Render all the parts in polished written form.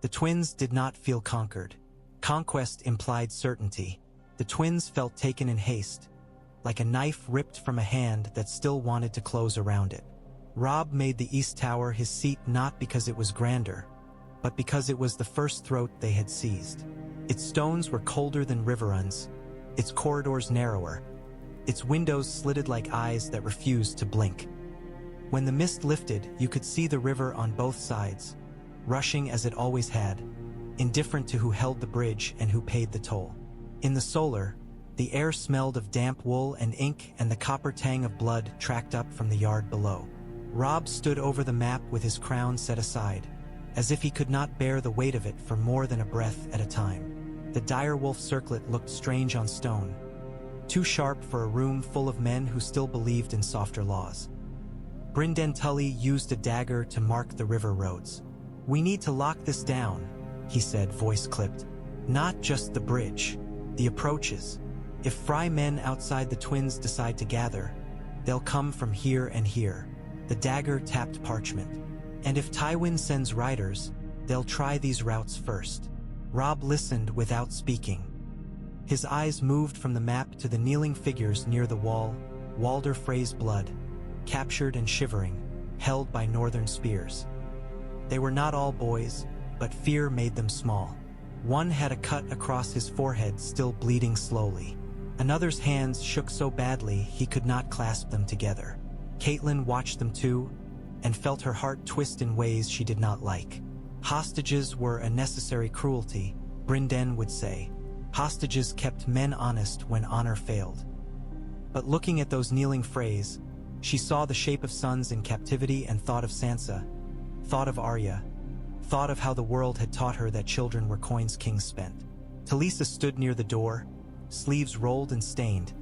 The twins did not feel conquered. Conquest implied certainty. The twins felt taken in haste, like a knife ripped from a hand that still wanted to close around it. Robb made the East Tower his seat not because it was grander, but because it was the first throat they had seized. Its stones were colder than Riverlands, its corridors narrower, its windows slitted like eyes that refused to blink. When the mist lifted, you could see the river on both sides, rushing as it always had, indifferent to who held the bridge and who paid the toll. In the solar, the air smelled of damp wool and ink, and the copper tang of blood tracked up from the yard below. Robb stood over the map with his crown set aside, as if he could not bear the weight of it for more than a breath at a time. The direwolf circlet looked strange on stone, too sharp for a room full of men who still believed in softer laws. Brynden Tully used a dagger to mark the river roads. "We need to lock this down," he said, voice clipped. "Not just the bridge, the approaches. If Frey men outside the twins decide to gather, they'll come from here and here." The dagger tapped parchment. "And if Tywin sends riders, they'll try these routes first." Robb listened without speaking. His eyes moved from the map to the kneeling figures near the wall, Walder Frey's blood, captured and shivering, held by northern spears. They were not all boys, but fear made them small. One had a cut across his forehead, still bleeding slowly. Another's hands shook so badly he could not clasp them together. Catelyn watched them too, and felt her heart twist in ways she did not like. Hostages were a necessary cruelty, Brynden would say. Hostages kept men honest when honor failed. But looking at those kneeling Freys, she saw the shape of sons in captivity and thought of Sansa, thought of Arya, thought of how the world had taught her that children were coins kings spent. Talisa stood near the door, sleeves rolled and stained,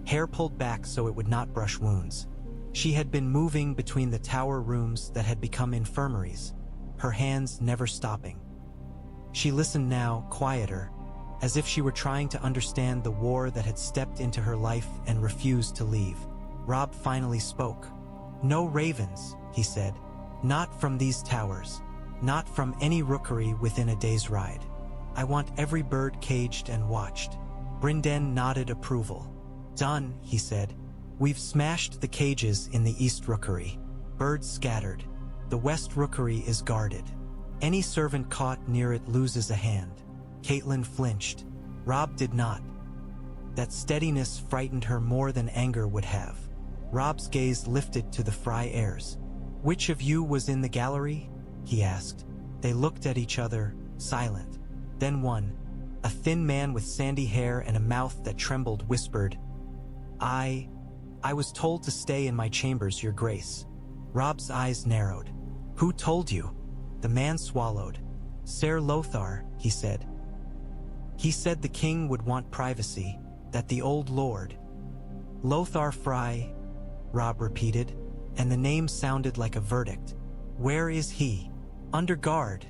hair pulled back so it would not brush wounds. She had been moving between the tower rooms that had become infirmaries, her hands never stopping. She listened now, quieter, as if she were trying to understand the war that had stepped into her life and refused to leave. Robb finally spoke. "No ravens," he said. "Not from these towers. Not from any rookery within a day's ride. I want every bird caged and watched." Brynden nodded approval. "Done," he said. "We've smashed the cages in the East Rookery. Birds scattered. The West Rookery is guarded. Any servant caught near it loses a hand." Catelyn flinched. Robb did not. That steadiness frightened her more than anger would have. Robb's gaze lifted to the Frey heirs. "Which of you was in the gallery?" he asked. They looked at each other, silent. Then one, a thin man with sandy hair and a mouth that trembled, whispered, I was told to stay in my chambers, Your Grace." Robb's eyes narrowed. "Who told you?" The man swallowed. "Ser Lothar," he said. "He said the king would want privacy, that the old lord—" "Lothar Frey," Robb repeated, and the name sounded like a verdict. "Where is he?" "Under guard,"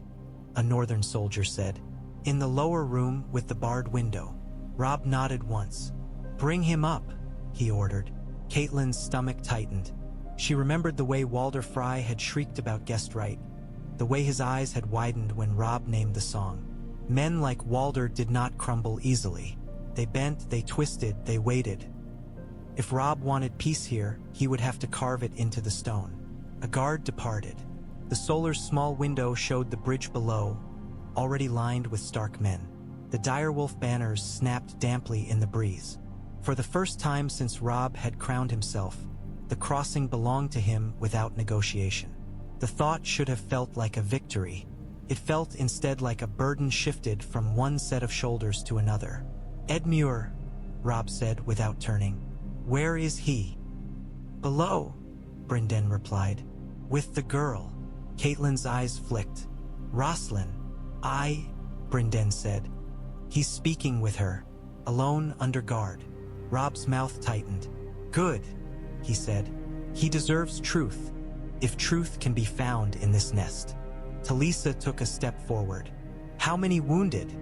a northern soldier said. "In the lower room with the barred window." Robb nodded once. "Bring him up," he ordered. Catelyn's stomach tightened. She remembered the way Walder Frey had shrieked about guest right, the way his eyes had widened when Robb named the song. Men like Walder did not crumble easily. They bent, they twisted, they waited. If Robb wanted peace here, he would have to carve it into the stone. A guard departed. The Solar's small window showed the bridge below, already lined with Stark men. The direwolf banners snapped damply in the breeze. For the first time since Robb had crowned himself, the crossing belonged to him without negotiation. The thought should have felt like a victory. It felt instead like a burden shifted from one set of shoulders to another. "Edmure," Robb said without turning. "Where is he?" "Below," Brynden replied. "With the girl." Catelyn's eyes flicked. "Roslin." Brynden said. "He's speaking with her, alone under guard." Robb's mouth tightened. "Good," he said. "He deserves truth, if truth can be found in this nest." Talisa took a step forward. "How many wounded?"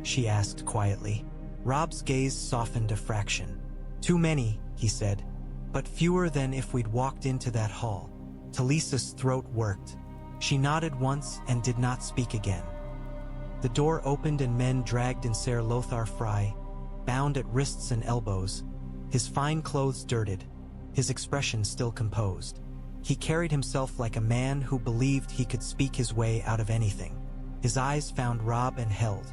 she asked quietly. Robb's gaze softened a fraction. "Too many," he said, "but fewer than if we'd walked into that hall." Talisa's throat worked. She nodded once and did not speak again. The door opened and men dragged in Ser Lothar Frey, bound at wrists and elbows, his fine clothes dirted, his expression still composed. He carried himself like a man who believed he could speak his way out of anything. His eyes found Robb and held.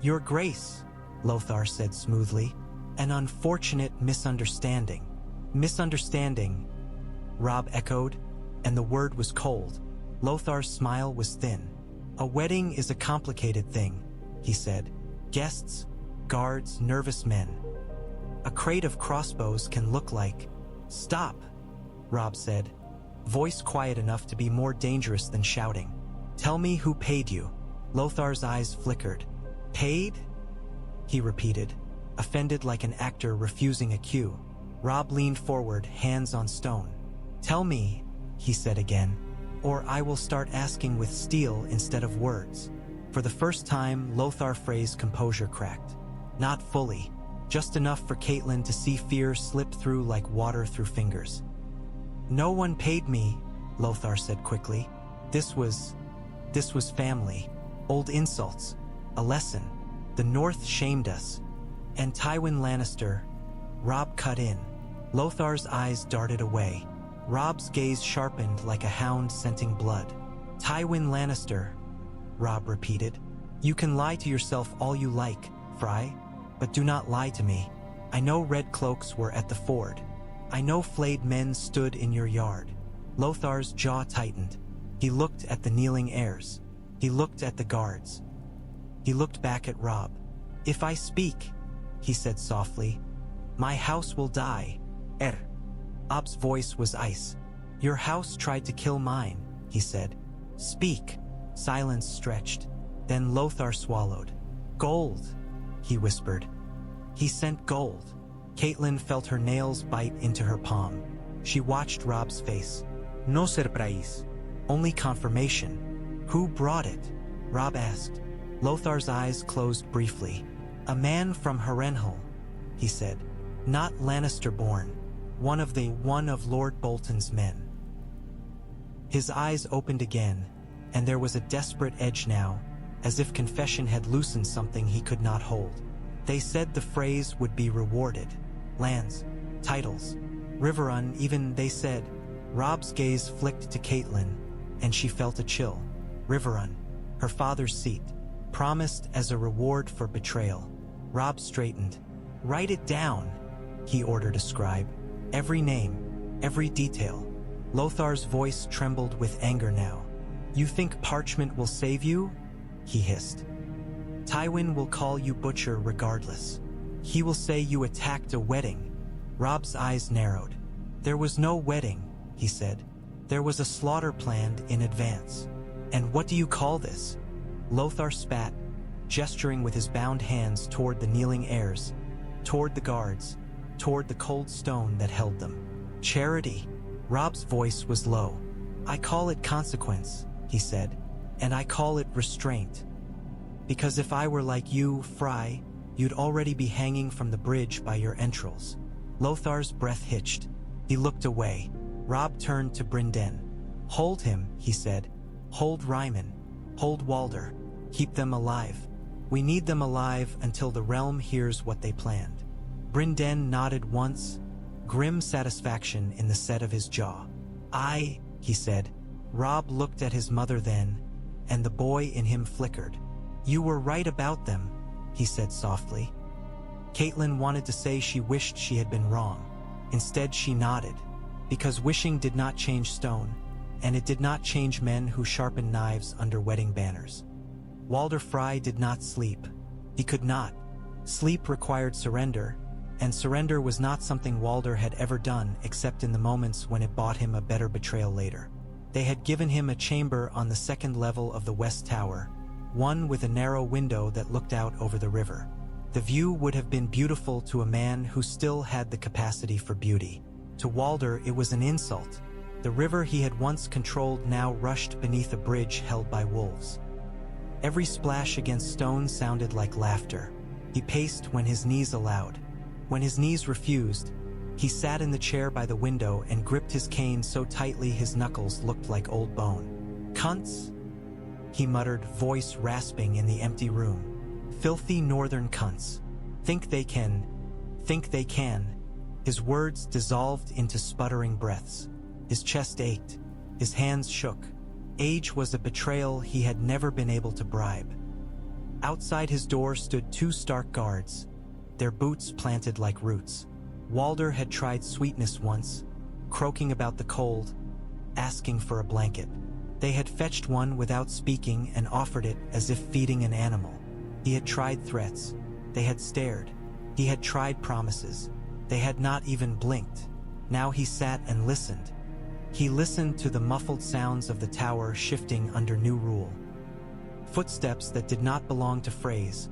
"Your Grace," Lothar said smoothly. "An unfortunate misunderstanding." "Misunderstanding," Robb echoed, and the word was cold. Lothar's smile was thin. "A wedding is a complicated thing," he said. "Guests, guards, nervous men. A crate of crossbows can look like—" "Stop," Robb said, voice quiet enough to be more dangerous than shouting. "Tell me who paid you." Lothar's eyes flickered. "Paid?" he repeated, offended like an actor refusing a cue. Robb leaned forward, hands on stone. "Tell me," he said again, "or I will start asking with steel instead of words." For the first time, Lothar Frey's composure cracked. Not fully, just enough for Catelyn to see fear slip through like water through fingers. "No one paid me," Lothar said quickly. This was family. Old insults. A lesson. The North shamed us. And Tywin Lannister. Robb cut in. Lothar's eyes darted away. Robb's gaze sharpened like a hound scenting blood. "Tywin Lannister," Robb repeated. "You can lie to yourself all you like, Frey, but do not lie to me. I know red cloaks were at the ford. I know flayed men stood in your yard." Lothar's jaw tightened. He looked at the kneeling heirs. He looked at the guards. He looked back at Robb. "If I speak," he said softly, "my house will die." Robb's voice was ice. "Your house tried to kill mine," he said. "Speak." Silence stretched. Then Lothar swallowed. "Gold," he whispered. "He sent gold." Catelyn felt her nails bite into her palm. She watched Robb's face. "No surprise." "Only confirmation." "Who brought it?" Robb asked. Lothar's eyes closed briefly. "A man from Harrenhal," he said. "Not Lannister-born. One of Lord Bolton's men." His eyes opened again, and there was a desperate edge now, as if confession had loosened something he could not hold. "They said the Freys would be rewarded. Lands, titles, Riverrun, even they said." Robb's gaze flicked to Catelyn, and she felt a chill. Riverrun, her father's seat, promised as a reward for betrayal. Robb straightened. "Write it down," he ordered a scribe. "Every name, every detail." Lothar's voice trembled with anger now. "You think parchment will save you?" he hissed. "Tywin will call you butcher regardless. He will say you attacked a wedding." Robb's eyes narrowed. "There was no wedding," he said. "There was a slaughter planned in advance." "And what do you call this?" Lothar spat, gesturing with his bound hands toward the kneeling heirs, toward the guards, toward the cold stone that held them. "Charity." Robb's voice was low. "I call it consequence," he said, "and I call it restraint. Because if I were like you, Frey, you'd already be hanging from the bridge by your entrails." Lothar's breath hitched. He looked away. Robb turned to Brynden. "Hold him," he said. "Hold Ryman. Hold Walder. Keep them alive. We need them alive until the realm hears what they planned." Brynden nodded once, grim satisfaction in the set of his jaw. "Aye," he said. Robb looked at his mother then, and the boy in him flickered. "You were right about them," he said softly. Catelyn wanted to say she wished she had been wrong. Instead she nodded, because wishing did not change stone, and it did not change men who sharpened knives under wedding banners. Walder Frey did not sleep. He could not. Sleep required surrender, and surrender was not something Walder had ever done except in the moments when it bought him a better betrayal later. They had given him a chamber on the second level of the West Tower, one with a narrow window that looked out over the river. The view would have been beautiful to a man who still had the capacity for beauty. To Walder, it was an insult. The river he had once controlled now rushed beneath a bridge held by wolves. Every splash against stone sounded like laughter. He paced when his knees allowed. When his knees refused, he sat in the chair by the window and gripped his cane so tightly his knuckles looked like old bone. "Cunts," he muttered, voice rasping in the empty room. Filthy northern cunts. Think they can. His words dissolved into sputtering breaths. His chest ached. His hands shook. Age was a betrayal he had never been able to bribe. Outside his door stood 2 Stark guards, their boots planted like roots. Walder had tried sweetness once, croaking about the cold, asking for a blanket. They had fetched one without speaking and offered it as if feeding an animal. He had tried threats. They had stared. He had tried promises. They had not even blinked. Now he sat and listened. He listened to the muffled sounds of the tower shifting under new rule. Footsteps that did not belong to Freys,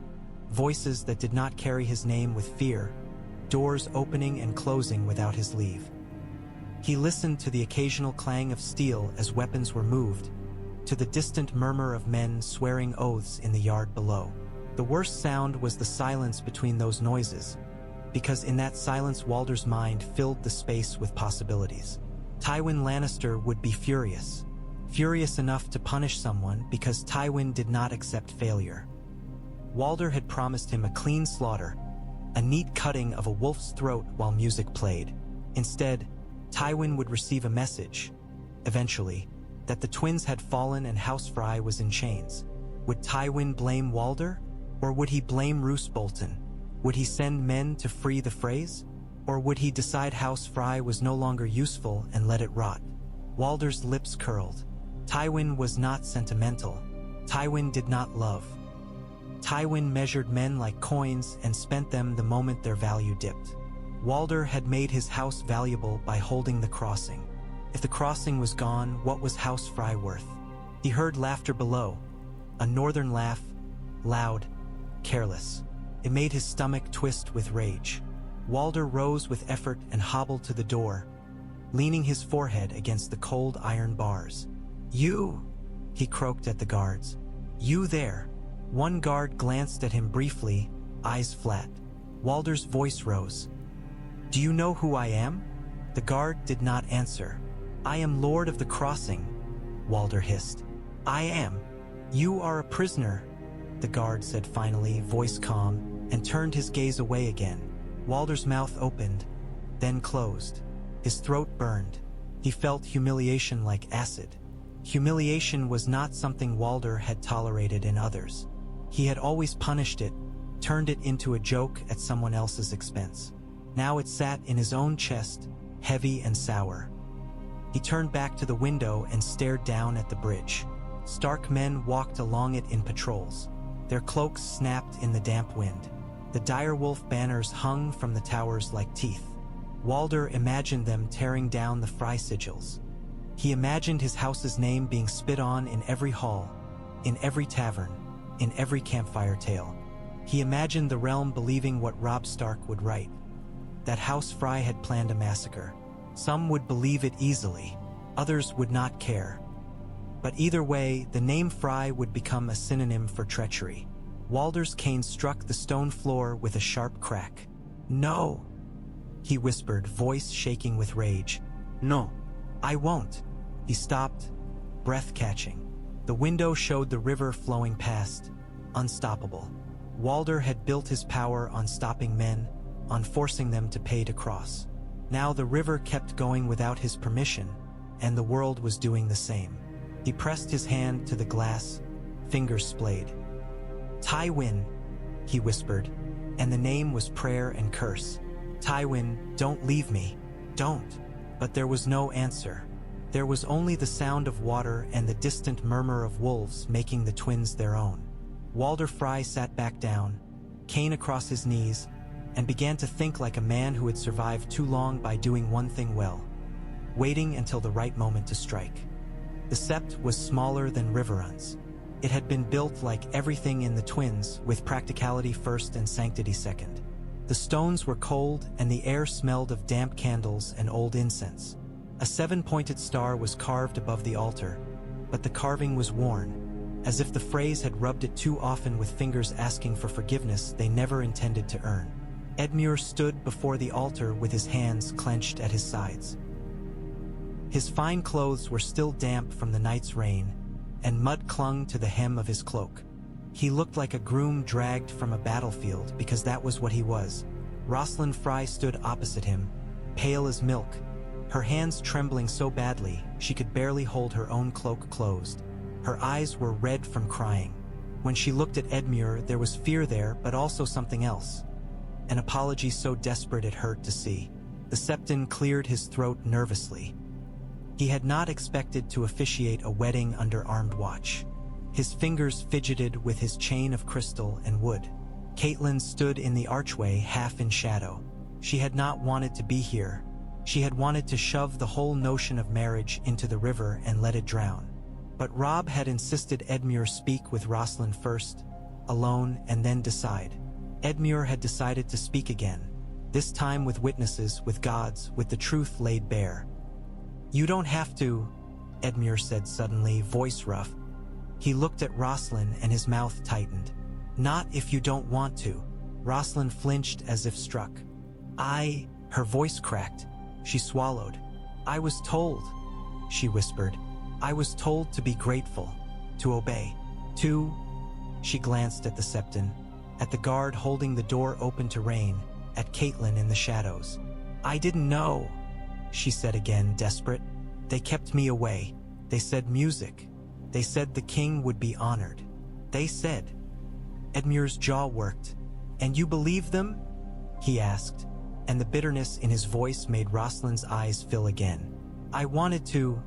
voices that did not carry his name with fear, doors opening and closing without his leave. He listened to the occasional clang of steel as weapons were moved, to the distant murmur of men swearing oaths in the yard below. The worst sound was the silence between those noises, because in that silence Walder's mind filled the space with possibilities. Tywin Lannister would be furious enough to punish someone because Tywin did not accept failure. Walder had promised him a clean slaughter, a neat cutting of a wolf's throat while music played. Instead, Tywin would receive a message, eventually, that the twins had fallen and House Frey was in chains. Would Tywin blame Walder? Or would he blame Roose Bolton? Would he send men to free the Freys? Or would he decide House Frey was no longer useful and let it rot? Walder's lips curled. Tywin was not sentimental. Tywin did not love. Tywin measured men like coins and spent them the moment their value dipped. Walder had made his house valuable by holding the crossing. If the crossing was gone, what was House Frey worth? He heard laughter below, a northern laugh, loud, careless. It made his stomach twist with rage. Walder rose with effort and hobbled to the door, leaning his forehead against the cold iron bars. "You!" he croaked at the guards. "You there!" One guard glanced at him briefly, eyes flat. Walder's voice rose. "Do you know who I am?" The guard did not answer. "I am Lord of the Crossing," Walder hissed. "I am. You are a prisoner," the guard said finally, voice calm, and turned his gaze away again. Walder's mouth opened, then closed. His throat burned. He felt humiliation like acid. Humiliation was not something Walder had tolerated in others. He had always punished it, turned it into a joke at someone else's expense. Now it sat in his own chest, heavy and sour. He turned back to the window and stared down at the bridge. Stark men walked along it in patrols. Their cloaks snapped in the damp wind. The direwolf banners hung from the towers like teeth. Walder imagined them tearing down the Frey sigils. He imagined his house's name being spit on in every hall, in every tavern, in every campfire tale. He imagined the realm believing what Robb Stark would write, that House Frey had planned a massacre. Some would believe it easily, others would not care. But either way, the name Frey would become a synonym for treachery. Walder's cane struck the stone floor with a sharp crack. "No," he whispered, voice shaking with rage. "No, I won't." He stopped, breath catching. The window showed the river flowing past, unstoppable. Walder had built his power on stopping men, on forcing them to pay to cross. Now the river kept going without his permission, and the world was doing the same. He pressed his hand to the glass, fingers splayed. "Tywin," he whispered, and the name was prayer and curse. "Tywin, don't leave me. Don't." But there was no answer. There was only the sound of water and the distant murmur of wolves making the twins their own. Walder Frey sat back down, cane across his knees, and began to think like a man who had survived too long by doing one thing well, waiting until the right moment to strike. The sept was smaller than Riverlands. It had been built like everything in the twins, with practicality first and sanctity second. The stones were cold and the air smelled of damp candles and old incense. A 7-pointed star was carved above the altar, but the carving was worn, as if the Freys had rubbed it too often with fingers asking for forgiveness they never intended to earn. Edmure stood before the altar with his hands clenched at his sides. His fine clothes were still damp from the night's rain, and mud clung to the hem of his cloak. He looked like a groom dragged from a battlefield, because that was what he was. Roslin Frey stood opposite him, pale as milk, her hands trembling so badly she could barely hold her own cloak closed. Her eyes were red from crying. When she looked at Edmure, there was fear there, but also something else. An apology so desperate it hurt to see. The Septon cleared his throat nervously. He had not expected to officiate a wedding under armed watch. His fingers fidgeted with his chain of crystal and wood. Catelyn stood in the archway, half in shadow. She had not wanted to be here. She had wanted to shove the whole notion of marriage into the river and let it drown. But Robb had insisted Edmure speak with Roslin first, alone, and then decide. Edmure had decided to speak again, this time with witnesses, with gods, with the truth laid bare. "You don't have to," Edmure said suddenly, voice rough. He looked at Roslin and his mouth tightened. "Not if you don't want to." Roslin flinched as if struck. Her voice cracked. She swallowed. "I was told," she whispered. "I was told to be grateful, to obey, to—" She glanced at the Septon, at the guard holding the door open to rain, at Catelyn in the shadows. "I didn't know," she said again, desperate. "They kept me away. They said music. They said the king would be honored. They said—" Edmure's jaw worked. "And you believe them?" he asked, and the bitterness in his voice made Roslin's eyes fill again. "I wanted to,"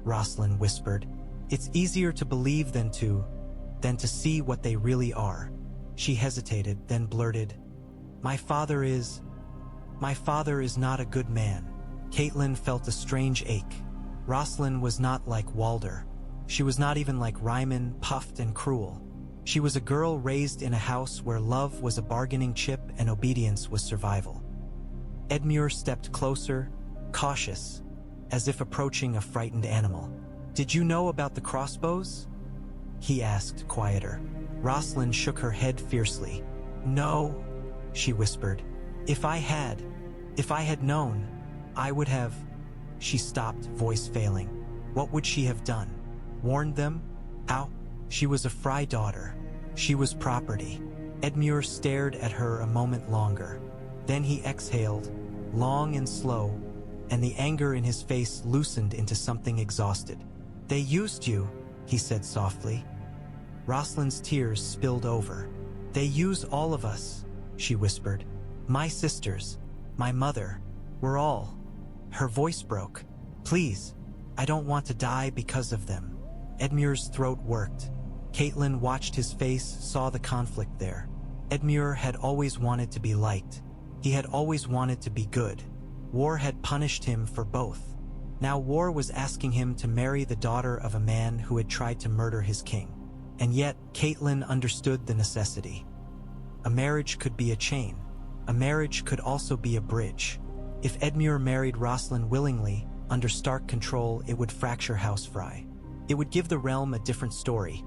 Roslin whispered. "It's easier to believe than to see what they really are." She hesitated, then blurted, My father is not a good man." Catelyn felt a strange ache. Roslin was not like Walder. She was not even like Ryman, puffed and cruel. She was a girl raised in a house where love was a bargaining chip and obedience was survival. Edmure stepped closer, cautious, as if approaching a frightened animal. "Did you know about the crossbows?" he asked, quieter. Roslin shook her head fiercely. "No," she whispered. If I had known, I would have—" She stopped, voice failing. What would she have done? Warned them? How? She was a Frey daughter. She was property. Edmure stared at her a moment longer. Then he exhaled, long and slow, and the anger in his face loosened into something exhausted. "They used you," he said softly. Roslin's tears spilled over. "They use all of us," she whispered. "My sisters, my mother, we're all—" Her voice broke. "Please, I don't want to die because of them." Edmure's throat worked. Catelyn watched his face, saw the conflict there. Edmure had always wanted to be liked. He had always wanted to be good. War had punished him for both. Now war was asking him to marry the daughter of a man who had tried to murder his king. And yet, Catelyn understood the necessity. A marriage could be a chain. A marriage could also be a bridge. If Edmure married Roslin willingly, under Stark control, it would fracture House Frey. It would give the realm a different story.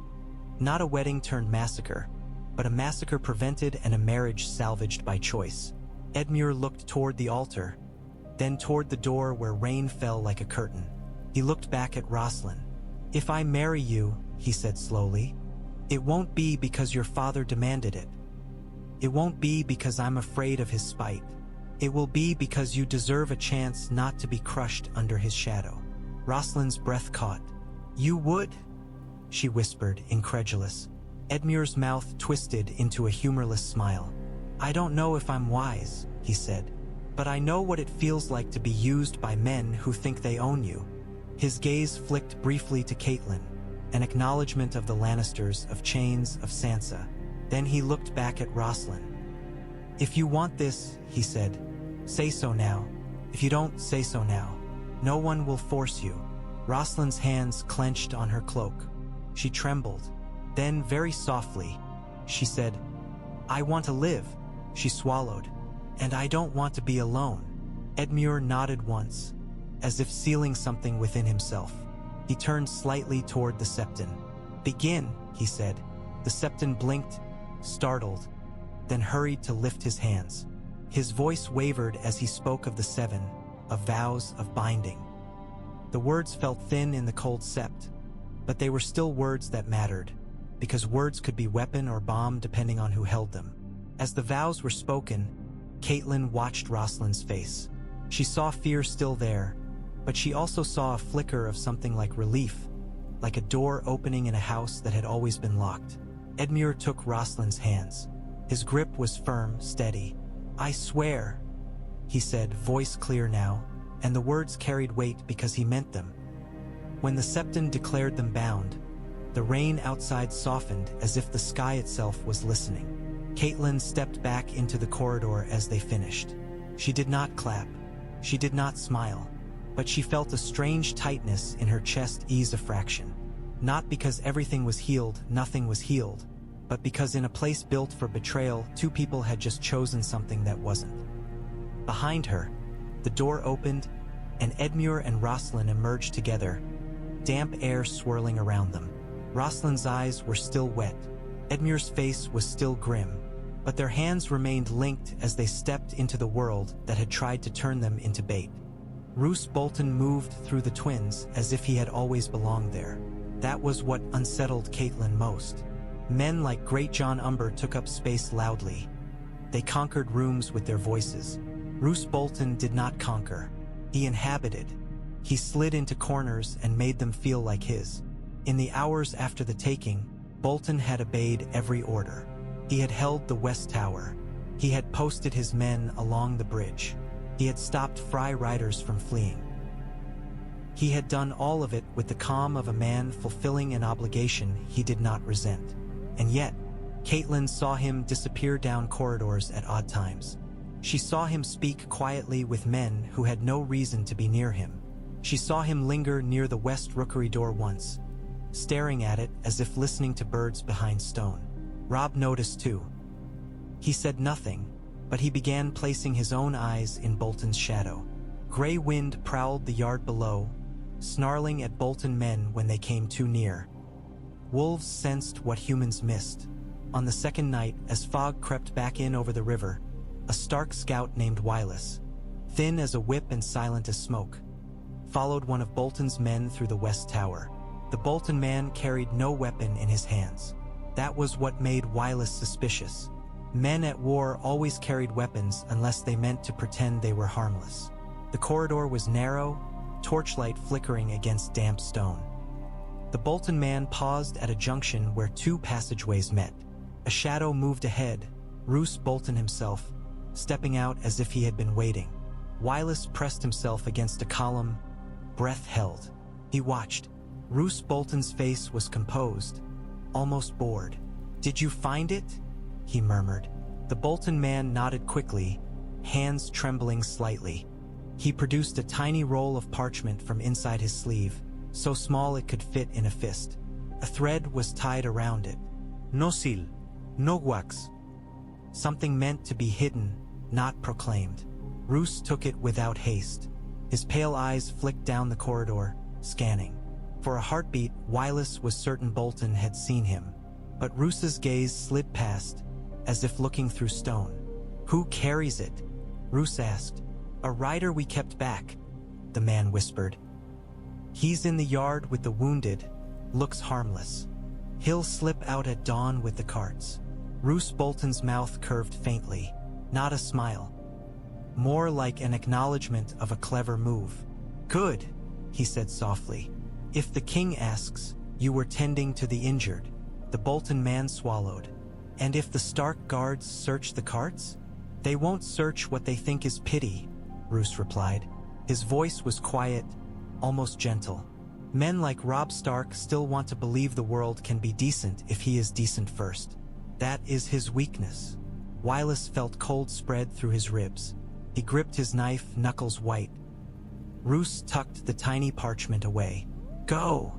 Not a wedding turned massacre, but a massacre prevented and a marriage salvaged by choice. Edmure looked toward the altar, then toward the door where rain fell like a curtain. He looked back at Roslin. "If I marry you," he said slowly, "it won't be because your father demanded it. It won't be because I'm afraid of his spite. It will be because you deserve a chance not to be crushed under his shadow." Roslin's breath caught. "You would?" she whispered, incredulous. Edmure's mouth twisted into a humorless smile. "I don't know if I'm wise," he said, "but I know what it feels like to be used by men who think they own you." His gaze flicked briefly to Catelyn, an acknowledgement of the Lannisters, of Chains, of Sansa. Then he looked back at Roslin. "If you want this," he said, "say so now. If you don't, say so now. No one will force you." Roslin's hands clenched on her cloak. She trembled. Then, very softly, she said, "I want to live." She swallowed. "And I don't want to be alone." Edmure nodded once, as if sealing something within himself. He turned slightly toward the Septon. "Begin," he said. The Septon blinked, startled, then hurried to lift his hands. His voice wavered as he spoke of the seven, of vows, of binding. The words felt thin in the cold sept, But they were still words that mattered, because words could be weapon or bomb depending on who held them. As the vows were spoken, Catelyn watched Roslin's face. She saw fear still there, but she also saw a flicker of something like relief, like a door opening in a house that had always been locked. Edmure took Roslin's hands. His grip was firm, steady. "I swear," he said, voice clear now, and the words carried weight because he meant them. When the Septon declared them bound, the rain outside softened as if the sky itself was listening. Catelyn stepped back into the corridor as they finished. She did not clap. She did not smile. But she felt a strange tightness in her chest ease a fraction. Not because everything was healed, nothing was healed, but because in a place built for betrayal, two people had just chosen something that wasn't. Behind her, the door opened, and Edmure and Roslin emerged together, damp air swirling around them. Roslin's eyes were still wet. Edmure's face was still grim, but their hands remained linked as they stepped into the world that had tried to turn them into bait. Roose Bolton moved through the twins as if he had always belonged there. That was what unsettled Catelyn most. Men like Great John Umber took up space loudly. They conquered rooms with their voices. Roose Bolton did not conquer. He inhabited. He slid into corners and made them feel like his. In the hours after the taking, Bolton had obeyed every order. He had held the West Tower. He had posted his men along the bridge. He had stopped Frey riders from fleeing. He had done all of it with the calm of a man fulfilling an obligation he did not resent. And yet, Catelyn saw him disappear down corridors at odd times. She saw him speak quietly with men who had no reason to be near him. She saw him linger near the West Rookery door once, staring at it as if listening to birds behind stone. Robb noticed too. He said nothing, but he began placing his own eyes in Bolton's shadow. Grey wind prowled the yard below, snarling at Bolton men when they came too near. Wolves sensed what humans missed. On the second night, as fog crept back in over the river, a Stark scout named Wylis, thin as a whip and silent as smoke, followed one of Bolton's men through the West Tower. The Bolton man carried no weapon in his hands. That was what made Wylis suspicious. Men at war always carried weapons unless they meant to pretend they were harmless. The corridor was narrow, torchlight flickering against damp stone. The Bolton man paused at a junction where two passageways met. A shadow moved ahead, Roose Bolton himself, stepping out as if he had been waiting. Wylis pressed himself against a column, breath held. He watched. Roose Bolton's face was composed, almost bored. "Did you find it?" he murmured. The Bolton man nodded quickly, hands trembling slightly. He produced a tiny roll of parchment from inside his sleeve, so small it could fit in a fist. A thread was tied around it. "No seal, no wax." Something meant to be hidden, not proclaimed. Roose took it without haste. His pale eyes flicked down the corridor, scanning. For a heartbeat, Wylis was certain Bolton had seen him, but Roose's gaze slid past, as if looking through stone. "Who carries it?" Roose asked. "A rider we kept back," the man whispered. "He's in the yard with the wounded, looks harmless. He'll slip out at dawn with the carts." Roose Bolton's mouth curved faintly, not a smile. More like an acknowledgement of a clever move. "Good," he said softly. "If the king asks, you were tending to the injured." The Bolton man swallowed. "And if the Stark guards search the carts? They won't search what they think is pity," Roose replied. His voice was quiet, almost gentle. "Men like Robb Stark still want to believe the world can be decent if he is decent first. That is his weakness." Wylis felt cold spread through his ribs. He gripped his knife, knuckles white. Roose tucked the tiny parchment away. "Go,"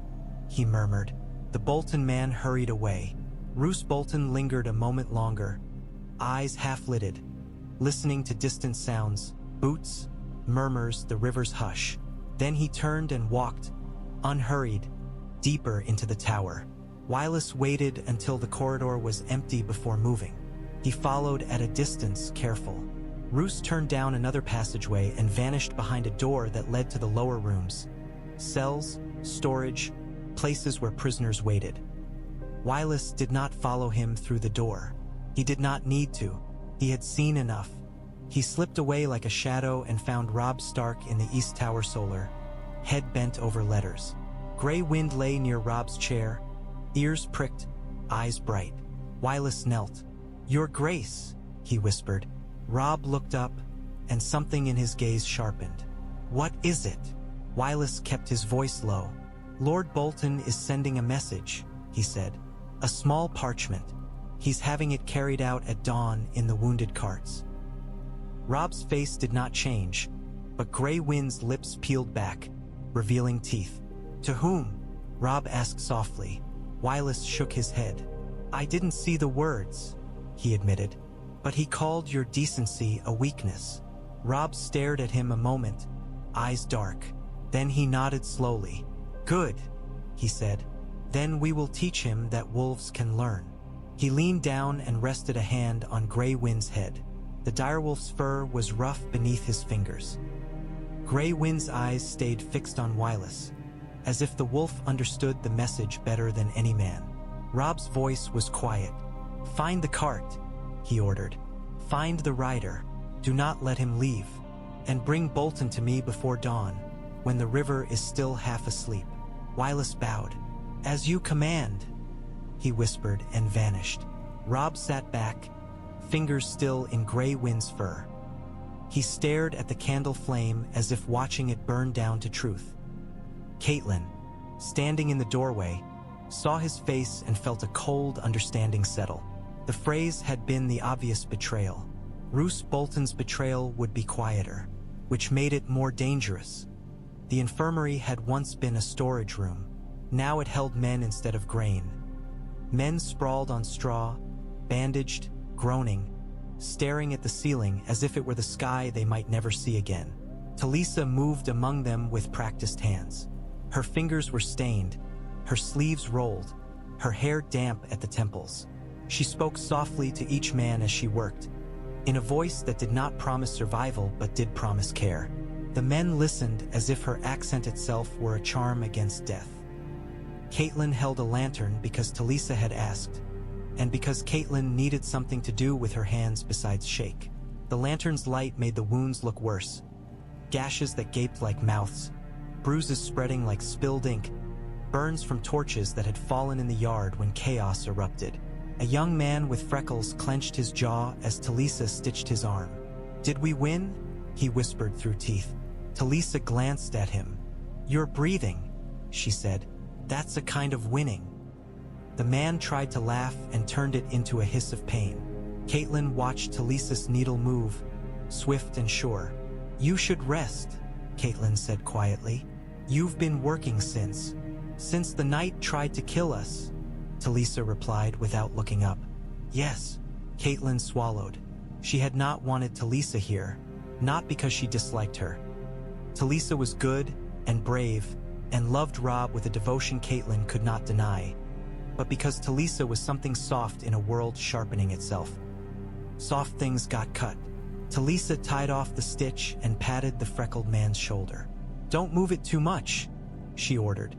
he murmured. The Bolton man hurried away. Roose Bolton lingered a moment longer, eyes half-lidded, listening to distant sounds, boots, murmurs, the river's hush. Then he turned and walked, unhurried, deeper into the tower. Wylis waited until the corridor was empty before moving. He followed at a distance, careful. Roose turned down another passageway and vanished behind a door that led to the lower rooms. Cells, storage, places where prisoners waited. Wylis did not follow him through the door. He did not need to. He had seen enough. He slipped away like a shadow and found Robb Stark in the East Tower Solar, head bent over letters. Grey Wind lay near Robb's chair, ears pricked, eyes bright. Wylis knelt. "Your Grace," he whispered. Robb looked up, and something in his gaze sharpened. "What is it?" Wylis kept his voice low. "Lord Bolton is sending a message," he said. "A small parchment. He's having it carried out at dawn in the wounded carts." Robb's face did not change, but Grey Wind's lips peeled back, revealing teeth. "To whom?" Robb asked softly. Wylis shook his head. "I didn't see the words," he admitted, "but he called your decency a weakness." Robb stared at him a moment, eyes dark. Then he nodded slowly. "Good," he said. "Then we will teach him that wolves can learn." He leaned down and rested a hand on Grey Wind's head. The direwolf's fur was rough beneath his fingers. Grey Wind's eyes stayed fixed on Wylis, as if the wolf understood the message better than any man. Robb's voice was quiet. "Find the cart," he ordered. "Find the rider. Do not let him leave. And bring Bolton to me before dawn, when the river is still half asleep." Wylis bowed. "As you command," he whispered and vanished. Robb sat back, fingers still in Grey Wind's fur. He stared at the candle flame as if watching it burn down to truth. Catelyn, standing in the doorway, saw his face and felt a cold understanding settle. The phrase had been the obvious betrayal. Roose Bolton's betrayal would be quieter, which made it more dangerous. The infirmary had once been a storage room. Now it held men instead of grain. Men sprawled on straw, bandaged, groaning, staring at the ceiling as if it were the sky they might never see again. Talisa moved among them with practiced hands. Her fingers were stained, her sleeves rolled, her hair damp at the temples. She spoke softly to each man as she worked, in a voice that did not promise survival but did promise care. The men listened as if her accent itself were a charm against death. Catelyn held a lantern because Talisa had asked, and because Catelyn needed something to do with her hands besides shake. The lantern's light made the wounds look worse. Gashes that gaped like mouths, bruises spreading like spilled ink, burns from torches that had fallen in the yard when chaos erupted. A young man with freckles clenched his jaw as Talisa stitched his arm. "Did we win?" he whispered through teeth. Talisa glanced at him. "You're breathing," she said. "That's a kind of winning." The man tried to laugh and turned it into a hiss of pain. Catelyn watched Talisa's needle move, swift and sure. "You should rest," Catelyn said quietly. "You've been working since the night tried to kill us," Talisa replied without looking up. "Yes," Catelyn swallowed. She had not wanted Talisa here, not because she disliked her. Talisa was good and brave and loved Robb with a devotion Catelyn could not deny, but because Talisa was something soft in a world sharpening itself. Soft things got cut. Talisa tied off the stitch and patted the freckled man's shoulder. "Don't move it too much," she ordered,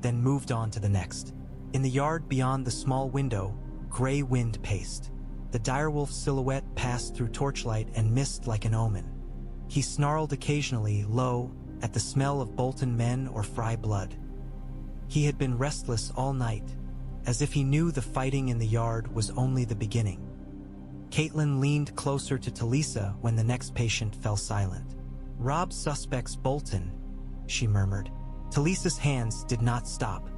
then moved on to the next. In the yard beyond the small window, Grey Wind paced. The direwolf's silhouette passed through torchlight and mist like an omen. He snarled occasionally, low, at the smell of Bolton men or Frey blood. He had been restless all night, as if he knew the fighting in the yard was only the beginning. Catelyn leaned closer to Talisa when the next patient fell silent. "Robb suspects Bolton," she murmured. Talisa's hands did not stop.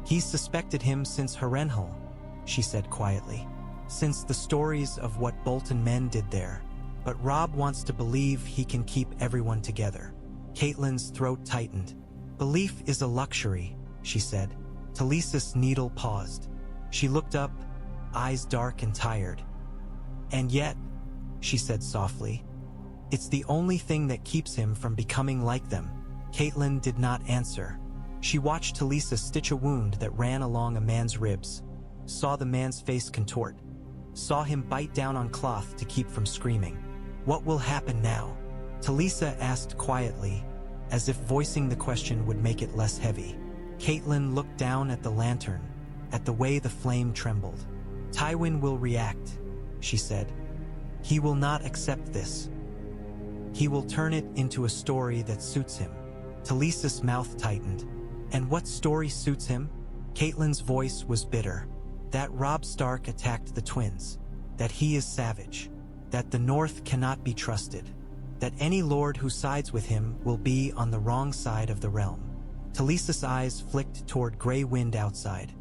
"He's suspected him since Harrenhal," she said quietly, "since the stories of what Bolton men did there. But Robb wants to believe he can keep everyone together." Catelyn's throat tightened. "Belief is a luxury," she said. Talisa's needle paused. She looked up, eyes dark and tired. "And yet," she said softly, "it's the only thing that keeps him from becoming like them." Catelyn did not answer. She watched Talisa stitch a wound that ran along a man's ribs, saw the man's face contort, saw him bite down on cloth to keep from screaming. "What will happen now?" Talisa asked quietly, as if voicing the question would make it less heavy. Catelyn looked down at the lantern, at the way the flame trembled. "Tywin will react," she said. "He will not accept this. He will turn it into a story that suits him." Talisa's mouth tightened. "And what story suits him?" Catelyn's voice was bitter. "That Robb Stark attacked the twins. That he is savage. That the North cannot be trusted. That any lord who sides with him will be on the wrong side of the realm." Talisa's eyes flicked toward gray wind outside.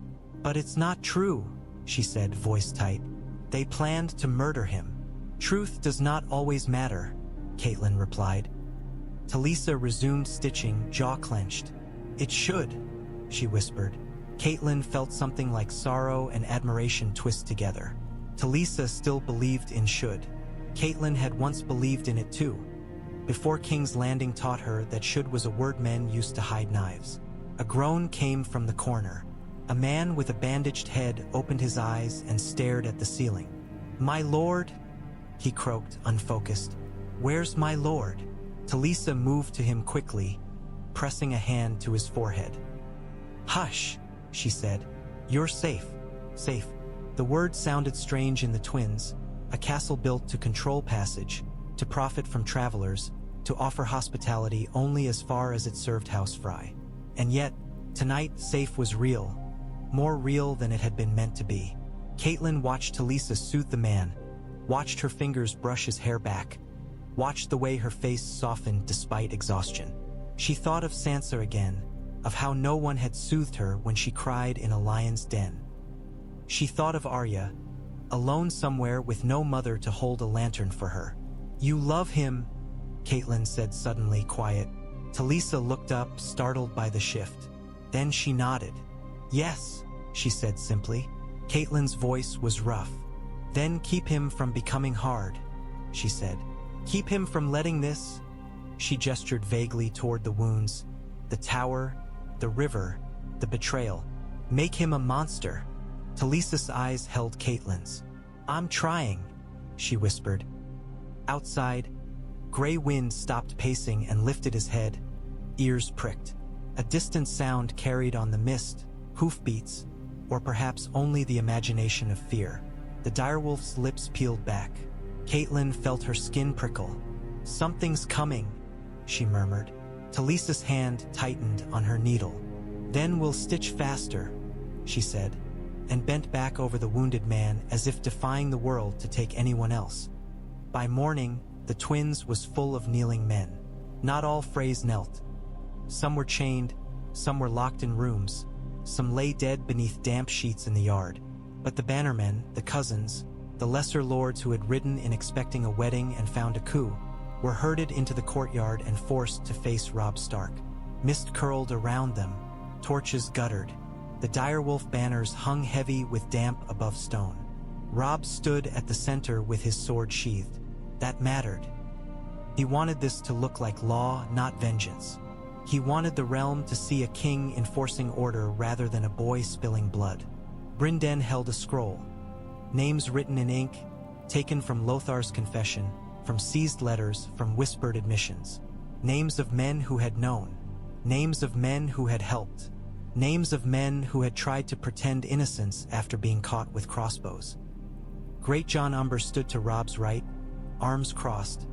"But it's not true," she said, voice tight. "They planned to murder him." "Truth does not always matter," Catelyn replied. Talisa resumed stitching, jaw clenched. "It should," she whispered. Catelyn felt something like sorrow and admiration twist together. Talisa still believed in should. Catelyn had once believed in it too, before King's Landing taught her that should was a word men used to hide knives. A groan came from the corner. A man with a bandaged head opened his eyes and stared at the ceiling. "My lord," he croaked, unfocused. "Where's my lord?" Talisa moved to him quickly, pressing a hand to his forehead. "Hush," she said. "You're safe. Safe." The word sounded strange in the twins, a castle built to control passage, to profit from travelers, to offer hospitality only as far as it served House Frey. And yet, tonight, safe was real, more real than it had been meant to be. Catelyn watched Talisa soothe the man, watched her fingers brush his hair back, watched the way her face softened despite exhaustion. She thought of Sansa again, of how no one had soothed her when she cried in a lion's den. She thought of Arya, alone somewhere with no mother to hold a lantern for her. "You love him," Catelyn said, suddenly quiet. Talisa looked up, startled by the shift. Then she nodded. "Yes," she said simply. Catelyn's voice was rough. "Then keep him from becoming hard," she said. "Keep him from letting this—" She gestured vaguely toward the wounds, the tower, the river, the betrayal. "Make him a monster." Talisa's eyes held Catelyn's. "I'm trying," she whispered. Outside, gray wind stopped pacing and lifted his head, ears pricked. A distant sound carried on the mist, hoofbeats, or perhaps only the imagination of fear. The direwolf's lips peeled back. Catelyn felt her skin prickle. "Something's coming," she murmured. Talisa's hand tightened on her needle. "Then we'll stitch faster," she said, and bent back over the wounded man as if defying the world to take anyone else. By morning, the twins was full of kneeling men. Not all Freys knelt. Some were chained, some were locked in rooms, some lay dead beneath damp sheets in the yard. But the bannermen, the cousins, the lesser lords who had ridden in expecting a wedding and found a coup, were herded into the courtyard and forced to face Robb Stark. Mist curled around them, torches guttered. The direwolf banners hung heavy with damp above stone. Robb stood at the center with his sword sheathed. That mattered. He wanted this to look like law, not vengeance. He wanted the realm to see a king enforcing order rather than a boy spilling blood. Brynden held a scroll. Names written in ink, taken from Lothar's confession, from seized letters, from whispered admissions. Names of men who had known. Names of men who had helped. Names of men who had tried to pretend innocence after being caught with crossbows. Great John Umber stood to Robb's right, arms crossed,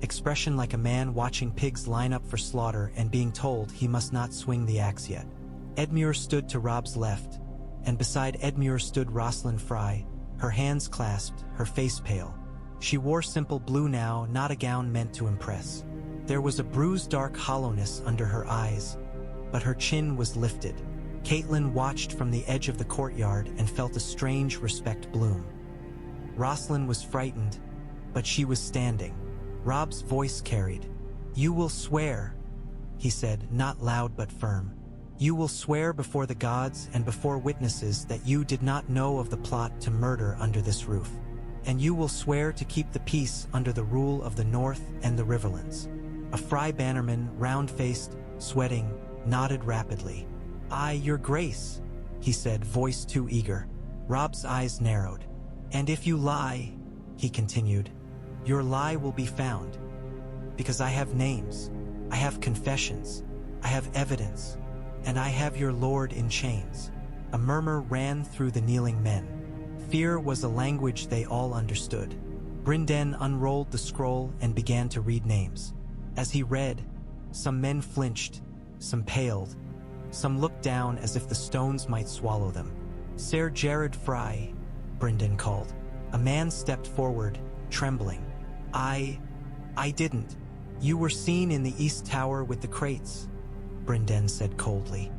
expression like a man watching pigs line up for slaughter and being told he must not swing the axe yet. Edmure stood to Robb's left, and beside Edmure stood Roslin Frey, her hands clasped, her face pale. She wore simple blue now, not a gown meant to impress. There was a bruised dark hollowness under her eyes, but her chin was lifted. Catelyn watched from the edge of the courtyard and felt a strange respect bloom. Roslin was frightened, but she was standing. Robb's voice carried. "You will swear," he said, not loud but firm. "You will swear before the gods and before witnesses that you did not know of the plot to murder under this roof. And you will swear to keep the peace under the rule of the North and the Riverlands." A Frey bannerman, round-faced, sweating, nodded rapidly. "Aye, your grace," he said, voice too eager. Robb's eyes narrowed. "And if you lie," he continued, "your lie will be found. Because I have names, I have confessions, I have evidence. and I have your lord in chains." A murmur ran through the kneeling men. Fear was a language they all understood. Brynden unrolled the scroll and began to read names. As he read, some men flinched, some paled, some looked down as if the stones might swallow them. "Ser Jared Frey," Brynden called. A man stepped forward, trembling. I didn't. You were seen in the East Tower with the crates," Brynden said coldly.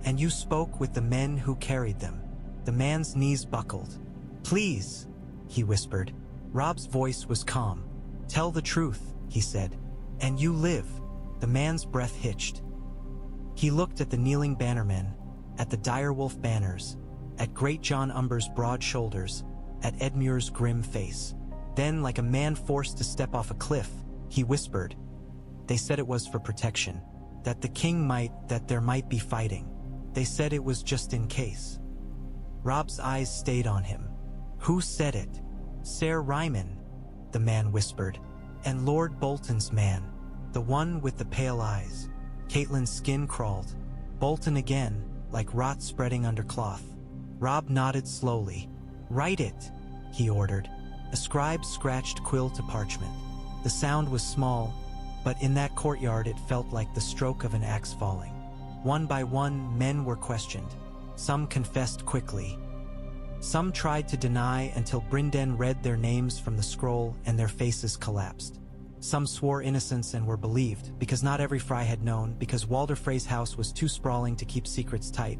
"And you spoke with the men who carried them." The man's knees buckled. "Please," he whispered. Robb's voice was calm. "Tell the truth," he said. "And you live." The man's breath hitched. He looked at the kneeling bannermen, at the direwolf banners, at Great John Umber's broad shoulders, at Edmure's grim face. Then, like a man forced to step off a cliff, he whispered, "They said it was for protection, that there might be fighting. They said it was just in case." Robb's eyes stayed on him. "Who said it?" "Ser Ryman," the man whispered. "And Lord Bolton's man, the one with the pale eyes." Catelyn's skin crawled. "Bolton again, like rot spreading under cloth." Robb nodded slowly. "Write it," he ordered. A scribe scratched quill to parchment. The sound was small, but in that courtyard it felt like the stroke of an axe falling. One by one, men were questioned. Some confessed quickly. Some tried to deny until Brynden read their names from the scroll and their faces collapsed. Some swore innocence and were believed, because not every Frey had known, because Walder Frey's house was too sprawling to keep secrets tight,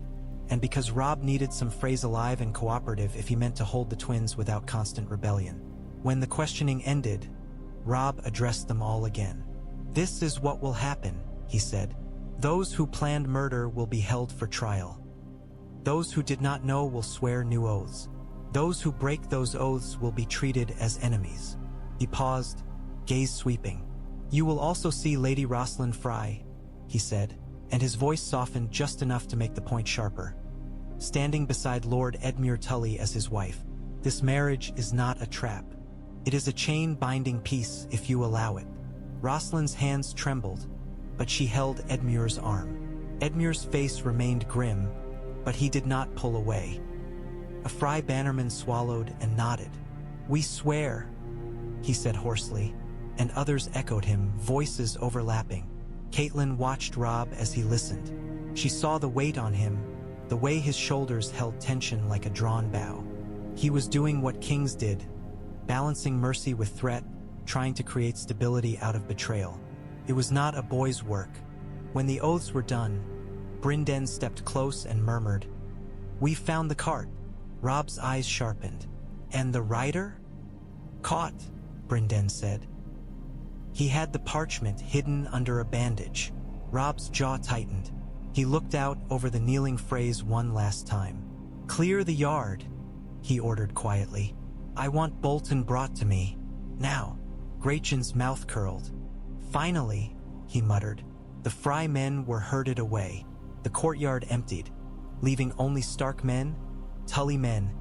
and because Robb needed some Freys alive and cooperative if he meant to hold the twins without constant rebellion. When the questioning ended, Robb addressed them all again. "This is what will happen," he said. "Those who planned murder will be held for trial. Those who did not know will swear new oaths. Those who break those oaths will be treated as enemies." He paused, gaze sweeping. "You will also see Lady Roslin Frey," he said, and his voice softened just enough to make the point sharper. "Standing beside Lord Edmure Tully as his wife. This marriage is not a trap. It is a chain-binding peace if you allow it." Roslin's hands trembled, but she held Edmure's arm. Edmure's face remained grim, but he did not pull away. A Frey bannerman swallowed and nodded. "We swear," he said hoarsely, and others echoed him, voices overlapping. Catelyn watched Robb as he listened. She saw the weight on him, the way his shoulders held tension like a drawn bow. He was doing what kings did, balancing mercy with threat, trying to create stability out of betrayal. It was not a boy's work. When the oaths were done, Brynden stepped close and murmured, "We've found the cart." Robb's eyes sharpened. "And the rider?" "Caught," Brynden said. "He had the parchment hidden under a bandage." Robb's jaw tightened. He looked out over the kneeling Freys one last time. "Clear the yard," he ordered quietly. "I want Bolton brought to me. Now." Grachan's mouth curled. "Finally," he muttered. The Frey men were herded away. The courtyard emptied, leaving only Stark men, Tully men,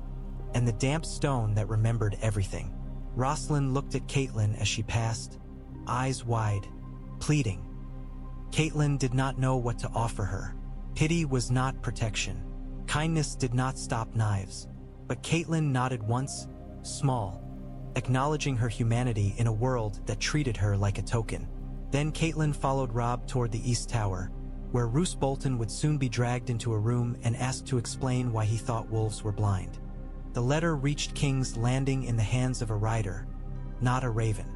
and the damp stone that remembered everything. Roslin looked at Catelyn as she passed, eyes wide, pleading. Catelyn did not know what to offer her. Pity was not protection. Kindness did not stop knives. But Catelyn nodded once, small, acknowledging her humanity in a world that treated her like a token. Then Catelyn followed Robb toward the East Tower, where Roose Bolton would soon be dragged into a room and asked to explain why he thought wolves were blind. The letter reached King's Landing in the hands of a rider, not a raven.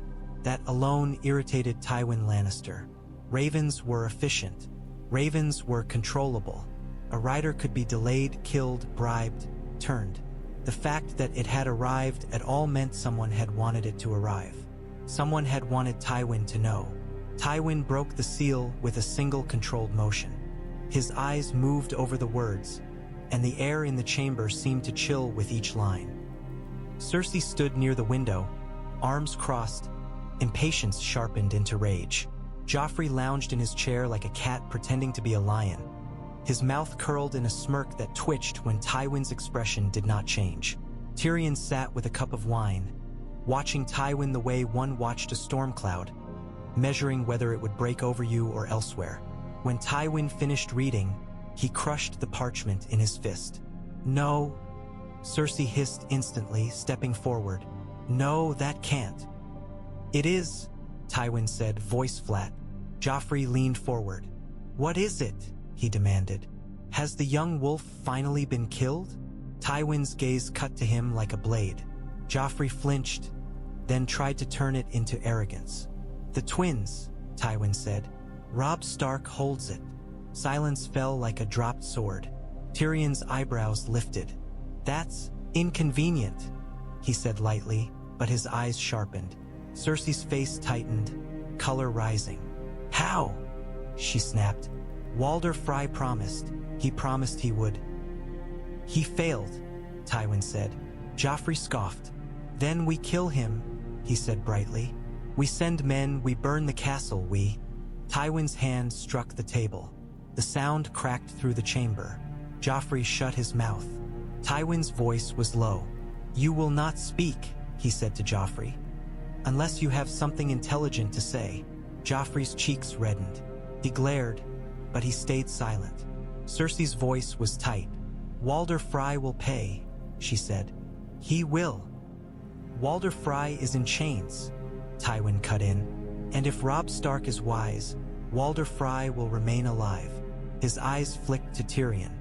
That alone irritated Tywin Lannister. Ravens were efficient. Ravens were controllable. A rider could be delayed, killed, bribed, turned. The fact that it had arrived at all meant someone had wanted it to arrive. Someone had wanted Tywin to know. Tywin broke the seal with a single controlled motion. His eyes moved over the words, and the air in the chamber seemed to chill with each line. Cersei stood near the window, arms crossed, impatience sharpened into rage. Joffrey lounged in his chair like a cat pretending to be a lion. His mouth curled in a smirk that twitched when Tywin's expression did not change. Tyrion sat with a cup of wine, watching Tywin the way one watched a storm cloud, measuring whether it would break over you or elsewhere. When Tywin finished reading, he crushed the parchment in his fist. "No," Cersei hissed instantly, stepping forward. "No, that can't." "It is," Tywin said, voice flat. Joffrey leaned forward. "What is it?" he demanded. "Has the young wolf finally been killed?" Tywin's gaze cut to him like a blade. Joffrey flinched, then tried to turn it into arrogance. "The twins," Tywin said. "Robb Stark holds it." Silence fell like a dropped sword. Tyrion's eyebrows lifted. "That's inconvenient," he said lightly, but his eyes sharpened. Cersei's face tightened, color rising. "How?" she snapped. "Walder Frey promised. He promised he would." "He failed," Tywin said. Joffrey scoffed. "Then we kill him," he said brightly. "We send men, we burn the castle, we—" Tywin's hand struck the table. The sound cracked through the chamber. Joffrey shut his mouth. Tywin's voice was low. "You will not speak," he said to Joffrey, "unless you have something intelligent to say." Joffrey's cheeks reddened. He glared, but he stayed silent. Cersei's voice was tight. "Walder Frey will pay," she said. "He will." "Walder Frey is in chains," Tywin cut in. "And if Robb Stark is wise, Walder Frey will remain alive." His eyes flicked to Tyrion.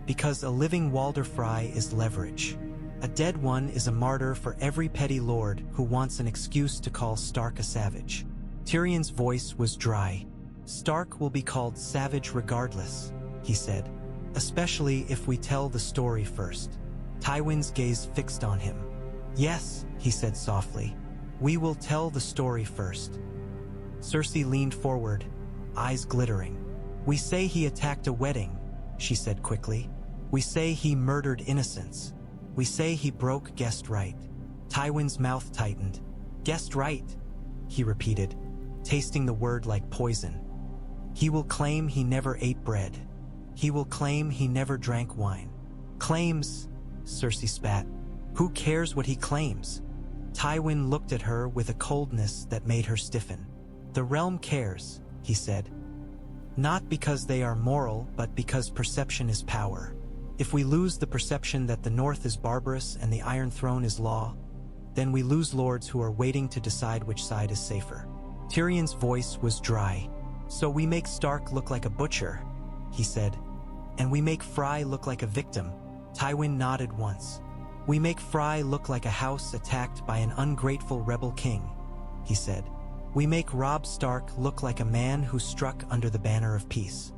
"Because a living Walder Frey is leverage. A dead one is a martyr for every petty lord who wants an excuse to call Stark a savage." Tyrion's voice was dry. "Stark will be called savage regardless," he said. "Especially if we tell the story first." Tywin's gaze fixed on him. "Yes," he said softly. "We will tell the story first." Cersei leaned forward, eyes glittering. "We say he attacked a wedding," she said quickly. "We say he murdered innocents. We say he broke guest right." Tywin's mouth tightened. "Guest right," he repeated, tasting the word like poison. "He will claim he never ate bread. He will claim he never drank wine." "Claims," Cersei spat. "Who cares what he claims?" Tywin looked at her with a coldness that made her stiffen. "The realm cares," he said. "Not because they are moral, but because perception is power. If we lose the perception that the North is barbarous and the Iron Throne is law, then we lose lords who are waiting to decide which side is safer." Tyrion's voice was dry. "So we make Stark look like a butcher," he said. "And we make Frey look like a victim." Tywin nodded once. "We make Frey look like a house attacked by an ungrateful rebel king," he said. "We make Robb Stark look like a man who struck under the banner of peace."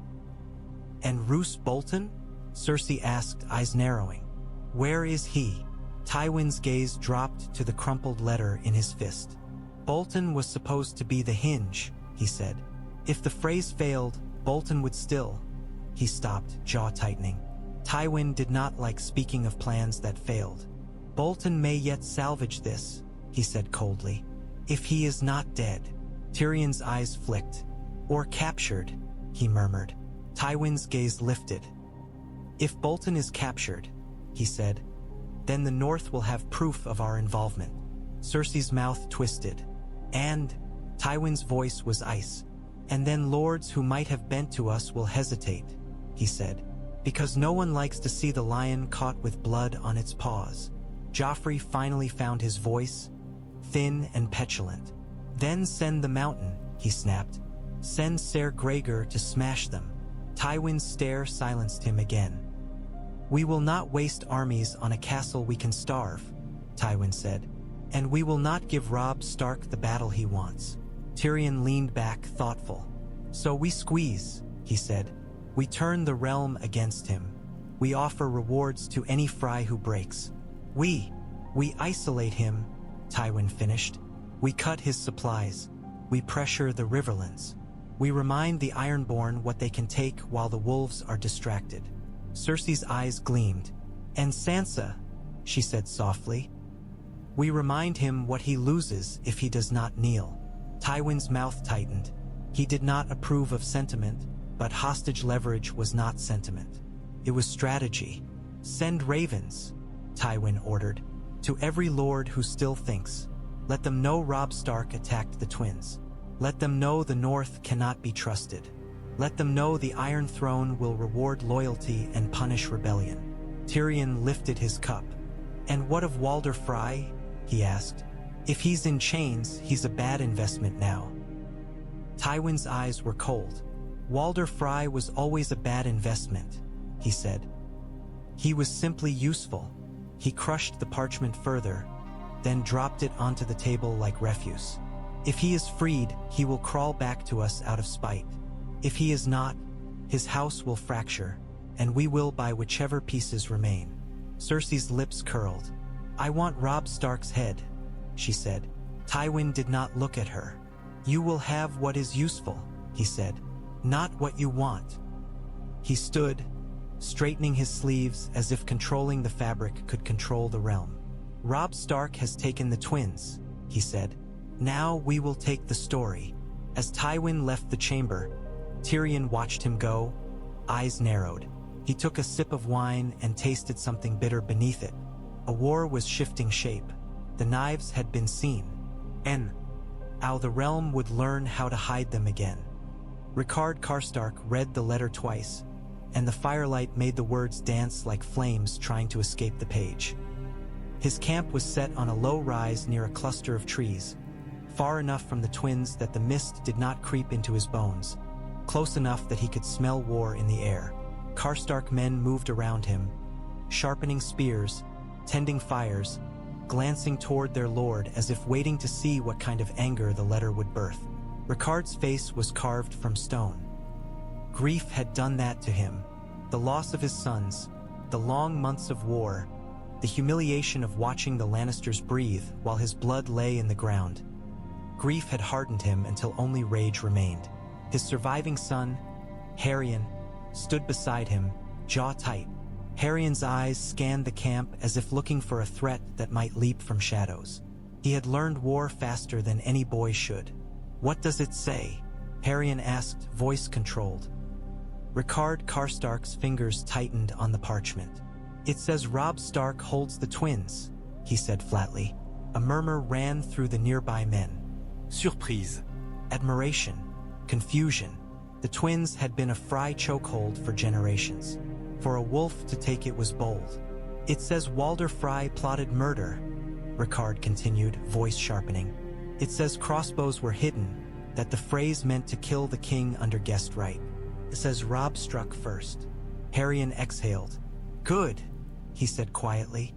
"And Roose Bolton?" Cersei asked, eyes narrowing. "Where is he?" Tywin's gaze dropped to the crumpled letter in his fist. "Bolton was supposed to be the hinge," he said. "If the phrase failed, Bolton would still—" He stopped, jaw tightening. Tywin did not like speaking of plans that failed. "Bolton may yet salvage this," he said coldly. "If he is not dead." Tyrion's eyes flicked. "Or captured," he murmured. Tywin's gaze lifted. "If Bolton is captured," he said, "then the North will have proof of our involvement." Cersei's mouth twisted. "And," Tywin's voice was ice, "and then lords who might have bent to us will hesitate," he said, "because no one likes to see the lion caught with blood on its paws." Joffrey finally found his voice, thin and petulant. "Then send the mountain," he snapped. "Send Ser Gregor to smash them." Tywin's stare silenced him again. "We will not waste armies on a castle we can starve," Tywin said. "And we will not give Robb Stark the battle he wants." Tyrion leaned back, thoughtful. "So we squeeze," he said. "We turn the realm against him. We offer rewards to any Frey who breaks. We isolate him," Tywin finished. "We cut his supplies. We pressure the Riverlands. We remind the Ironborn what they can take while the wolves are distracted." Cersei's eyes gleamed. "And Sansa," she said softly. "We remind him what he loses if he does not kneel." Tywin's mouth tightened. He did not approve of sentiment, but hostage leverage was not sentiment. It was strategy. "Send ravens," Tywin ordered, "to every lord who still thinks. Let them know Robb Stark attacked the twins. Let them know the North cannot be trusted." Let them know the Iron Throne will reward loyalty and punish rebellion. Tyrion lifted his cup. And what of Walder Frey? He asked. If he's in chains, he's a bad investment now. Tywin's eyes were cold. Walder Frey was always a bad investment, he said. He was simply useful. He crushed the parchment further, then dropped it onto the table like refuse. If he is freed, he will crawl back to us out of spite. If he is not, his house will fracture, and we will buy whichever pieces remain. Cersei's lips curled. I want Robb Stark's head, she said. Tywin did not look at her. You will have what is useful, he said, not what you want. He stood, straightening his sleeves as if controlling the fabric could control the realm. Robb Stark has taken the twins, he said. Now we will take the story. As Tywin left the chamber, Tyrion watched him go, eyes narrowed. He took a sip of wine and tasted something bitter beneath it. A war was shifting shape. The knives had been seen. And how the realm would learn how to hide them again. Rickard Karstark read the letter twice, and the firelight made the words dance like flames trying to escape the page. His camp was set on a low rise near a cluster of trees, far enough from the twins that the mist did not creep into his bones, close enough that he could smell war in the air. Karstark men moved around him, sharpening spears, tending fires, glancing toward their lord as if waiting to see what kind of anger the letter would birth. Rickard's face was carved from stone. Grief had done that to him. The loss of his sons, the long months of war, the humiliation of watching the Lannisters breathe while his blood lay in the ground. Grief had hardened him until only rage remained. His surviving son, Haryon, stood beside him, jaw tight. Haryon's eyes scanned the camp as if looking for a threat that might leap from shadows. He had learned war faster than any boy should. What does it say? Haryon asked, voice controlled. Rickard Karstark's fingers tightened on the parchment. It says Robb Stark holds the twins, he said flatly. A murmur ran through the nearby men. Surprise. Admiration. Confusion. The twins had been a Frey chokehold for generations. For a wolf to take it was bold. It says Walder Frey plotted murder, Rickard continued, voice sharpening. It says crossbows were hidden, that the Freys meant to kill the king under guest right. It says Robb struck first. Haryon exhaled. Good, he said quietly.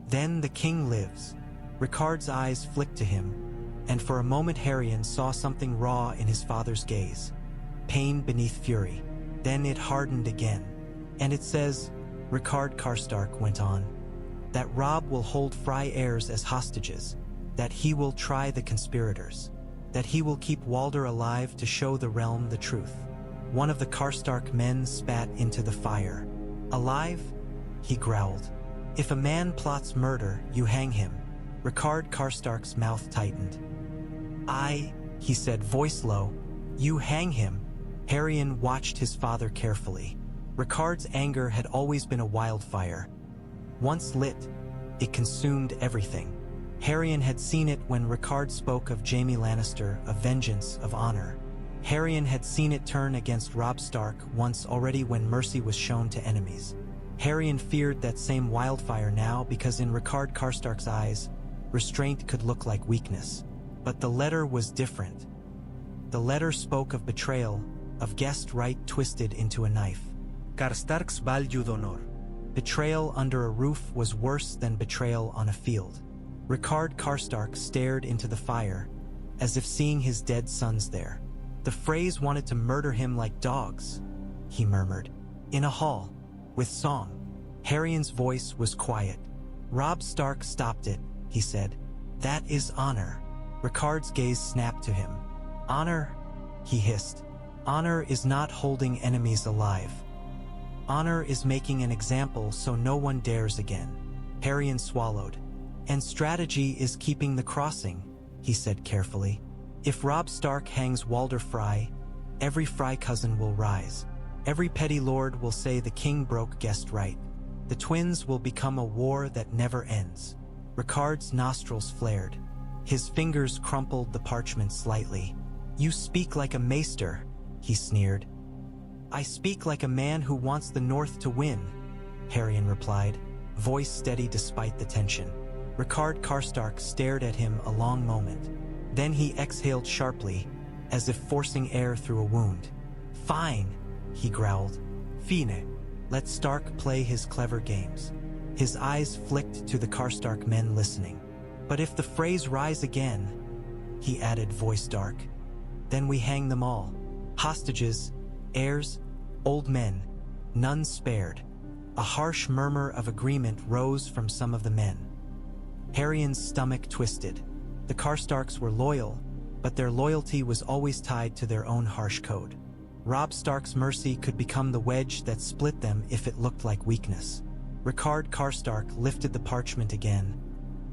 Then the king lives. Rickard's eyes flicked to him, and for a moment Haryon saw something raw in his father's gaze. Pain beneath fury. Then it hardened again. And it says, Rickard Karstark went on, that Robb will hold Frey heirs as hostages, that he will try the conspirators, that he will keep Walder alive to show the realm the truth. One of the Karstark men spat into the fire. Alive? He growled. If a man plots murder, you hang him. Rickard Karstark's mouth tightened. He said, voice low. You hang him. Haryon watched his father carefully. Rickard's anger had always been a wildfire. Once lit, it consumed everything. Haryon had seen it when Rickard spoke of Jaime Lannister, of vengeance, of honor. Haryon had seen it turn against Robb Stark once already when mercy was shown to enemies. Haryon feared that same wildfire now because in Rickard Karstark's eyes, restraint could look like weakness. But the letter was different. The letter spoke of betrayal, of guest right twisted into a knife. Karstark's value d'honor. Betrayal under a roof was worse than betrayal on a field. Rickard Karstark stared into the fire, as if seeing his dead sons there. The Freys wanted to murder him like dogs, he murmured. In a hall, with song. Haryon's voice was quiet. Robb Stark stopped it, he said. That is honor. Rickard's gaze snapped to him. Honor? He hissed. Honor is not holding enemies alive. Honor is making an example so no one dares again. Haryon swallowed. And strategy is keeping the crossing, he said carefully. If Robb Stark hangs Walder Frey, every Frey cousin will rise. Every petty lord will say the king broke guest right. The twins will become a war that never ends. Rickard's nostrils flared. His fingers crumpled the parchment slightly. You speak like a maester, he sneered. I speak like a man who wants the North to win, Harrion replied, voice steady despite the tension. Rickard Karstark stared at him a long moment. Then he exhaled sharply, as if forcing air through a wound. Fine, he growled. Fine. Let Stark play his clever games. His eyes flicked to the Karstark men listening. But if the Freys rise again, he added, voice dark, then we hang them all. Hostages, heirs, old men, none spared. A harsh murmur of agreement rose from some of the men. Harrion's stomach twisted. The Karstarks were loyal, but their loyalty was always tied to their own harsh code. Robb Stark's mercy could become the wedge that split them if it looked like weakness. Rickard Karstark lifted the parchment again,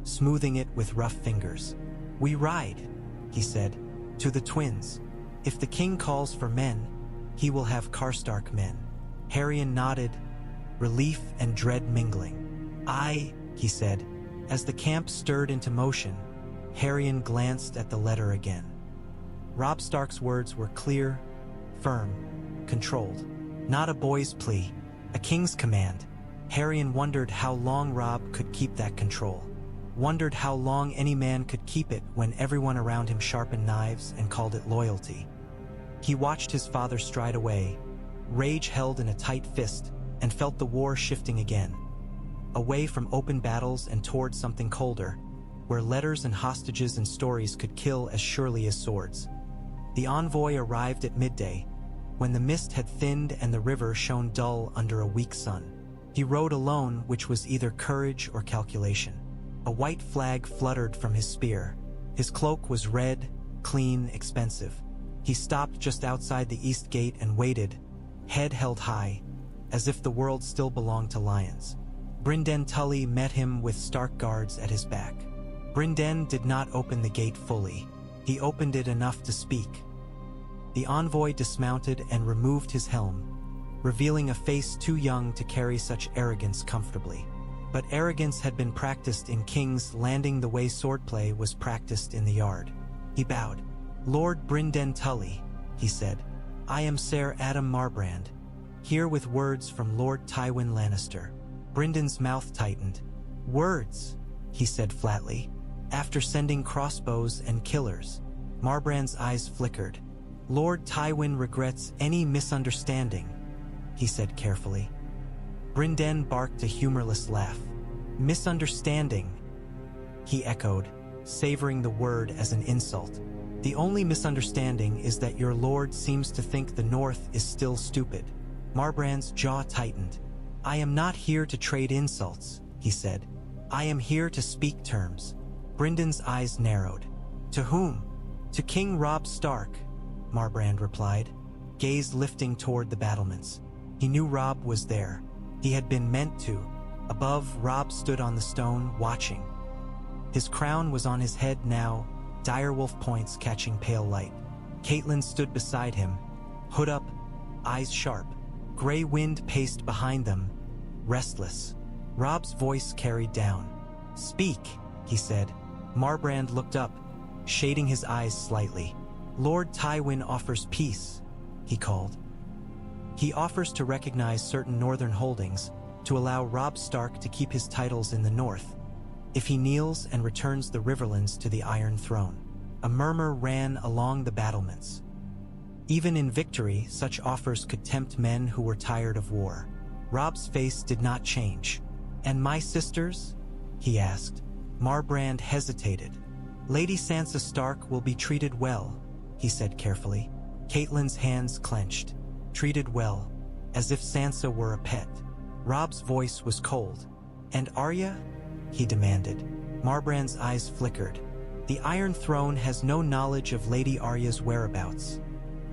smoothing it with rough fingers. We ride, he said, to the twins. If the king calls for men, he will have Karstark men. Harrion nodded, relief and dread mingling. Aye, he said. As the camp stirred into motion, Harrion glanced at the letter again. Robb Stark's words were clear, firm, controlled. Not a boy's plea, a king's command. Harrion wondered how long Robb could keep that control. Wondered how long any man could keep it when everyone around him sharpened knives and called it loyalty. He watched his father stride away, rage held in a tight fist, and felt the war shifting again. Away from open battles and toward something colder, where letters and hostages and stories could kill as surely as swords. The envoy arrived at midday, when the mist had thinned and the river shone dull under a weak sun. He rode alone, which was either courage or calculation. A white flag fluttered from his spear. His cloak was red, clean, expensive. He stopped just outside the east gate and waited, head held high, as if the world still belonged to lions. Brynden Tully met him with Stark guards at his back. Brynden did not open the gate fully. He opened it enough to speak. The envoy dismounted and removed his helm, revealing a face too young to carry such arrogance comfortably. But arrogance had been practiced in King's Landing the way swordplay was practiced in the yard. He bowed. Lord Brynden Tully, he said, I am Ser Adam Marbrand, here with words from Lord Tywin Lannister. Brynden's mouth tightened. Words, he said flatly. After sending crossbows and killers. Marbrand's eyes flickered. Lord Tywin regrets any misunderstanding, he said carefully. Brynden barked a humorless laugh. Misunderstanding, he echoed, savoring the word as an insult. The only misunderstanding is that your lord seems to think the North is still stupid. Marbrand's jaw tightened. I am not here to trade insults, he said. I am here to speak terms. Brynden's eyes narrowed. To whom? To King Robb Stark, Marbrand replied, gaze lifting toward the battlements. He knew Robb was there. He had been meant to. Above, Robb stood on the stone, watching. His crown was on his head now, direwolf points catching pale light. Catelyn stood beside him, hood up, eyes sharp. Gray wind paced behind them, restless. Robb's voice carried down. Speak, he said. Marbrand looked up, shading his eyes slightly. Lord Tywin offers peace, he called. He offers to recognize certain northern holdings, to allow Robb Stark to keep his titles in the north, if he kneels and returns the Riverlands to the Iron Throne. A murmur ran along the battlements. Even in victory, such offers could tempt men who were tired of war. Robb's face did not change. And my sisters? He asked. Marbrand hesitated. Lady Sansa Stark will be treated well, he said carefully. Catelyn's hands clenched. Treated well, as if Sansa were a pet. Robb's voice was cold. And Arya? He demanded. Marbrand's eyes flickered. The Iron Throne has no knowledge of Lady Arya's whereabouts,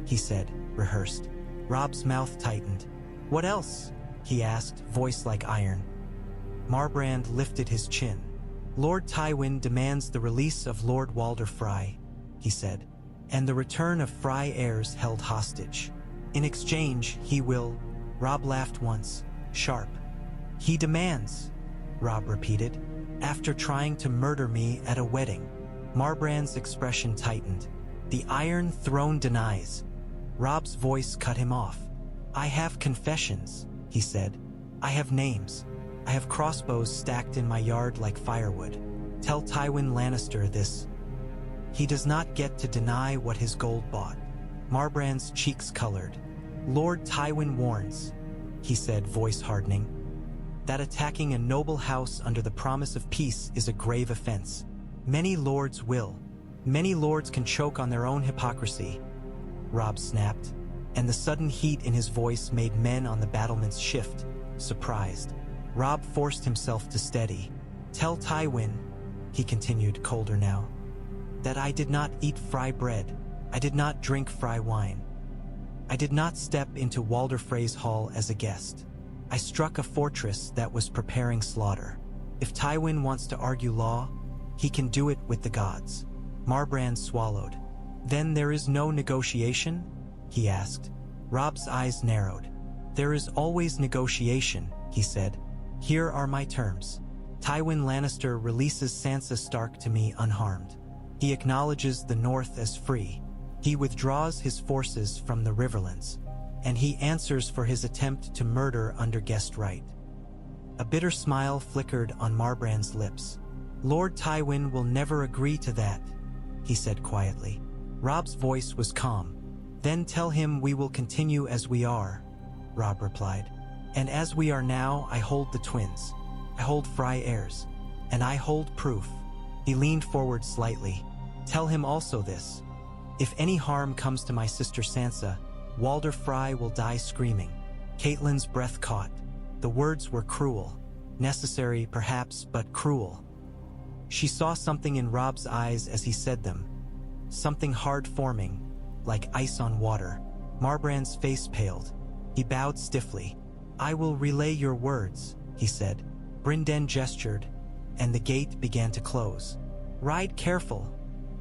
he said, rehearsed. Robb's mouth tightened. What else? He asked, voice like iron. Marbrand lifted his chin. Lord Tywin demands the release of Lord Walder Frey, he said, and the return of Frey heirs held hostage. In exchange, he will... Robb laughed once, sharp. He demands, Robb repeated, after trying to murder me at a wedding. Marbrand's expression tightened. The Iron Throne denies. Robb's voice cut him off. I have confessions, he said. I have names. I have crossbows stacked in my yard like firewood. Tell Tywin Lannister this. He does not get to deny what his gold bought. Marbrand's cheeks colored. Lord Tywin warns, he said, voice hardening, that attacking a noble house under the promise of peace is a grave offense. Many lords will. Many lords can choke on their own hypocrisy. Robb snapped, and the sudden heat in his voice made men on the battlements shift, surprised. Robb forced himself to steady. Tell Tywin, he continued, colder now, that I did not eat Frey bread. I did not drink Frey wine. I did not step into Walder Frey's hall as a guest. I struck a fortress that was preparing slaughter. If Tywin wants to argue law, he can do it with the gods. Marbrand swallowed. Then there is no negotiation? He asked. Robb's eyes narrowed. There is always negotiation, he said. Here are my terms. Tywin Lannister releases Sansa Stark to me unharmed. He acknowledges the North as free. He withdraws his forces from the Riverlands, and he answers for his attempt to murder under guest right. A bitter smile flickered on Marbrand's lips. Lord Tywin will never agree to that, he said quietly. Robb's voice was calm. Then tell him we will continue as we are, Robb replied. And as we are now, I hold the twins. I hold Frey heirs. And I hold proof. He leaned forward slightly. Tell him also this. If any harm comes to my sister Sansa, Walder Frey will die screaming. Catelyn's breath caught. The words were cruel. Necessary, perhaps, but cruel. She saw something in Robb's eyes as he said them. Something hard forming, like ice on water. Marbrand's face paled. He bowed stiffly. I will relay your words, he said. Brynden gestured, and the gate began to close. Ride careful,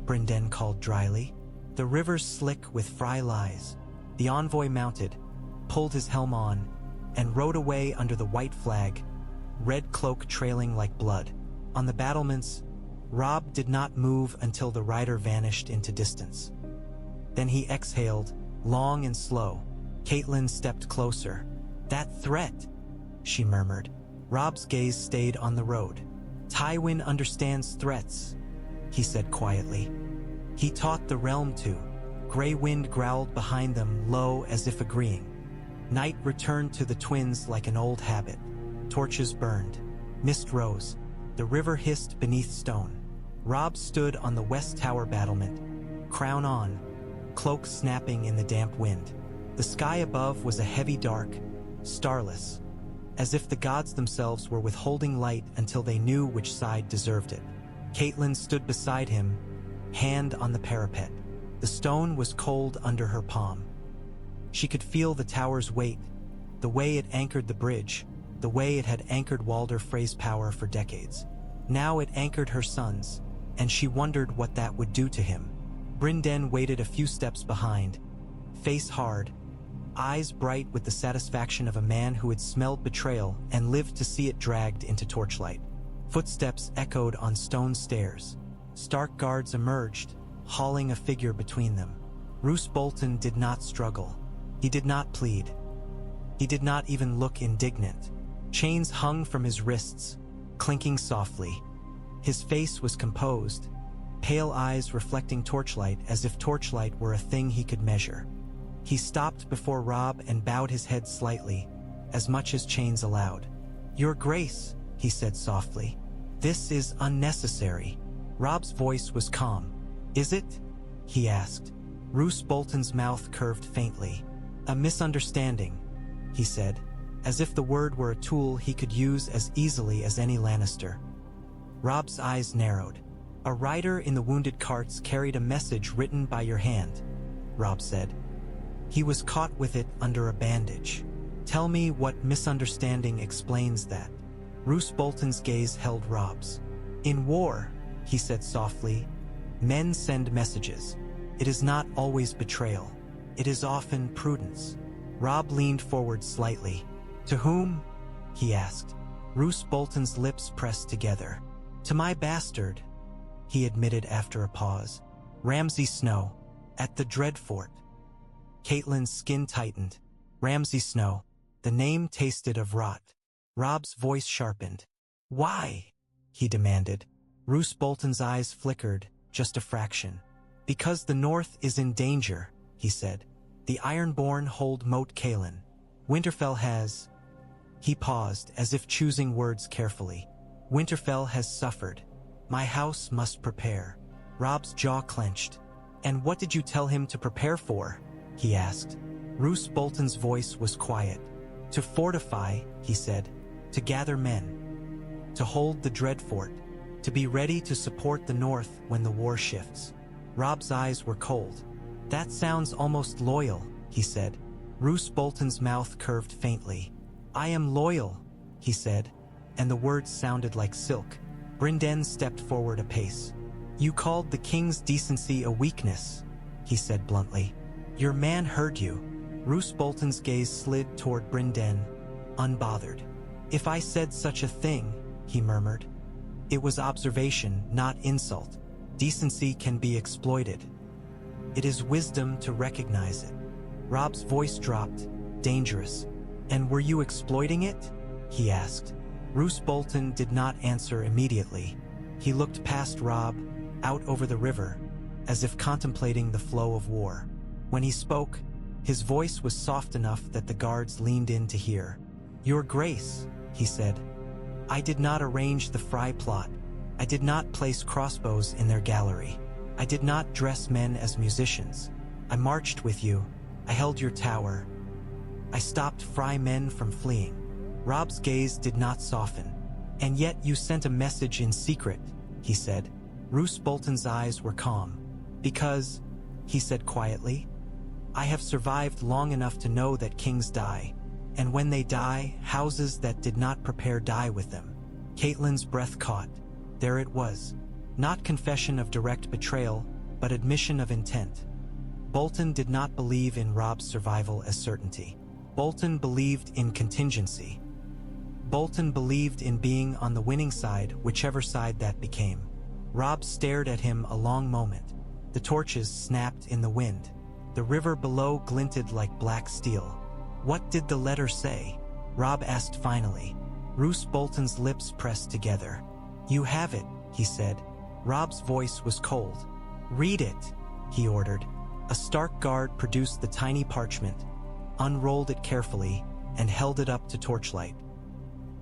Brynden called dryly. The river's slick with Frey lies. The envoy mounted, pulled his helm on, and rode away under the white flag, red cloak trailing like blood. On the battlements, Robb did not move until the rider vanished into distance. Then he exhaled, long and slow. Catelyn stepped closer. That threat, she murmured. Robb's gaze stayed on the road. Tywin understands threats, he said quietly. He taught the realm to. Grey wind growled behind them, low as if agreeing. Night returned to the twins like an old habit. Torches burned. Mist rose. The river hissed beneath stone. Robb stood on the west tower battlement, crown on, cloak snapping in the damp wind. The sky above was a heavy dark, starless, as if the gods themselves were withholding light until they knew which side deserved it. Catelyn stood beside him, hand on the parapet. The stone was cold under her palm. She could feel the tower's weight, the way it anchored the bridge, the way it had anchored Walder Frey's power for decades. Now it anchored her son's, and she wondered what that would do to him. Brynden waited a few steps behind, face hard, eyes bright with the satisfaction of a man who had smelled betrayal and lived to see it dragged into torchlight. Footsteps echoed on stone stairs. Stark guards emerged, hauling a figure between them. Roose Bolton did not struggle. He did not plead. He did not even look indignant. Chains hung from his wrists, clinking softly. His face was composed, pale eyes reflecting torchlight as if torchlight were a thing he could measure. He stopped before Robb and bowed his head slightly, as much as chains allowed. Your Grace, he said softly. This is unnecessary. Robb's voice was calm. Is it? He asked. Roose Bolton's mouth curved faintly. A misunderstanding, he said, as if the word were a tool he could use as easily as any Lannister. Robb's eyes narrowed. A rider in the wounded carts carried a message written by your hand, Robb said. He was caught with it under a bandage. Tell me what misunderstanding explains that. Roose Bolton's gaze held Robb's. In war, he said softly, men send messages. It is not always betrayal. It is often prudence. Robb leaned forward slightly. To whom? He asked. Roose Bolton's lips pressed together. To my bastard, he admitted after a pause. Ramsay Snow, at the Dreadfort. Catelyn's skin tightened. Ramsay Snow. The name tasted of rot. Robb's voice sharpened. Why? He demanded. Roose Bolton's eyes flickered, just a fraction. Because the North is in danger, he said. The Ironborn hold Moat Cailin. Winterfell has... He paused, as if choosing words carefully. Winterfell has suffered. My house must prepare. Robb's jaw clenched. And what did you tell him to prepare for? He asked. Roose Bolton's voice was quiet. To fortify, he said. To gather men. To hold the Dreadfort. To be ready to support the North when the war shifts. Robb's eyes were cold. That sounds almost loyal, he said. Roose Bolton's mouth curved faintly. I am loyal, he said, and the words sounded like silk. Brynden stepped forward a pace. You called the king's decency a weakness, he said bluntly. Your man heard you. Roose Bolton's gaze slid toward Brynden, unbothered. If I said such a thing, he murmured. It was observation, not insult. Decency can be exploited. It is wisdom to recognize it. Robb's voice dropped, dangerous. And were you exploiting it? He asked. Roose Bolton did not answer immediately. He looked past Robb, out over the river, as if contemplating the flow of war. When he spoke, his voice was soft enough that the guards leaned in to hear. Your Grace, he said. I did not arrange the Frey plot. I did not place crossbows in their gallery. I did not dress men as musicians. I marched with you. I held your tower. I stopped Frey men from fleeing. Robb's gaze did not soften. And yet you sent a message in secret, he said. Roose Bolton's eyes were calm. Because, he said quietly, I have survived long enough to know that kings die. And when they die, houses that did not prepare die with them. Caitlyn's breath caught. There it was. Not confession of direct betrayal, but admission of intent. Bolton did not believe in Robb's survival as certainty. Bolton believed in contingency. Bolton believed in being on the winning side, whichever side that became. Robb stared at him a long moment. The torches snapped in the wind. The river below glinted like black steel. What did the letter say? Robb asked finally. Roose Bolton's lips pressed together. You have it, he said. Robb's voice was cold. Read it, he ordered. A Stark guard produced the tiny parchment, unrolled it carefully, and held it up to torchlight.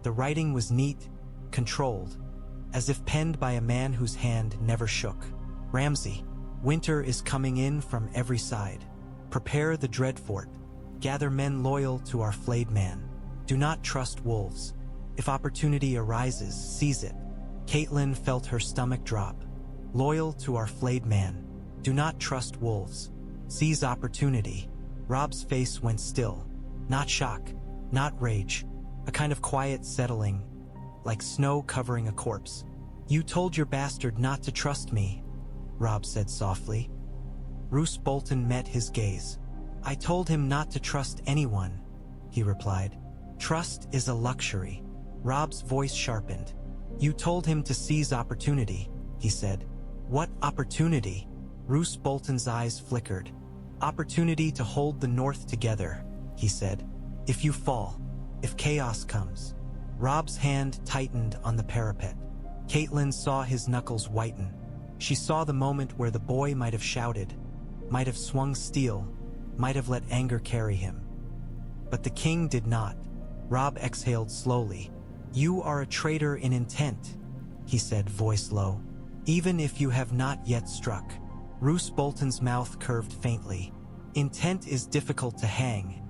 The writing was neat, controlled, as if penned by a man whose hand never shook. Ramsay, winter is coming in from every side. Prepare the Dreadfort. Gather men loyal to our flayed man. Do not trust wolves. If opportunity arises, seize it. Caitlyn felt her stomach drop. Loyal to our flayed man. Do not trust wolves. Seize opportunity. Robb's face went still. Not shock, not rage. A kind of quiet settling, like snow covering a corpse. You told your bastard not to trust me, Robb said softly. Roose Bolton met his gaze. I told him not to trust anyone, he replied. Trust is a luxury. Robb's voice sharpened. You told him to seize opportunity, he said. What opportunity? Roose Bolton's eyes flickered. Opportunity to hold the North together, he said. If you fall, if chaos comes. Robb's hand tightened on the parapet. Caitlyn saw his knuckles whiten. She saw the moment where the boy might have shouted, might have swung steel, might have let anger carry him. But the king did not. Robb exhaled slowly. You are a traitor in intent, he said, voice low. Even if you have not yet struck. Roose Bolton's mouth curved faintly. Intent is difficult to hang,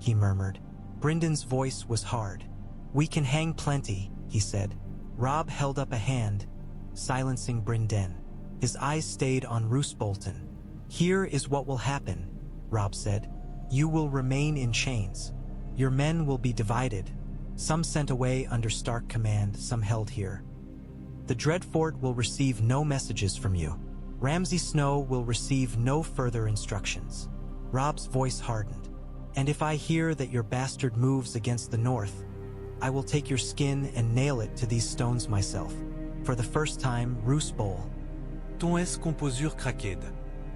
he murmured. Brynden's voice was hard. We can hang plenty, he said. Robb held up a hand, silencing Brynden. His eyes stayed on Roose Bolton. Here is what will happen, Robb said. You will remain in chains. Your men will be divided. Some sent away under Stark command, some held here. The Dreadfort will receive no messages from you. Ramsay Snow will receive no further instructions. Robb's voice hardened. And if I hear that your bastard moves against the North, I will take your skin and nail it to these stones myself. For the first time, Roose Bolton. Ton est composure craquede.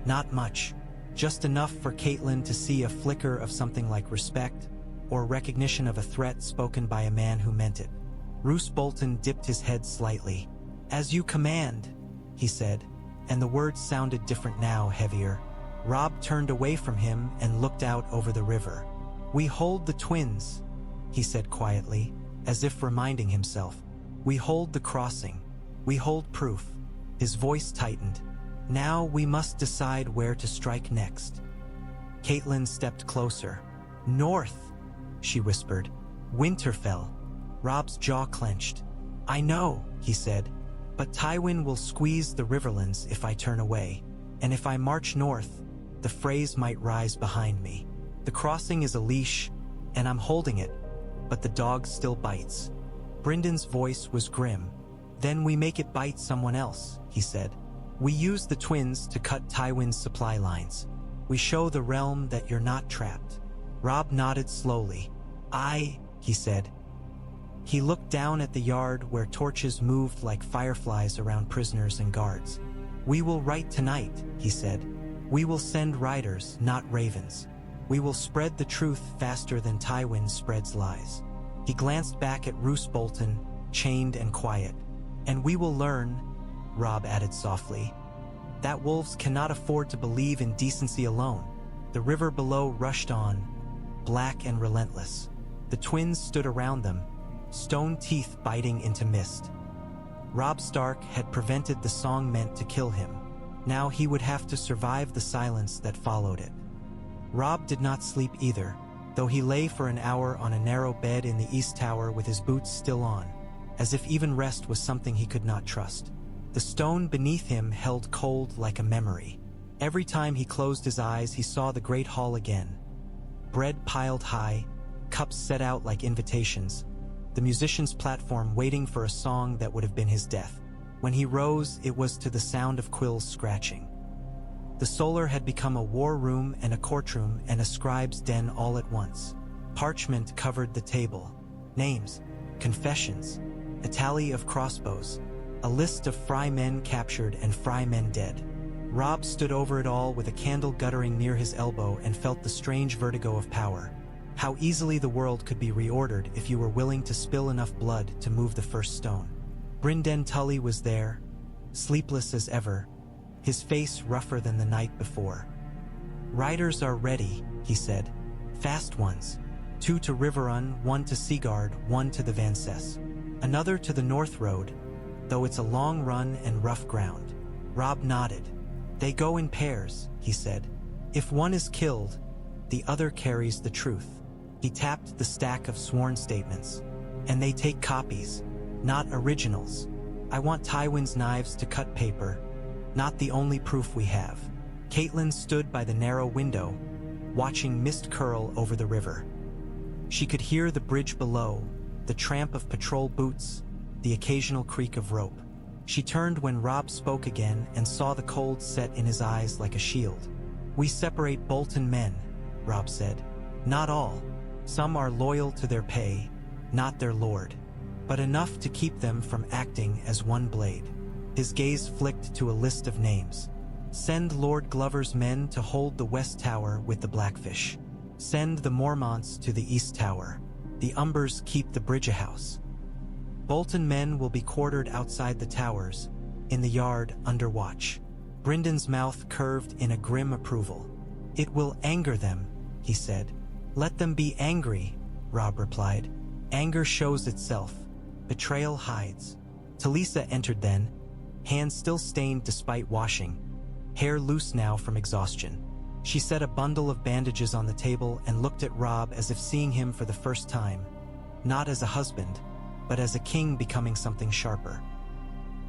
Not much. just enough for Catelyn to see a flicker of something like respect or recognition of a threat spoken by a man who meant it. Roose Bolton dipped his head slightly. "As you command," he said, and the words sounded different now, heavier. Robb turned away from him and looked out over the river. "We hold the twins," he said quietly, as if reminding himself. "We hold the crossing. We hold proof." His voice tightened. "Now we must decide where to strike next." Catelyn stepped closer. "North," she whispered. "Winterfell." Robb's jaw clenched. "I know," he said, "but Tywin will squeeze the Riverlands if I turn away, and if I march north, the Freys might rise behind me. The crossing is a leash, and I'm holding it, but the dog still bites." Bryndon's voice was grim. "Then we make it bite someone else," he said. "We use the twins to cut Tywin's supply lines. We show the realm that you're not trapped." Robb nodded slowly. He said. He looked down at the yard where torches moved like fireflies around prisoners and guards. "We will write tonight," he said. "We will send riders, not ravens. We will spread the truth faster than Tywin spreads lies." He glanced back at Roose Bolton, chained and quiet. "And we will learn," Robb added softly, "that wolves cannot afford to believe in decency alone." The river below rushed on, black and relentless. The twins stood around them, stone teeth biting into mist. Robb Stark had prevented the song meant to kill him. Now he would have to survive the silence that followed it. Robb did not sleep either, though he lay for an hour on a narrow bed in the East Tower with his boots still on, as if even rest was something he could not trust. The stone beneath him held cold like a memory. Every time he closed his eyes, he saw the great hall again. Bread piled high, cups set out like invitations, the musician's platform waiting for a song that would have been his death. When he rose, it was to the sound of quills scratching. The solar had become a war room and a courtroom and a scribe's den all at once. Parchment covered the table. Names, confessions, a tally of crossbows, a list of Frey men captured and Frey men dead. Robb stood over it all with a candle guttering near his elbow and felt the strange vertigo of power. How easily the world could be reordered if you were willing to spill enough blood to move the first stone. Brynden Tully was there, sleepless as ever, his face rougher than the night before. "Riders are ready," he said. "Fast ones. 2 to Riverrun, 1 to Seaguard, 1 to the Vanses. Another to the North Road, though it's a long run and rough ground." Robb nodded. "They go in pairs," he said. "If one is killed, the other carries the truth." He tapped the stack of sworn statements. "And they take copies, not originals. I want Tywin's knives to cut paper, not the only proof we have." Catelyn stood by the narrow window, watching mist curl over the river. She could hear the bridge below, the tramp of patrol boots, the occasional creak of rope. She turned when Robb spoke again and saw the cold set in his eyes like a shield. "We separate Bolton men," Robb said. "Not all. Some are loyal to their pay, not their lord. But enough to keep them from acting as one blade." His gaze flicked to a list of names. "Send Lord Glover's men to hold the West Tower with the Blackfish. Send the Mormonts to the East Tower. The Umbers keep the Bridge House. Bolton men will be quartered outside the towers, in the yard under watch." Bryndon's mouth curved in a grim approval. "It will anger them," he said. "Let them be angry," Robb replied. "Anger shows itself. Betrayal hides." Talisa entered then, hands still stained despite washing, hair loose now from exhaustion. She set a bundle of bandages on the table and looked at Robb as if seeing him for the first time, not as a husband, but as a king becoming something sharper.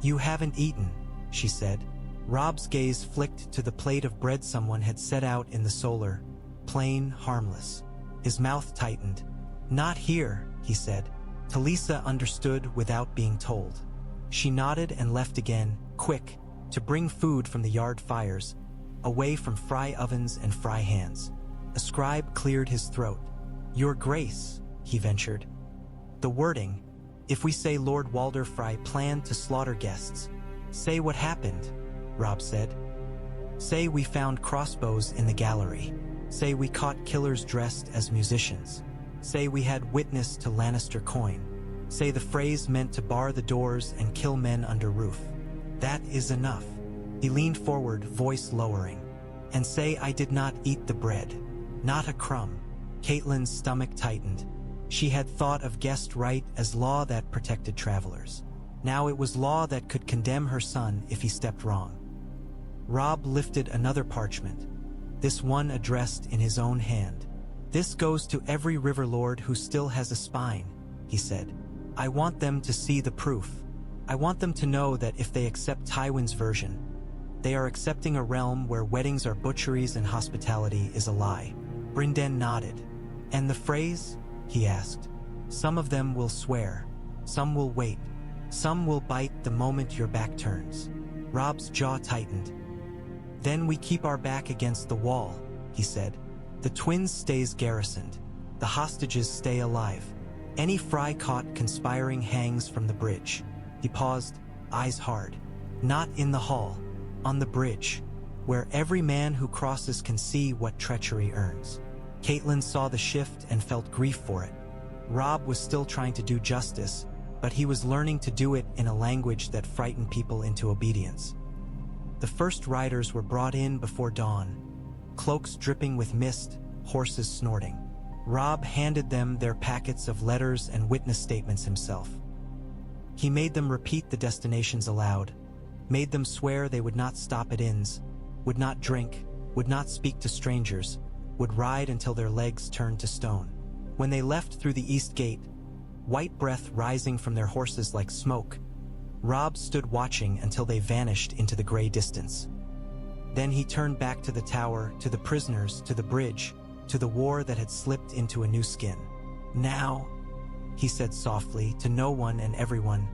"You haven't eaten," she said. Robb's gaze flicked to the plate of bread someone had set out in the solar, plain, harmless. His mouth tightened. "Not here," he said. Talisa understood without being told. She nodded and left again, quick, to bring food from the yard fires, away from Frey ovens and Frey hands. A scribe cleared his throat. "Your Grace," he ventured. "The wording, if we say Lord Walder Frey planned to slaughter guests, say what happened," Robb said. Say we found crossbows in the gallery. Say we caught killers dressed as musicians. Say we had witness to Lannister coin. Say the Freys meant to bar the doors and kill men under roof. That is enough." He leaned forward, voice lowering. "And say I did not eat the bread. Not a crumb." Catelyn's stomach tightened. She had thought of guest right as law that protected travelers. Now it was law that could condemn her son if he stepped wrong. Robb lifted another parchment, this one addressed in his own hand. "This goes to every river lord who still has a spine," he said. "I want them to see the proof. I want them to know that if they accept Tywin's version, they are accepting a realm where weddings are butcheries and hospitality is a lie." Brynden nodded. "And the Freys?" he asked. "Some of them will swear. Some will wait. Some will bite the moment your back turns." Robb's jaw tightened. "Then we keep our back against the wall," he said. "The twins stays garrisoned. The hostages stay alive. Any Frey caught conspiring hangs from the bridge." He paused, eyes hard. "Not in the hall. On the bridge, where every man who crosses can see what treachery earns." Catelyn saw the shift and felt grief for it. Robb was still trying to do justice, but he was learning to do it in a language that frightened people into obedience. The first riders were brought in before dawn, cloaks dripping with mist, horses snorting. Robb handed them their packets of letters and witness statements himself. He made them repeat the destinations aloud, made them swear they would not stop at inns, would not drink, would not speak to strangers, would ride until their legs turned to stone. When they left through the east gate, white breath rising from their horses like smoke, Robb stood watching until they vanished into the gray distance. Then he turned back to the tower, to the prisoners, to the bridge, to the war that had slipped into a new skin. "Now," he said softly, to no one and everyone,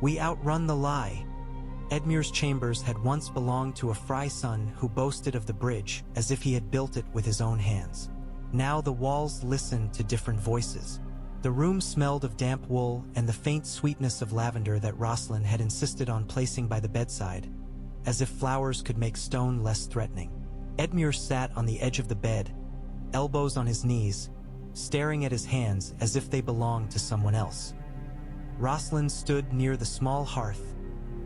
"we outrun the lie." Edmure's chambers had once belonged to a Frey son who boasted of the bridge as if he had built it with his own hands. Now the walls listened to different voices. The room smelled of damp wool and the faint sweetness of lavender that Roslin had insisted on placing by the bedside, as if flowers could make stone less threatening. Edmure sat on the edge of the bed, elbows on his knees, staring at his hands as if they belonged to someone else. Roslin stood near the small hearth,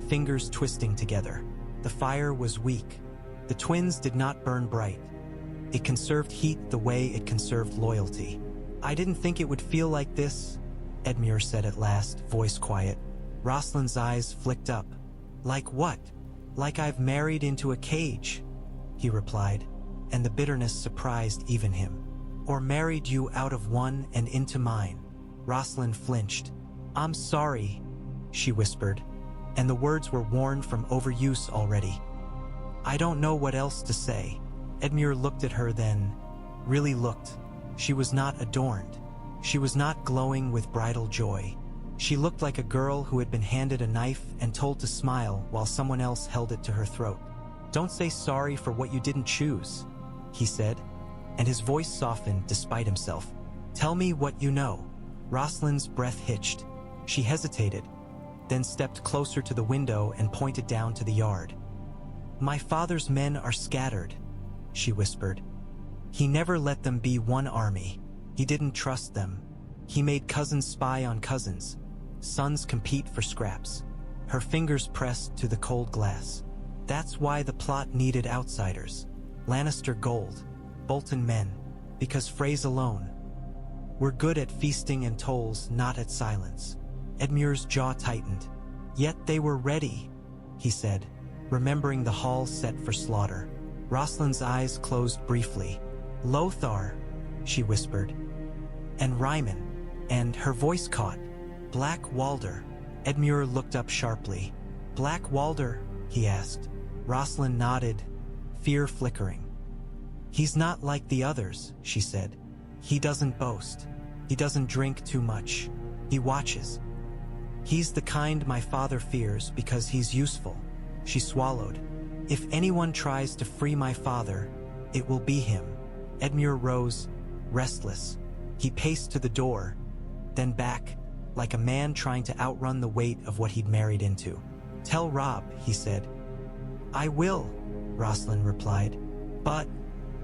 fingers twisting together. The fire was weak. The twins did not burn bright. It conserved heat the way it conserved loyalty. "I didn't think it would feel like this," Edmure said at last, voice quiet. Roslin's eyes flicked up. "Like what?" "Like I've married into a cage," he replied, and the bitterness surprised even him. "Or married you out of one and into mine." Roslin flinched. "I'm sorry," she whispered, and the words were worn from overuse already. "I don't know what else to say." Edmure looked at her then, really looked. She was not adorned. She was not glowing with bridal joy. She looked like a girl who had been handed a knife and told to smile while someone else held it to her throat. "Don't say sorry for what you didn't choose," he said, and his voice softened despite himself. "Tell me what you know." Roslin's breath hitched. She hesitated, then stepped closer to the window and pointed down to the yard. "My father's men are scattered," she whispered. "He never let them be one army. He didn't trust them. He made cousins spy on cousins. Sons compete for scraps." Her fingers pressed to the cold glass. "That's why the plot needed outsiders. Lannister gold, Bolton men, because Freys alone. We're good at feasting and tolls, not at silence." Edmure's jaw tightened. "Yet they were ready," he said, remembering the hall set for slaughter. Roslin's eyes closed briefly. "Lothar," she whispered. "And Ryman." And her voice caught. "Black Walder." Edmure looked up sharply. "Black Walder?" he asked. Roslin nodded, fear flickering. "He's not like the others," she said. "He doesn't boast. He doesn't drink too much. He watches. He's the kind my father fears because he's useful." She swallowed. "If anyone tries to free my father, it will be him." Edmure rose, restless. He paced to the door, then back, like a man trying to outrun the weight of what he'd married into. "Tell Robb," he said. "I will," Roslin replied. But,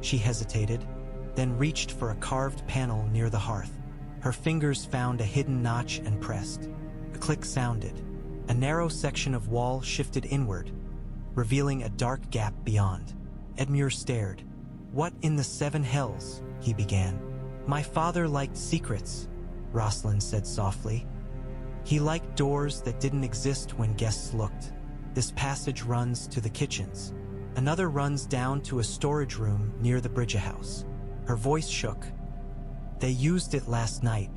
she hesitated, then reached for a carved panel near the hearth. Her fingers found a hidden notch and pressed. A click sounded. A narrow section of wall shifted inward, revealing a dark gap beyond. Edmure stared. What in the seven hells? He began. My father liked secrets, Roslin said softly. He liked doors that didn't exist when guests looked. This passage runs to the kitchens. Another runs down to a storage room near the Bridge House. Her voice shook. They used it last night.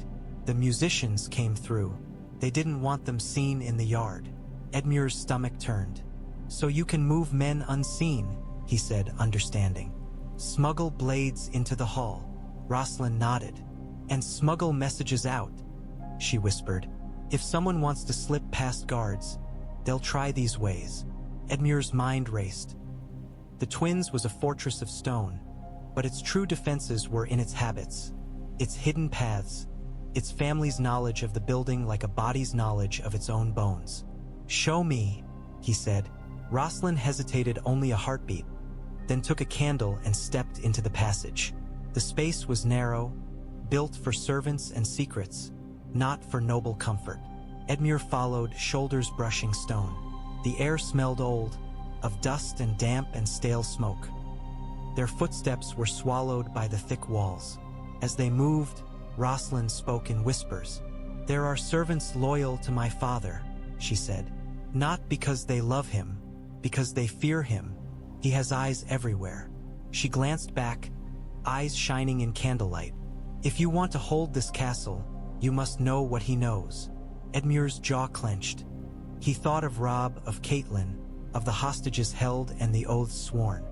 The musicians came through. They didn't want them seen in the yard. Edmure's stomach turned. So you can move men unseen, he said, understanding. Smuggle blades into the hall. Roslin nodded. And smuggle messages out, she whispered. If someone wants to slip past guards, they'll try these ways. Edmure's mind raced. The Twins was a fortress of stone, but its true defenses were in its habits, its hidden paths, its family's knowledge of the building like a body's knowledge of its own bones. Show me, he said. Roslin hesitated only a heartbeat, then took a candle and stepped into the passage. The space was narrow, built for servants and secrets, not for noble comfort. Edmure followed, shoulders brushing stone. The air smelled old, of dust and damp and stale smoke. Their footsteps were swallowed by the thick walls. As they moved, Roslin spoke in whispers. There are servants loyal to my father, she said. Not because they love him, because they fear him. He has eyes everywhere. She glanced back, eyes shining in candlelight. If you want to hold this castle, you must know what he knows. Edmure's jaw clenched. He thought of Robb, of Catelyn, of the hostages held and the oaths sworn.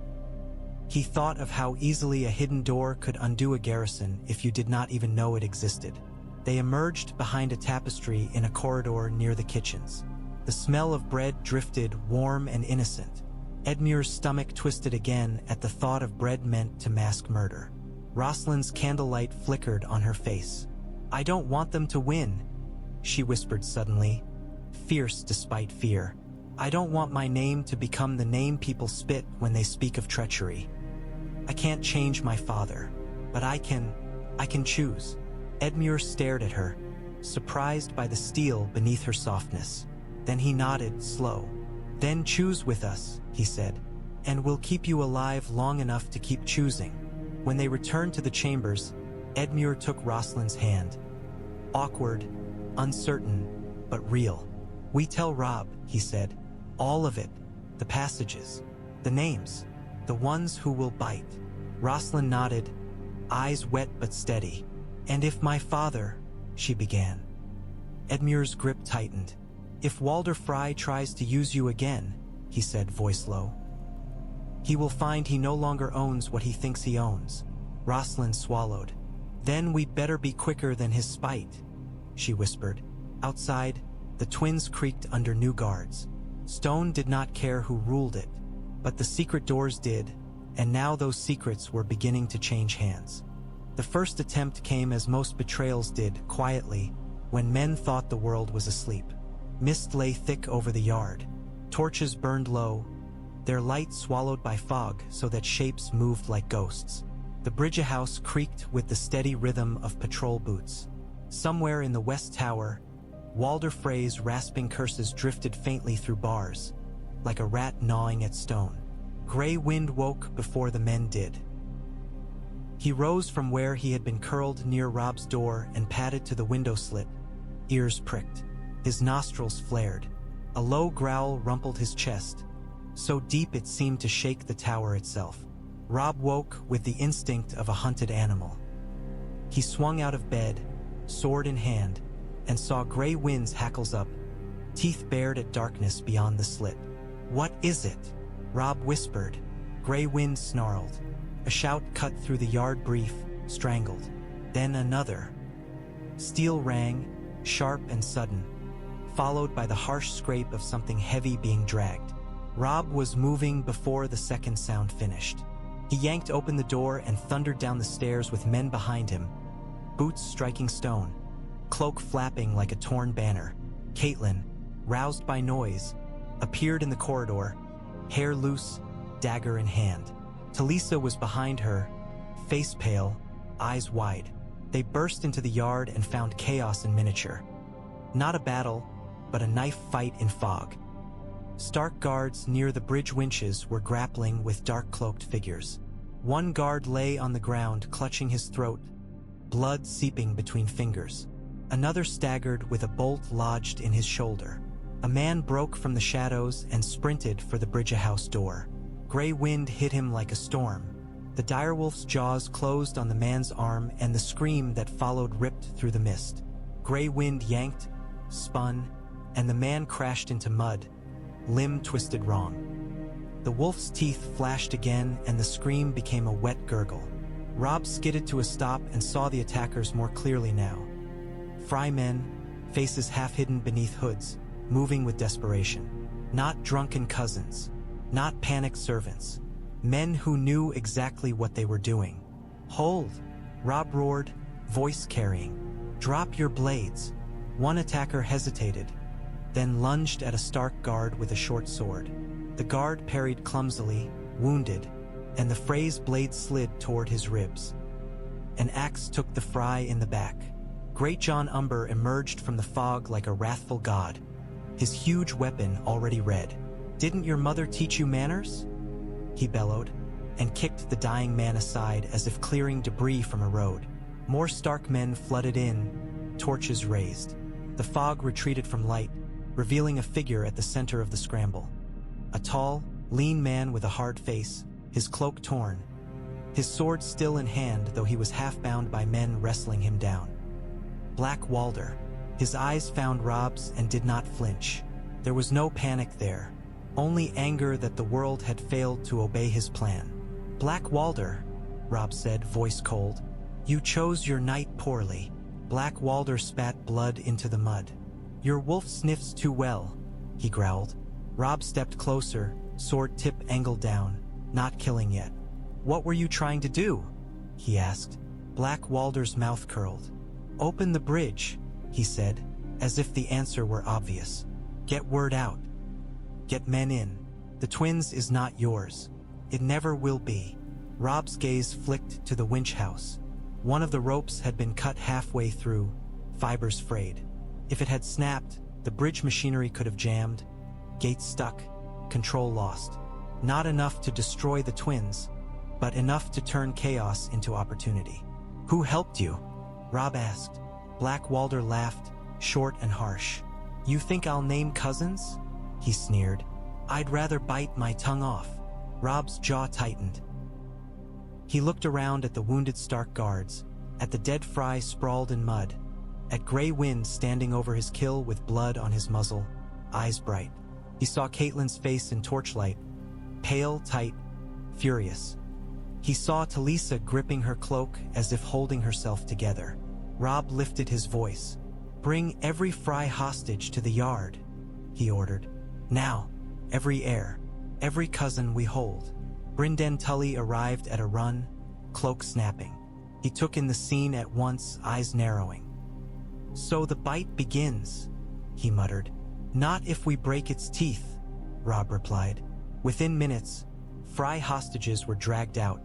He thought of how easily a hidden door could undo a garrison if you did not even know it existed. They emerged behind a tapestry in a corridor near the kitchens. The smell of bread drifted, warm and innocent. Edmure's stomach twisted again at the thought of bread meant to mask murder. Roslin's candlelight flickered on her face. I don't want them to win, she whispered suddenly, fierce despite fear. I don't want my name to become the name people spit when they speak of treachery. I can't change my father, but I can choose. Edmure stared at her, surprised by the steel beneath her softness. Then he nodded, slow. Then choose with us, he said, and we'll keep you alive long enough to keep choosing. When they returned to the chambers, Edmure took Roslin's hand. Awkward, uncertain, but real. We tell Robb, he said. All of it. The passages. The names. The ones who will bite. Roslin nodded, eyes wet but steady. And if my father, she began. Edmure's grip tightened. If Walder Frey tries to use you again, he said, voice low, he will find he no longer owns what he thinks he owns. Roslin swallowed. Then we'd better be quicker than his spite, she whispered. Outside, the Twins creaked under new guards. Stone did not care who ruled it, but the secret doors did, and now those secrets were beginning to change hands. The first attempt came as most betrayals did, quietly, when men thought the world was asleep. Mist lay thick over the yard. Torches burned low, their light swallowed by fog so that shapes moved like ghosts. The Bridge House creaked with the steady rhythm of patrol boots. Somewhere in the West Tower, Walder Frey's rasping curses drifted faintly through bars, like a rat gnawing at stone. Gray wind woke before the men did. He rose from where he had been curled near Robb's door and padded to the window slit, ears pricked. His nostrils flared. A low growl rumpled his chest, so deep it seemed to shake the tower itself. Robb woke with the instinct of a hunted animal. He swung out of bed, sword in hand, and saw Gray Wind's hackles up, teeth bared at darkness beyond the slit. What is it? Robb whispered. Gray Wind snarled. A shout cut through the yard, brief, strangled. Then another. Steel rang, sharp and sudden, followed by the harsh scrape of something heavy being dragged. Robb was moving before the second sound finished. He yanked open the door and thundered down the stairs with men behind him, boots striking stone, cloak flapping like a torn banner. Catelyn, roused by noise, appeared in the corridor, hair loose, dagger in hand. Talisa was behind her, face pale, eyes wide. They burst into the yard and found chaos in miniature. Not a battle, but a knife fight in fog. Stark guards near the bridge winches were grappling with dark-cloaked figures. One guard lay on the ground, clutching his throat, blood seeping between fingers. Another staggered with a bolt lodged in his shoulder. A man broke from the shadows and sprinted for the bridge-house door. Gray wind hit him like a storm. The direwolf's jaws closed on the man's arm, and the scream that followed ripped through the mist. Gray wind yanked, spun, and the man crashed into mud, limb twisted wrong. The wolf's teeth flashed again, and the scream became a wet gurgle. Robb skidded to a stop and saw the attackers more clearly now. Frey men, faces half-hidden beneath hoods, moving with desperation. Not drunken cousins, not panicked servants. Men who knew exactly what they were doing. "Hold!" Robb roared, voice carrying. "Drop your blades." One attacker hesitated, then lunged at a Stark guard with a short sword. The guard parried clumsily, wounded, and the Frey's blade slid toward his ribs. An axe took the Frey in the back. Great John Umber emerged from the fog like a wrathful god, his huge weapon already red. "Didn't your mother teach you manners?" he bellowed, and kicked the dying man aside as if clearing debris from a road. More Stark men flooded in, torches raised. The fog retreated from light, revealing a figure at the center of the scramble. A tall, lean man with a hard face, his cloak torn, his sword still in hand though he was half-bound by men wrestling him down. Black Walder. His eyes found Robb's and did not flinch. There was no panic there, only anger that the world had failed to obey his plan. "Black Walder," Robb said, voice cold. "You chose your night poorly." Black Walder spat blood into the mud. "Your wolf sniffs too well," he growled. Robb stepped closer, sword tip angled down, not killing yet. "What were you trying to do?" he asked. Black Walder's mouth curled. "Open the bridge," he said, as if the answer were obvious. "Get word out. Get men in. The twins is not yours. It never will be." Robb's gaze flicked to the winch house. One of the ropes had been cut halfway through, fibers frayed. If it had snapped, the bridge machinery could have jammed. Gates stuck, control lost. Not enough to destroy the twins, but enough to turn chaos into opportunity. "Who helped you?" Robb asked. Black Walder laughed, short and harsh. "You think I'll name cousins?" he sneered. "I'd rather bite my tongue off." Robb's jaw tightened. He looked around at the wounded Stark guards, at the dead Frey sprawled in mud, at Grey Wind standing over his kill with blood on his muzzle, eyes bright. He saw Catelyn's face in torchlight, pale, tight, furious. He saw Talisa gripping her cloak as if holding herself together. Robb lifted his voice. "Bring every Frey hostage to the yard," he ordered. "Now, every heir, every cousin we hold." Brynden Tully arrived at a run, cloak snapping. He took in the scene at once, eyes narrowing. "So the bite begins," he muttered. "Not if we break its teeth," Robb replied. Within minutes, Frey hostages were dragged out.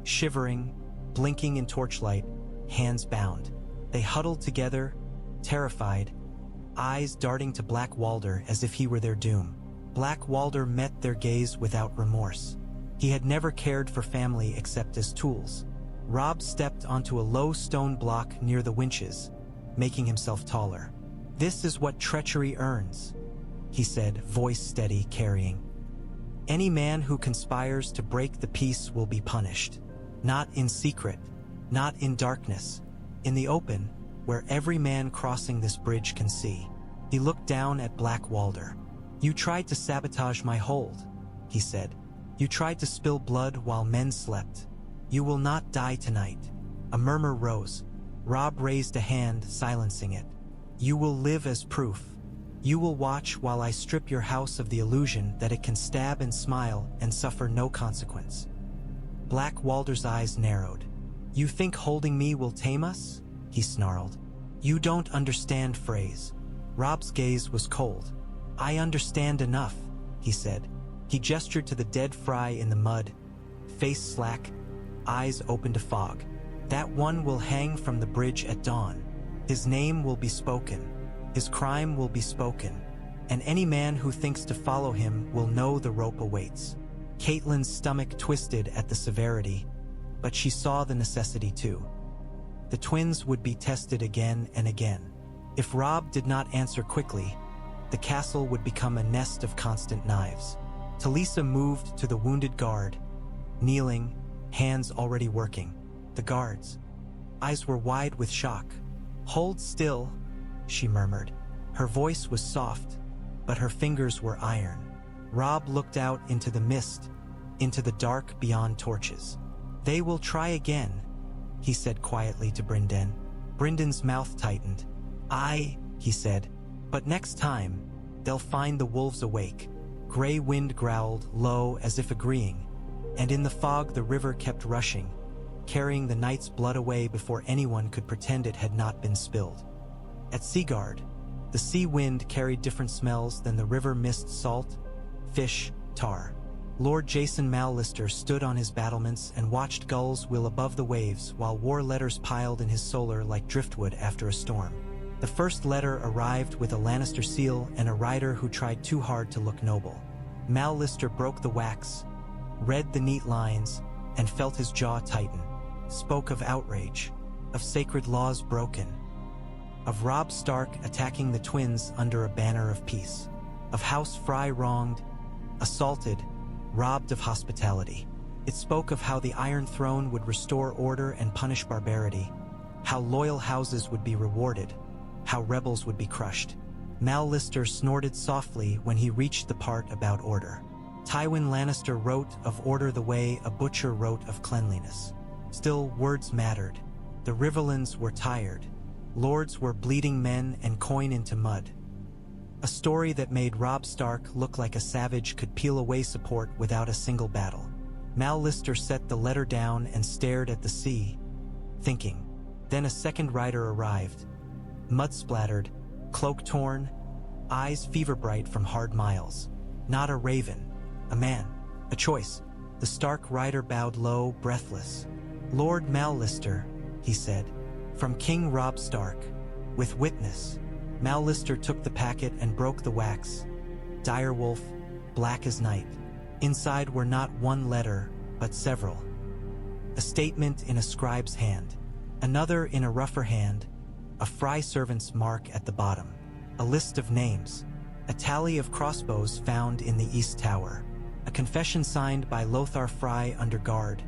Shivering, blinking in torchlight, hands bound. They huddled together, terrified, eyes darting to Black Walder as if he were their doom. Black Walder met their gaze without remorse. He had never cared for family except as tools. Robb stepped onto a low stone block near the winches, making himself taller. "This is what treachery earns," he said, voice steady, carrying. "Any man who conspires to break the peace will be punished. Not in secret, not in darkness, in the open, where every man crossing this bridge can see." He looked down at Black Walder. "You tried to sabotage my hold," he said. "You tried to spill blood while men slept. You will not die tonight." A murmur rose. Robb raised a hand, silencing it. "You will live as proof. You will watch while I strip your house of the illusion that it can stab and smile and suffer no consequence." Black Walder's eyes narrowed. "You think holding me will tame us?" he snarled. "You don't understand Freys." Robb's gaze was cold. "I understand enough," he said. He gestured to the dead Frey in the mud, face slack, eyes open to fog. That one will hang from the bridge at dawn. His name will be spoken. His crime will be spoken. And any man who thinks to follow him will know the rope awaits. Catelyn's stomach twisted at the severity, but she saw the necessity too. The twins would be tested again and again. If Robb did not answer quickly, the castle would become a nest of constant knives. Talisa moved to the wounded guard, kneeling, hands already working. The guard's eyes were wide with shock. "Hold still," she murmured. Her voice was soft, but her fingers were iron. Robb looked out into the mist, into the dark beyond torches. "They will try again," he said quietly to Brynden. Brendan's mouth tightened. "Aye," he said, "but next time, they'll find the wolves awake." Gray wind growled, low as if agreeing, and in the fog the river kept rushing, carrying the night's blood away before anyone could pretend it had not been spilled. At Seaguard, the sea wind carried different smells than the river mist: salt, fish, tar. Lord Jason Mallister stood on his battlements and watched gulls wheel above the waves while war letters piled in his solar like driftwood after a storm. The first letter arrived with a Lannister seal and a rider who tried too hard to look noble. Mallister broke the wax, read the neat lines, and felt his jaw tighten. Spoke of outrage, of sacred laws broken, of Robb Stark attacking the twins under a banner of peace, of House Frey wronged, assaulted, robbed of hospitality. It spoke of how the Iron Throne would restore order and punish barbarity, how loyal houses would be rewarded, how rebels would be crushed. Mallister snorted softly when he reached the part about order. Tywin Lannister wrote of order the way a butcher wrote of cleanliness. Still, words mattered. The Riverlands were tired. Lords were bleeding men and coin into mud. A story that made Robb Stark look like a savage could peel away support without a single battle. Mallister set the letter down and stared at the sea, thinking. Then a second rider arrived. Mud-splattered, cloak torn, eyes fever-bright from hard miles. Not a raven, a man, a choice. The Stark rider bowed low, breathless. "Lord Mallister," he said, "from King Robb Stark, with witness." Mallister took the packet and broke the wax. Direwolf, black as night. Inside were not one letter, but several. A statement in a scribe's hand, another in a rougher hand, a Frey servant's mark at the bottom, a list of names, a tally of crossbows found in the East Tower, a confession signed by Lothar Frey under guard,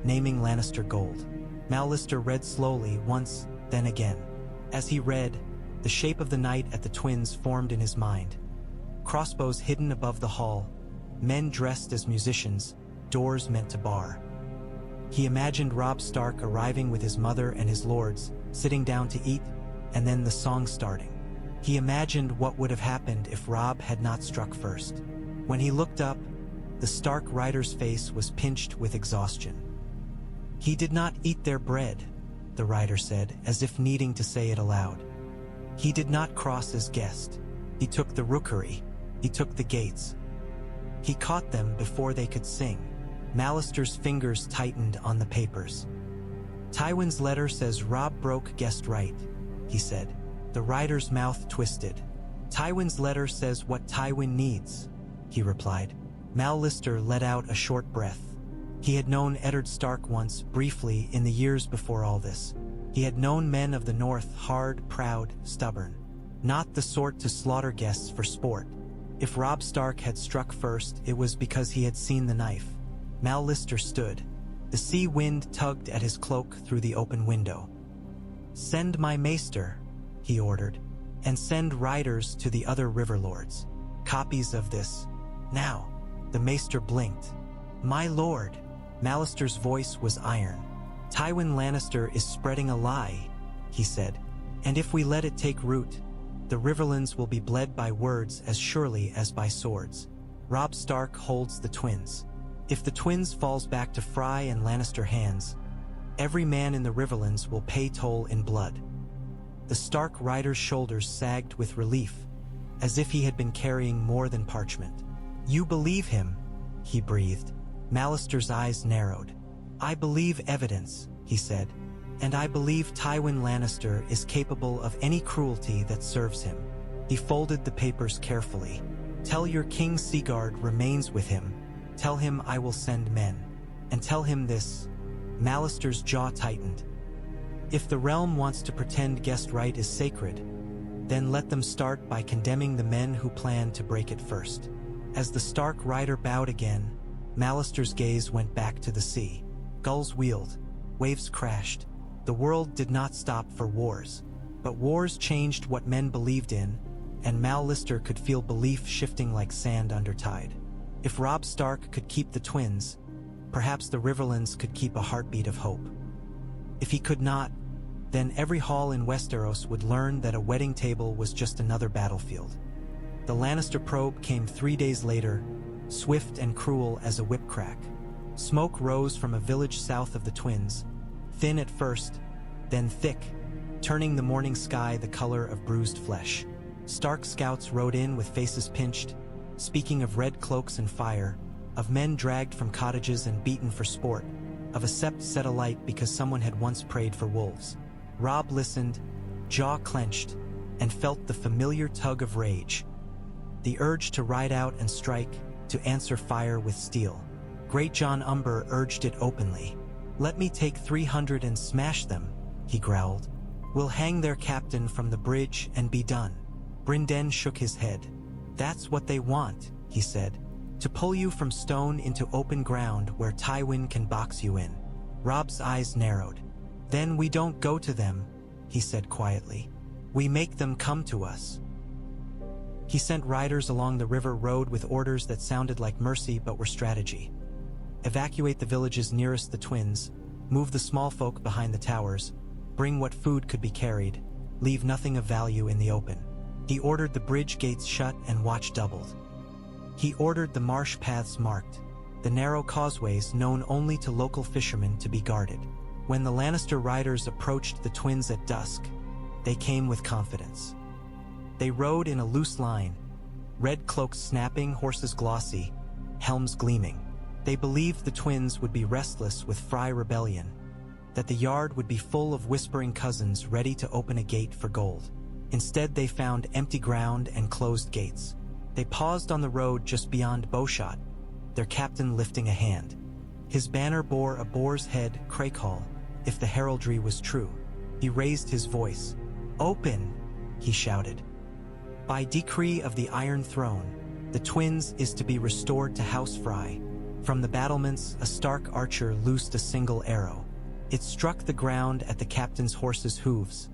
naming Lannister gold. Mallister read slowly, once, then again. As he read, the shape of the night at the twins formed in his mind. Crossbows hidden above the hall, men dressed as musicians, doors meant to bar. He imagined Robb Stark arriving with his mother and his lords, sitting down to eat, and then the song starting. He imagined what would have happened if Robb had not struck first. When he looked up, the Stark rider's face was pinched with exhaustion. "He did not eat their bread," the rider said, as if needing to say it aloud. "He did not cross as guest. He took the rookery. He took the gates. He caught them before they could sing." Mallister's fingers tightened on the papers. "Tywin's letter says Robb broke guest right," he said. The rider's mouth twisted. "Tywin's letter says what Tywin needs," he replied. Mallister let out a short breath. He had known Eddard Stark once, briefly, in the years before all this. He had known men of the North, hard, proud, stubborn. Not the sort to slaughter guests for sport. If Robb Stark had struck first, it was because he had seen the knife. Mallister stood. The sea wind tugged at his cloak through the open window. "Send my maester," he ordered, "and send riders to the other river lords. Copies of this. Now." The maester blinked. "My lord." Mallister's voice was iron. "Tywin Lannister is spreading a lie," he said. "And if we let it take root, the Riverlands will be bled by words as surely as by swords. Robb Stark holds the twins. If the twins falls back to Frey and Lannister hands, every man in the Riverlands will pay toll in blood." The Stark rider's shoulders sagged with relief, as if he had been carrying more than parchment. "You believe him," he breathed. Mallister's eyes narrowed. "I believe evidence," he said, "and I believe Tywin Lannister is capable of any cruelty that serves him." He folded the papers carefully. "Tell your King Seaguard remains with him. Tell him I will send men. And tell him this." Mallister's jaw tightened. "If the realm wants to pretend guest right is sacred, then let them start by condemning the men who plan to break it first." As the Stark rider bowed again, Mallister's gaze went back to the sea. Gulls wheeled, waves crashed. The world did not stop for wars, but wars changed what men believed in, and Mallister could feel belief shifting like sand under tide. If Robb Stark could keep the twins, perhaps the Riverlands could keep a heartbeat of hope. If he could not, then every hall in Westeros would learn that a wedding table was just another battlefield. The Lannister probe came 3 days later, swift and cruel as a whip crack. Smoke rose from a village south of the twins, thin at first, then thick, turning the morning sky the color of bruised flesh. Stark scouts rode in with faces pinched, speaking of red cloaks and fire, of men dragged from cottages and beaten for sport, of a sept set alight because someone had once prayed for wolves. Robb listened, jaw clenched, and felt the familiar tug of rage. The urge to ride out and strike, to answer fire with steel. Great John Umber urged it openly. "Let me take 300 and smash them," he growled. "We'll hang their captain from the bridge and be done." Brynden shook his head. "That's what they want," he said. "To pull you from stone into open ground where Tywin can box you in." Robb's eyes narrowed. "Then we don't go to them," he said quietly. "We make them come to us." He sent riders along the river road with orders that sounded like mercy but were strategy. Evacuate the villages nearest the twins, move the small folk behind the towers, bring what food could be carried, leave nothing of value in the open. He ordered the bridge gates shut and watch doubled. He ordered the marsh paths marked, the narrow causeways known only to local fishermen to be guarded. When the Lannister riders approached the twins at dusk, they came with confidence. They rode in a loose line, red cloaks snapping, horses glossy, helms gleaming. They believed the twins would be restless with Frey rebellion, that the yard would be full of whispering cousins ready to open a gate for gold. Instead, they found empty ground and closed gates. They paused on the road just beyond bowshot, their captain lifting a hand. His banner bore a boar's head Crakehall, if the heraldry was true. He raised his voice. "Open!" he shouted. "By decree of the Iron Throne, the twins is to be restored to House Frey." From the battlements, a Stark archer loosed a single arrow. It struck the ground at the captain's horse's hooves.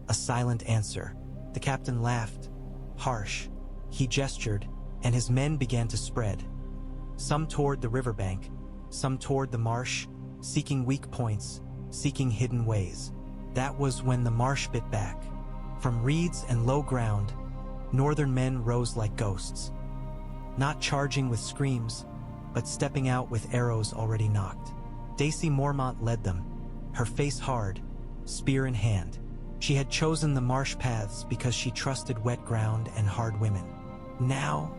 A silent answer. The captain laughed. Harsh. He gestured, and his men began to spread. Some toward the riverbank, some toward the marsh, seeking weak points, seeking hidden ways. That was when the marsh bit back. From reeds and low ground, northern men rose like ghosts. Not charging with screams, but stepping out with arrows already nocked. Daisy Mormont led them, her face hard, spear in hand. She had chosen the marsh paths because she trusted wet ground and hard women. "Now,"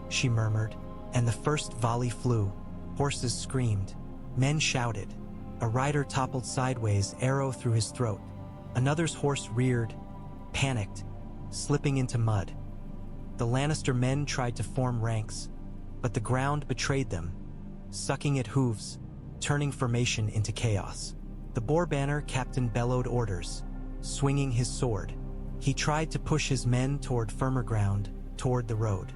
she murmured, and the first volley flew. Horses screamed. Men shouted. A rider toppled sideways, arrow through his throat. Another's horse reared, panicked, slipping into mud. The Lannister men tried to form ranks, but the ground betrayed them, sucking at hooves, turning formation into chaos. The Boar Banner captain bellowed orders, swinging his sword. He tried to push his men toward firmer ground, toward the road.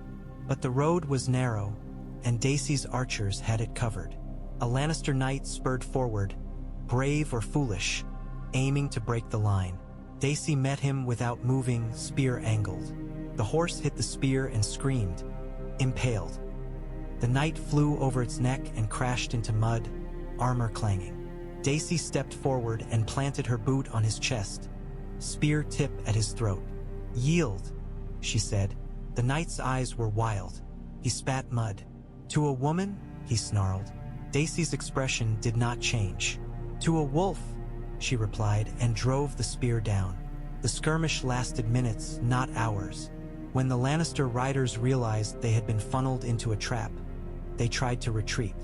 But the road was narrow, and Daisy's archers had it covered. A Lannister knight spurred forward, brave or foolish, aiming to break the line. Daisy met him without moving, spear angled. The horse hit the spear and screamed, impaled. The knight flew over its neck and crashed into mud, armor clanging. Daisy stepped forward and planted her boot on his chest, spear tip at his throat. "Yield," she said. The knight's eyes were wild. He spat mud. "To a woman?" he snarled. Daisy's expression did not change. "To a wolf," she replied and drove the spear down. The skirmish lasted minutes, not hours. When the Lannister riders realized they had been funneled into a trap, they tried to retreat.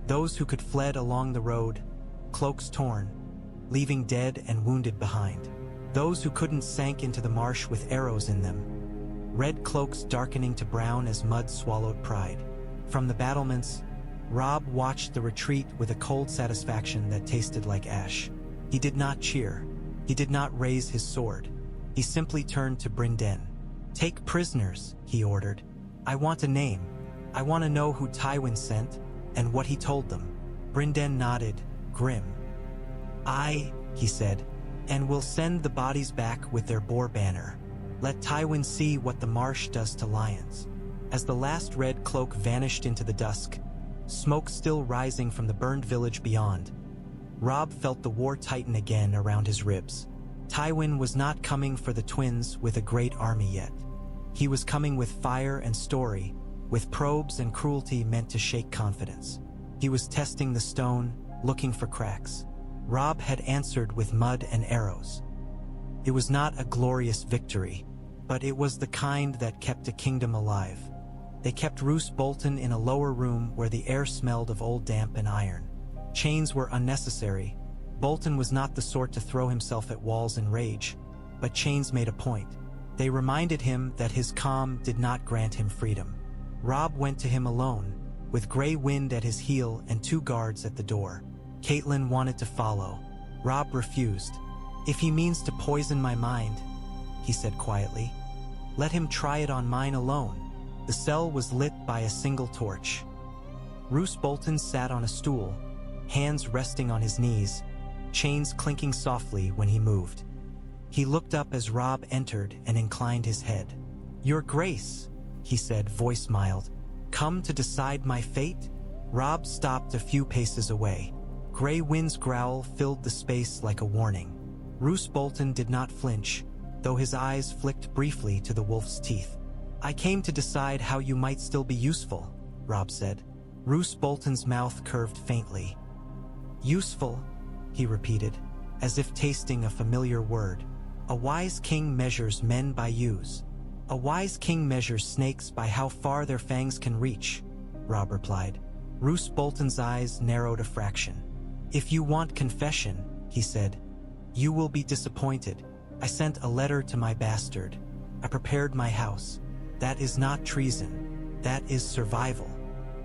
Those who could fled along the road, cloaks torn, leaving dead and wounded behind. Those who couldn't sank into the marsh with arrows in them, red cloaks darkening to brown as mud swallowed pride. From the battlements, Robb watched the retreat with a cold satisfaction that tasted like ash. He did not cheer. He did not raise his sword. He simply turned to Brynden. "Take prisoners," he ordered. "I want a name. I want to know who Tywin sent and what he told them." Brynden nodded, grim. He said, "and we'll send the bodies back with their boar banner. Let Tywin see what the marsh does to lions." As the last red cloak vanished into the dusk, smoke still rising from the burned village beyond, Robb felt the war tighten again around his ribs. Tywin was not coming for the twins with a great army yet. He was coming with fire and story, with probes and cruelty meant to shake confidence. He was testing the stone, looking for cracks. Robb had answered with mud and arrows. It was not a glorious victory, but it was the kind that kept a kingdom alive. They kept Roose Bolton in a lower room where the air smelled of old damp and iron. Chains were unnecessary. Bolton was not the sort to throw himself at walls in rage, but chains made a point. They reminded him that his calm did not grant him freedom. Robb went to him alone, with Grey Wind at his heel and 2 guards at the door. Catelyn wanted to follow. Robb refused. "If he means to poison my mind," he said quietly, "let him try it on mine alone." The cell was lit by a single torch. Roose Bolton sat on a stool, hands resting on his knees, chains clinking softly when he moved. He looked up as Robb entered and inclined his head. "Your Grace," he said, voice mild, "come to decide my fate?" Robb stopped a few paces away. Grey Wind's growl filled the space like a warning. Roose Bolton did not flinch, though his eyes flicked briefly to the wolf's teeth. "I came to decide how you might still be useful," Robb said. Roose Bolton's mouth curved faintly. "Useful," he repeated, as if tasting a familiar word. "A wise king measures men by use. A wise king measures snakes by how far their fangs can reach," Robb replied. Roose Bolton's eyes narrowed a fraction. "If you want confession," he said, "you will be disappointed. I sent a letter to my bastard. I prepared my house. That is not treason. That is survival."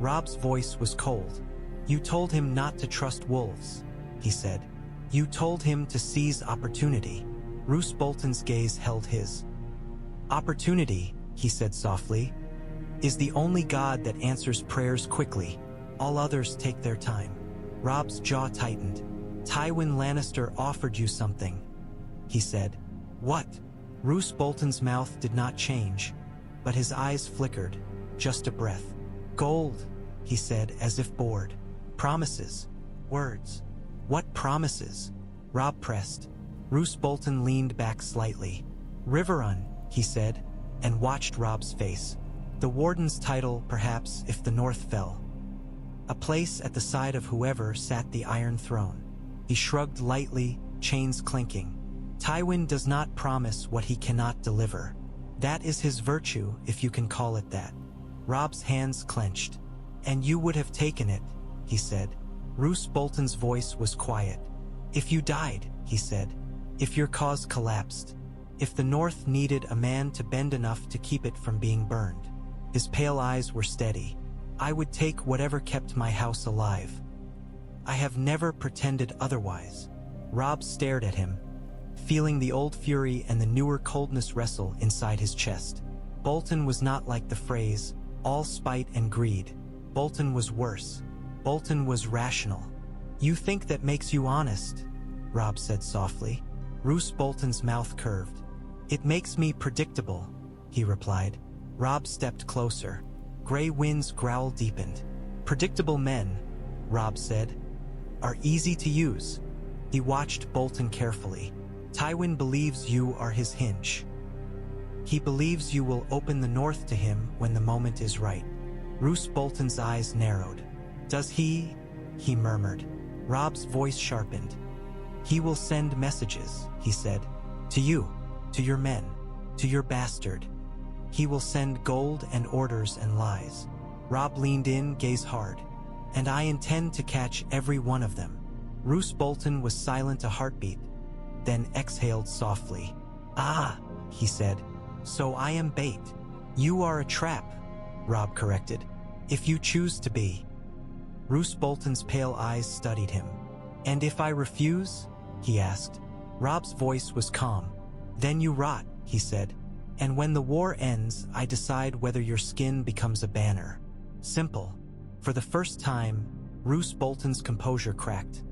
Robb's voice was cold. "You told him not to trust wolves," he said. "You told him to seize opportunity." Roose Bolton's gaze held his. "Opportunity," he said softly, "is the only god that answers prayers quickly. All others take their time." Robb's jaw tightened. "Tywin Lannister offered you something," he said. "What?" Roose Bolton's mouth did not change, but his eyes flickered, just a breath. "Gold," he said, as if bored. "Promises. Words." "What promises?" Robb pressed. Roose Bolton leaned back slightly. "Riverrun," he said, and watched Robb's face. "The warden's title, perhaps, if the North fell. A place at the side of whoever sat the Iron Throne." He shrugged lightly, chains clinking. "Tywin does not promise what he cannot deliver. That is his virtue, if you can call it that." Robb's hands clenched. "And you would have taken it," he said. Roose Bolton's voice was quiet. "If you died," he said. "If your cause collapsed. If the North needed a man to bend enough to keep it from being burned." His pale eyes were steady. "I would take whatever kept my house alive. I have never pretended otherwise." Robb stared at him, feeling the old fury and the newer coldness wrestle inside his chest. Bolton was not like the Freys, all spite and greed. Bolton was worse. Bolton was rational. "You think that makes you honest," Robb said softly. Roose Bolton's mouth curved. "It makes me predictable," he replied. Robb stepped closer. Grey Wind's growl deepened. "Predictable men," Robb said, "are easy to use." He watched Bolton carefully. "Tywin believes you are his hinge. He believes you will open the North to him when the moment is right." Roose Bolton's eyes narrowed. "Does he?" he murmured. Robb's voice sharpened. "He will send messages," he said. "To you, to your men, to your bastard. He will send gold and orders and lies. Robb leaned in, gaze hard. And I intend to catch every one of them. Roose Bolton was silent a heartbeat, then exhaled softly. Ah, he said. So I am bait. You are a trap, Robb corrected. If you choose to be. Roose Bolton's pale eyes studied him. And if I refuse? He asked. Robb's voice was calm. Then you rot, he said. And when the war ends, I decide whether your skin becomes a banner. Simple. For the first time, Roose Bolton's composure cracked.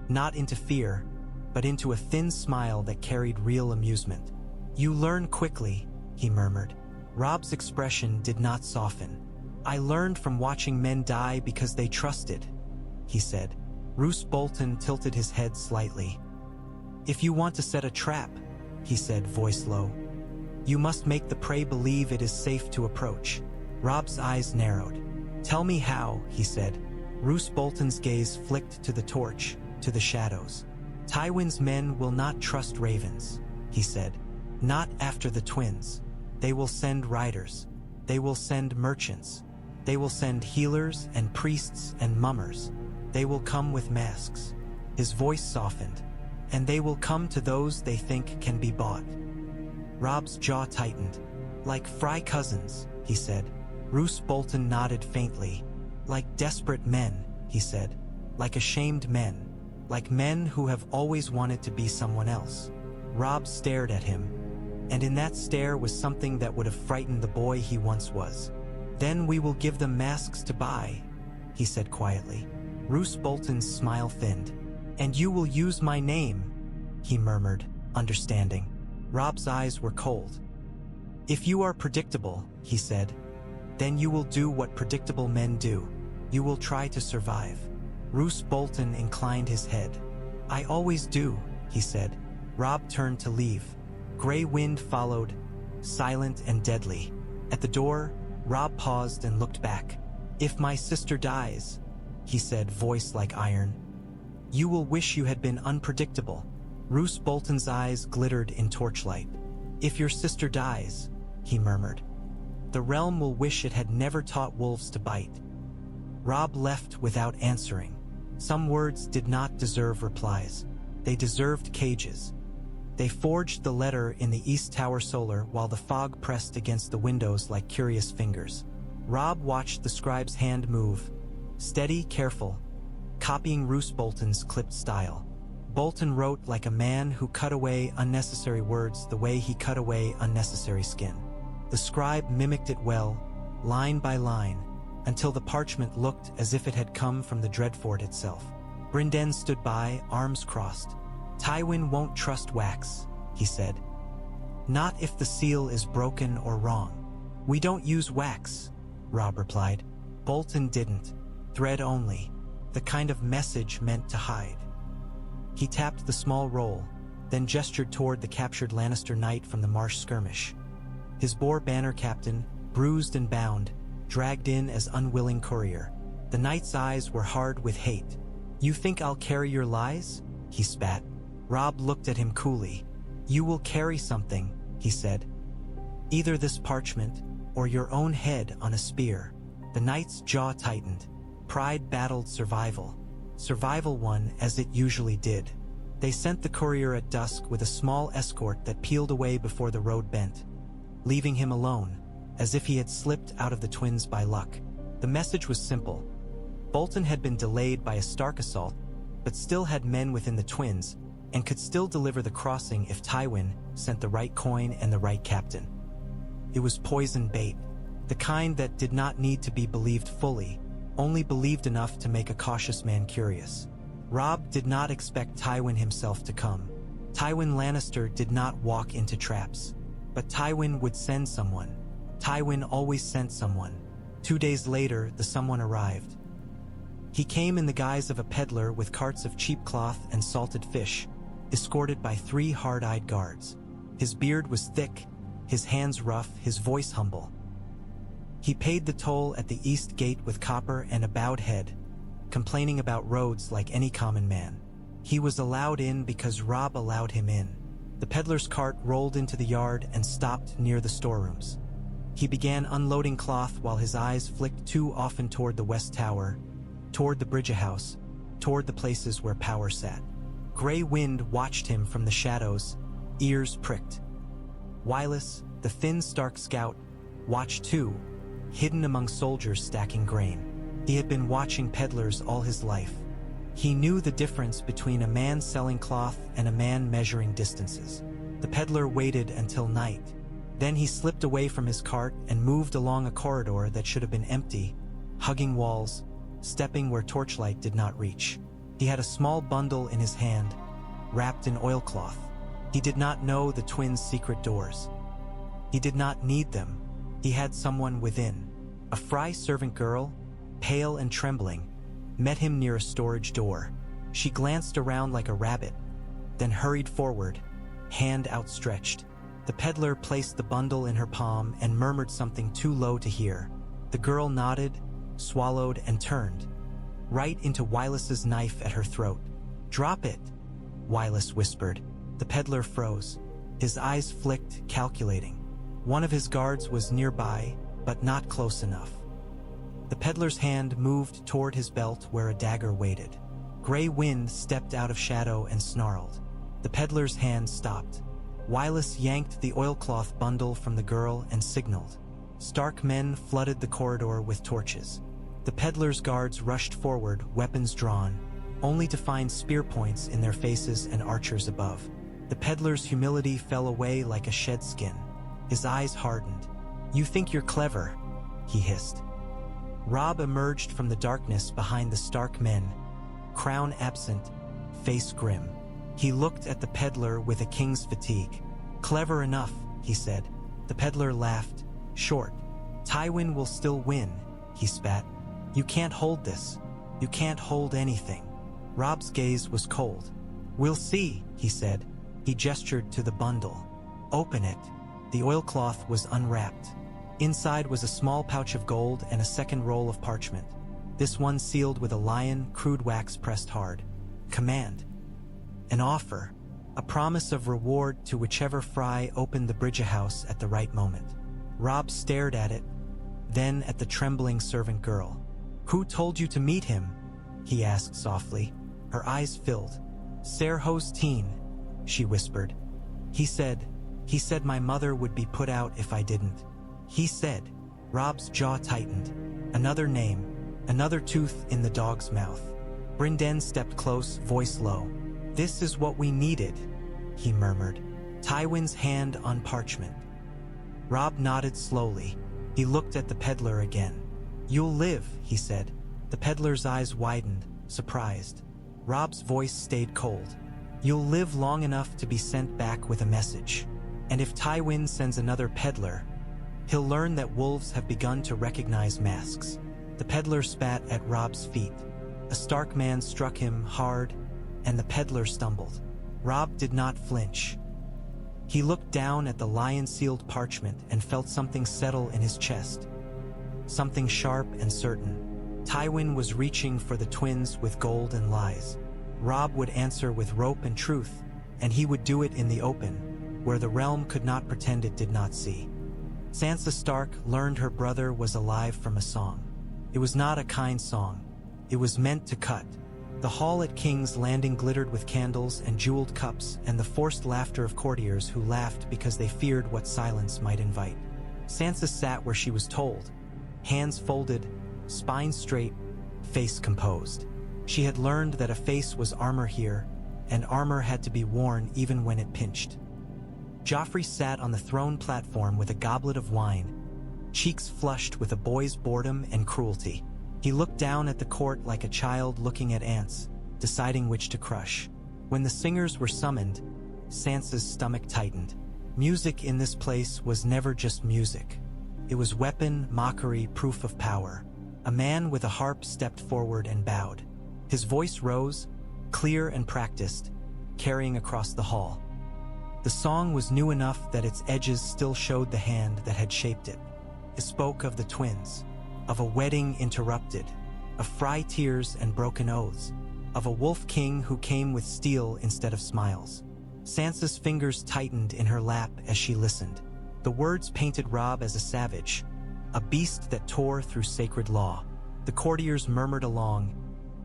Not into fear, but into a thin smile that carried real amusement. You learn quickly, he murmured. Robb's expression did not soften. I learned from watching men die because they trusted, he said. Roose Bolton tilted his head slightly. If you want to set a trap, he said, voice low, you must make the prey believe it is safe to approach. Robb's eyes narrowed. Tell me how, he said. Roose Bolton's gaze flicked to the torch, to the shadows. Tywin's men will not trust ravens, he said. Not after the twins. They will send riders. They will send merchants. They will send healers and priests and mummers. They will come with masks. His voice softened. And they will come to those they think can be bought. Robb's jaw tightened. Like Frey cousins, he said. Roose Bolton nodded faintly. Like desperate men, he said. Like ashamed men. Like men who have always wanted to be someone else. Robb stared at him. And in that stare was something that would have frightened the boy he once was. Then we will give them masks to buy, he said quietly. Roose Bolton's smile thinned. And you will use my name, he murmured, understanding. Robb's eyes were cold. If you are predictable, he said, then you will do what predictable men do. You will try to survive. Roose Bolton inclined his head. I always do, he said. Robb turned to leave. Gray wind followed, silent and deadly. At the door, Robb paused and looked back. If my sister dies, he said, voice like iron, you will wish you had been unpredictable. Roose Bolton's eyes glittered in torchlight. If your sister dies, he murmured, the realm will wish it had never taught wolves to bite. Robb left without answering. Some words did not deserve replies. They deserved cages. They forged the letter in the East Tower solar while the fog pressed against the windows like curious fingers. Robb watched the scribe's hand move, steady, careful, copying Roose Bolton's clipped style. Bolton wrote like a man who cut away unnecessary words the way he cut away unnecessary skin. The scribe mimicked it well, line by line, until the parchment looked as if it had come from the Dreadfort itself. Brynden stood by, arms crossed. Tywin won't trust wax, he said. Not if the seal is broken or wrong. We don't use wax, Robb replied. Bolton didn't. Thread only. The kind of message meant to hide. He tapped the small roll, then gestured toward the captured Lannister knight from the marsh skirmish. His boar banner captain, bruised and bound, dragged in as unwilling courier. The knight's eyes were hard with hate. You think I'll carry your lies? He spat. Robb looked at him coolly. You will carry something, he said. Either this parchment, or your own head on a spear. The knight's jaw tightened. Pride battled survival. Survival won as it usually did. They sent the courier at dusk with a small escort that peeled away before the road bent, leaving him alone, as if he had slipped out of the twins by luck. The message was simple. Bolton had been delayed by a Stark assault, but still had men within the twins, and could still deliver the crossing if Tywin sent the right coin and the right captain. It was poison bait, the kind that did not need to be believed fully, only believed enough to make a cautious man curious. Robb did not expect Tywin himself to come. Tywin Lannister did not walk into traps. But Tywin would send someone. Tywin always sent someone. 2 days later, the someone arrived. He came in the guise of a peddler with carts of cheap cloth and salted fish, escorted by 3 hard-eyed guards. His beard was thick, his hands rough, his voice humble. He paid the toll at the east gate with copper and a bowed head, complaining about roads like any common man. He was allowed in because Robb allowed him in. The peddler's cart rolled into the yard and stopped near the storerooms. He began unloading cloth while his eyes flicked too often toward the West Tower, toward the Bridge House, toward the places where power sat. Grey Wind watched him from the shadows, ears pricked. Wylis, the thin Stark scout, watched too, hidden among soldiers stacking grain. He had been watching peddlers all his life. He knew the difference between a man selling cloth and a man measuring distances. The peddler waited until night. Then he slipped away from his cart and moved along a corridor that should have been empty, hugging walls, stepping where torchlight did not reach. He had a small bundle in his hand, wrapped in oilcloth. He did not know the twins' secret doors. He did not need them. He had someone within. A Frey servant girl, pale and trembling, met him near a storage door. She glanced around like a rabbit, then hurried forward, hand outstretched. The peddler placed the bundle in her palm and murmured something too low to hear. The girl nodded, swallowed, and turned, right into Wylis's knife at her throat. "Drop it," Wylis whispered. The peddler froze. His eyes flicked, calculating. One of his guards was nearby, but not close enough. The peddler's hand moved toward his belt where a dagger waited. Grey Wind stepped out of shadow and snarled. The peddler's hand stopped. Wylis yanked the oilcloth bundle from the girl and signaled. Stark men flooded the corridor with torches. The peddler's guards rushed forward, weapons drawn, only to find spear points in their faces and archers above. The peddler's humility fell away like a shed skin. His eyes hardened. "You think you're clever," he hissed. Robb emerged from the darkness behind the Stark men, crown absent, face grim. He looked at the peddler with a king's fatigue. "Clever enough," he said. The peddler laughed, short. "Tywin will still win," he spat. "You can't hold this. You can't hold anything." Robb's gaze was cold. "We'll see," he said. He gestured to the bundle. "Open it." The oilcloth was unwrapped. Inside was a small pouch of gold and a second roll of parchment. This one sealed with a lion, crude wax pressed hard. Command. An offer. A promise of reward to whichever Frey opened the Bridge House at the right moment. Robb stared at it, then at the trembling servant girl. "Who told you to meet him?" he asked softly. Her eyes filled. "Ser Hosteen," she whispered. He said my mother would be put out if I didn't." He said. Robb's jaw tightened. Another name, another tooth in the dog's mouth. Brynden stepped close, voice low. "This is what we needed," he murmured. Tywin's hand on parchment. Robb nodded slowly. He looked at the peddler again. "You'll live," he said. The peddler's eyes widened, surprised. Robb's voice stayed cold. "You'll live long enough to be sent back with a message. And if Tywin sends another peddler, he'll learn that wolves have begun to recognize masks." The peddler spat at Robb's feet. A Stark man struck him hard, and the peddler stumbled. Robb did not flinch. He looked down at the lion-sealed parchment and felt something settle in his chest. Something sharp and certain. Tywin was reaching for the twins with gold and lies. Robb would answer with rope and truth, and he would do it in the open, where the realm could not pretend it did not see. Sansa Stark learned her brother was alive from a song. It was not a kind song. It was meant to cut. The hall at King's Landing glittered with candles and jeweled cups and the forced laughter of courtiers who laughed because they feared what silence might invite. Sansa sat where she was told, hands folded, spine straight, face composed. She had learned that a face was armor here, and armor had to be worn even when it pinched. Joffrey sat on the throne platform with a goblet of wine, cheeks flushed with a boy's boredom and cruelty. He looked down at the court like a child looking at ants, deciding which to crush. When the singers were summoned, Sansa's stomach tightened. Music in this place was never just music. It was weapon, mockery, proof of power. A man with a harp stepped forward and bowed. His voice rose, clear and practiced, carrying across the hall. The song was new enough that its edges still showed the hand that had shaped it. It spoke of the twins, of a wedding interrupted, of Frey tears and broken oaths, of a wolf king who came with steel instead of smiles. Sansa's fingers tightened in her lap as she listened. The words painted Robb as a savage, a beast that tore through sacred law. The courtiers murmured along,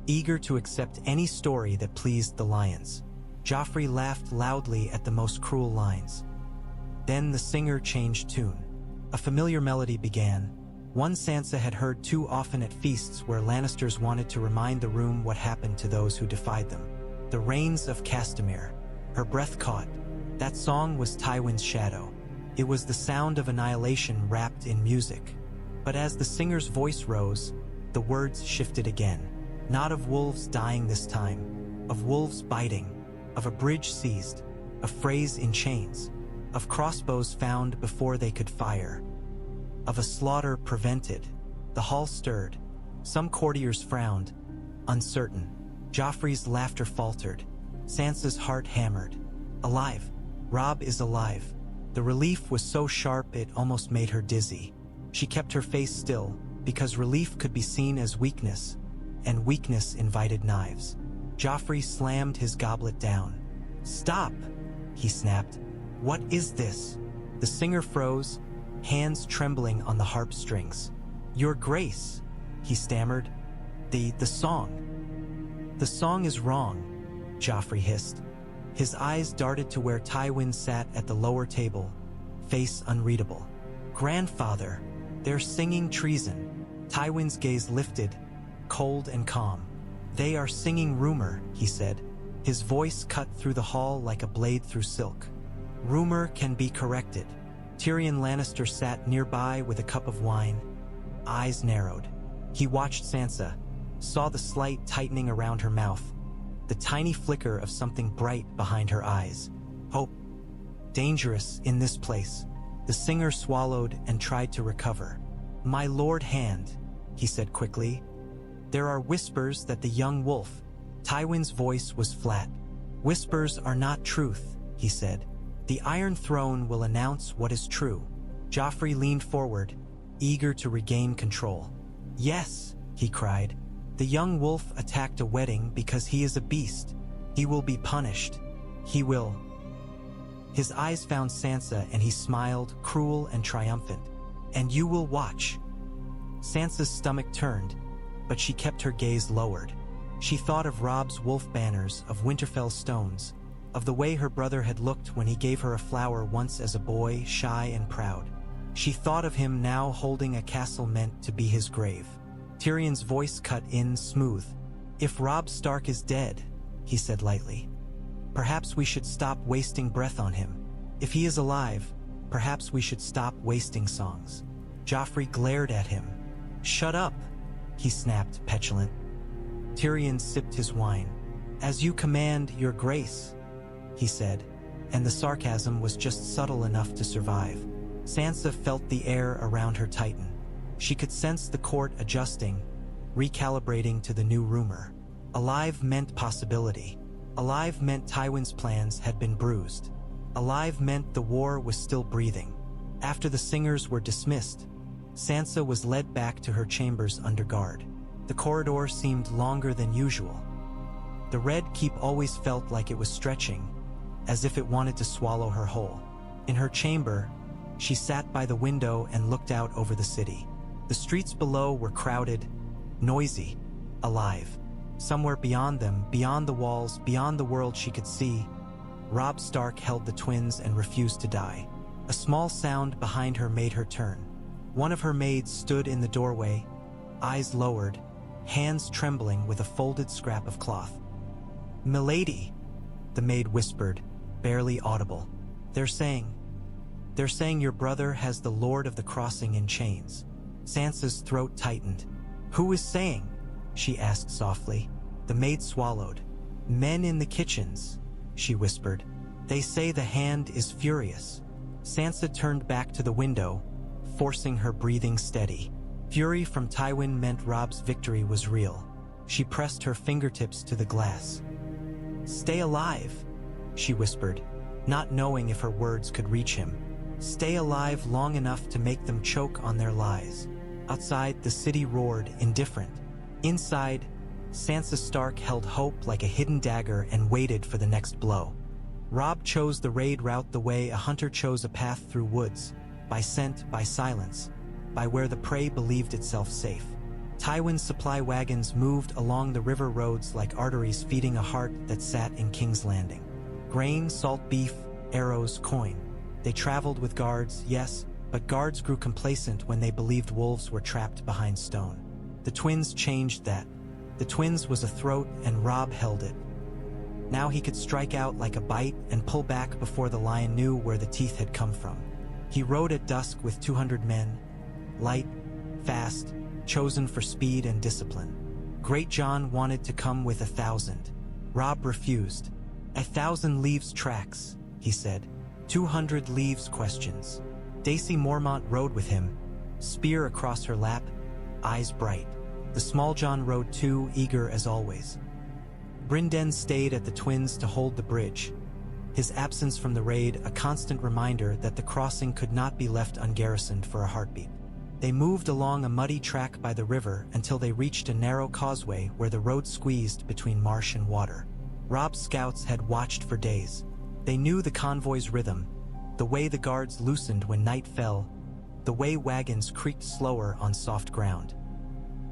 eager to accept any story that pleased the lions. Joffrey laughed loudly at the most cruel lines. Then the singer changed tune. A familiar melody began, one Sansa had heard too often at feasts where Lannisters wanted to remind the room what happened to those who defied them. The Rains of Castamere. Her breath caught. That song was Tywin's shadow. It was the sound of annihilation wrapped in music. But as the singer's voice rose, the words shifted again. Not of wolves dying this time, of wolves biting, of a bridge seized, of Freys in chains, of crossbows found before they could fire, of a slaughter prevented. The hall stirred. Some courtiers frowned, uncertain. Joffrey's laughter faltered. Sansa's heart hammered. Alive. Robb is alive. The relief was so sharp it almost made her dizzy. She kept her face still, because relief could be seen as weakness, and weakness invited knives. Joffrey slammed his goblet down. "Stop!" he snapped. "What is this?" The singer froze, hands trembling on the harp strings. "Your Grace," he stammered. The song. "The song is wrong," Joffrey hissed. His eyes darted to where Tywin sat at the lower table, face unreadable. "Grandfather, they're singing treason." Tywin's gaze lifted, cold and calm. "They are singing rumor," he said. His voice cut through the hall like a blade through silk. "Rumor can be corrected." Tyrion Lannister sat nearby with a cup of wine. Eyes narrowed. He watched Sansa, saw the slight tightening around her mouth, the tiny flicker of something bright behind her eyes. Hope. Dangerous in this place. The singer swallowed and tried to recover. "My Lord Hand," he said quickly. "There are whispers that the young wolf..." Tywin's voice was flat. "Whispers are not truth," he said. "The Iron Throne will announce what is true." Joffrey leaned forward, eager to regain control. "Yes," he cried. "The young wolf attacked a wedding because he is a beast. He will be punished. He will." His eyes found Sansa and he smiled, cruel and triumphant. "And you will watch." Sansa's stomach turned, but she kept her gaze lowered. She thought of Robb's wolf banners, of Winterfell stones, of the way her brother had looked when he gave her a flower once as a boy, shy and proud. She thought of him now holding a castle meant to be his grave. Tyrion's voice cut in smooth. "If Robb Stark is dead," he said lightly, "perhaps we should stop wasting breath on him. If he is alive, perhaps we should stop wasting songs." Joffrey glared at him. "Shut up," he snapped, petulant. Tyrion sipped his wine. "As you command, Your Grace," he said, and the sarcasm was just subtle enough to survive. Sansa felt the air around her tighten. She could sense the court adjusting, recalibrating to the new rumor. Alive meant possibility. Alive meant Tywin's plans had been bruised. Alive meant the war was still breathing. After the singers were dismissed, Sansa was led back to her chambers under guard. The corridor seemed longer than usual. The Red Keep always felt like it was stretching, as if it wanted to swallow her whole. In her chamber, she sat by the window and looked out over the city. The streets below were crowded, noisy, alive. Somewhere beyond them, beyond the walls, beyond the world she could see, Robb Stark held the twins and refused to die. A small sound behind her made her turn. One of her maids stood in the doorway, eyes lowered, hands trembling with a folded scrap of cloth. "Milady," the maid whispered, barely audible. They're saying your brother has the Lord of the Crossing in chains." Sansa's throat tightened. "Who is saying?" she asked softly. The maid swallowed. "Men in the kitchens," she whispered. "They say the Hand is furious." Sansa turned back to the window, forcing her breathing steady. Fury from Tywin meant Robb's victory was real. She pressed her fingertips to the glass. "Stay alive," she whispered, not knowing if her words could reach him. "Stay alive long enough to make them choke on their lies." Outside, the city roared, indifferent. Inside, Sansa Stark held hope like a hidden dagger and waited for the next blow. Robb chose the raid route the way a hunter chose a path through woods, by scent, by silence, by where the prey believed itself safe. Tywin's supply wagons moved along the river roads like arteries feeding a heart that sat in King's Landing. Grain, salt beef, arrows, coin. They traveled with guards, yes, but guards grew complacent when they believed wolves were trapped behind stone. The twins changed that. The twins was a throat and Robb held it. Now he could strike out like a bite and pull back before the lion knew where the teeth had come from. He rode at dusk with 200 men, light, fast, chosen for speed and discipline. Great John wanted to come with 1,000. Robb refused. 1,000 leaves tracks, he said. 200 leaves questions. Daisy Mormont rode with him, spear across her lap, eyes bright. The small John rode too, eager as always. Brynden stayed at the twins to hold the bridge. His absence from the raid a constant reminder that the crossing could not be left ungarrisoned for a heartbeat. They moved along a muddy track by the river until they reached a narrow causeway where the road squeezed between marsh and water. Robb's scouts had watched for days. They knew the convoy's rhythm, the way the guards loosened when night fell, the way wagons creaked slower on soft ground.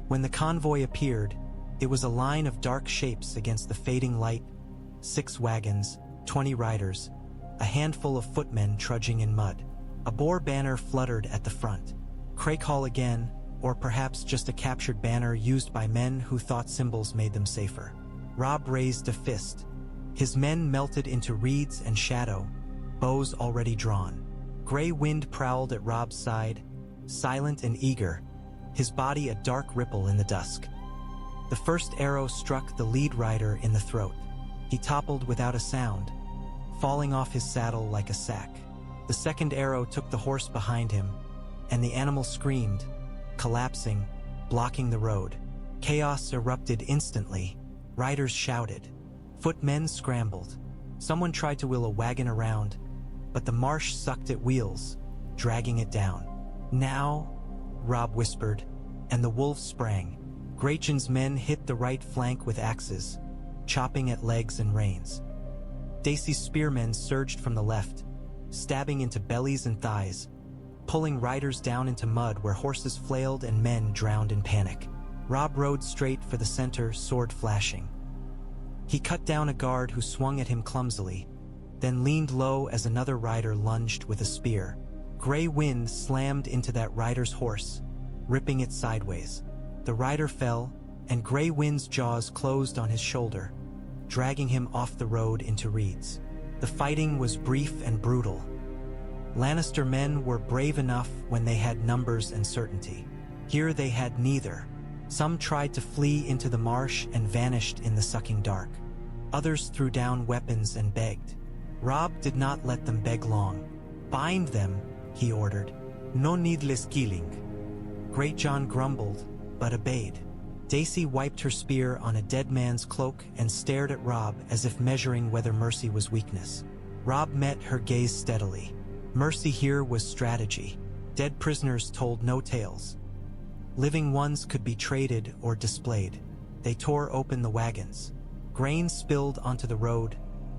When the convoy appeared, it was a line of dark shapes against the fading light, 6 wagons, 20 riders, a handful of footmen trudging in mud. A boar banner fluttered at the front. Craighall again, or perhaps just a captured banner used by men who thought symbols made them safer. Robb raised a fist. His men melted into reeds and shadow, bows already drawn. Gray wind prowled at Robb's side, silent and eager, his body a dark ripple in the dusk. The first arrow struck the lead rider in the throat. He toppled without a sound, falling off his saddle like a sack. The second arrow took the horse behind him, and the animal screamed, collapsing, blocking the road. Chaos erupted instantly. Riders shouted. Footmen scrambled. Someone tried to wheel a wagon around, but the marsh sucked at wheels, dragging it down. Now, Robb whispered, and the wolves sprang. Grachan's men hit the right flank with axes, chopping at legs and reins. Dacey's spearmen surged from the left, stabbing into bellies and thighs, pulling riders down into mud where horses flailed and men drowned in panic. Robb rode straight for the center, sword flashing. He cut down a guard who swung at him clumsily, then leaned low as another rider lunged with a spear. Gray wind slammed into that rider's horse, ripping it sideways. The rider fell, and Gray Wind's jaws closed on his shoulder, dragging him off the road into reeds. The fighting was brief and brutal. Lannister men were brave enough when they had numbers and certainty. Here they had neither. Some tried to flee into the marsh and vanished in the sucking dark. Others threw down weapons and begged. Robb did not let them beg long. "Bind them," he ordered. "No needless killing." Great John grumbled, but obeyed. Dacey wiped her spear on a dead man's cloak and stared at Robb as if measuring whether mercy was weakness. Robb met her gaze steadily. Mercy here was strategy. Dead prisoners told no tales. Living ones could be traded or displayed. They tore open the wagons. Grain spilled onto the road,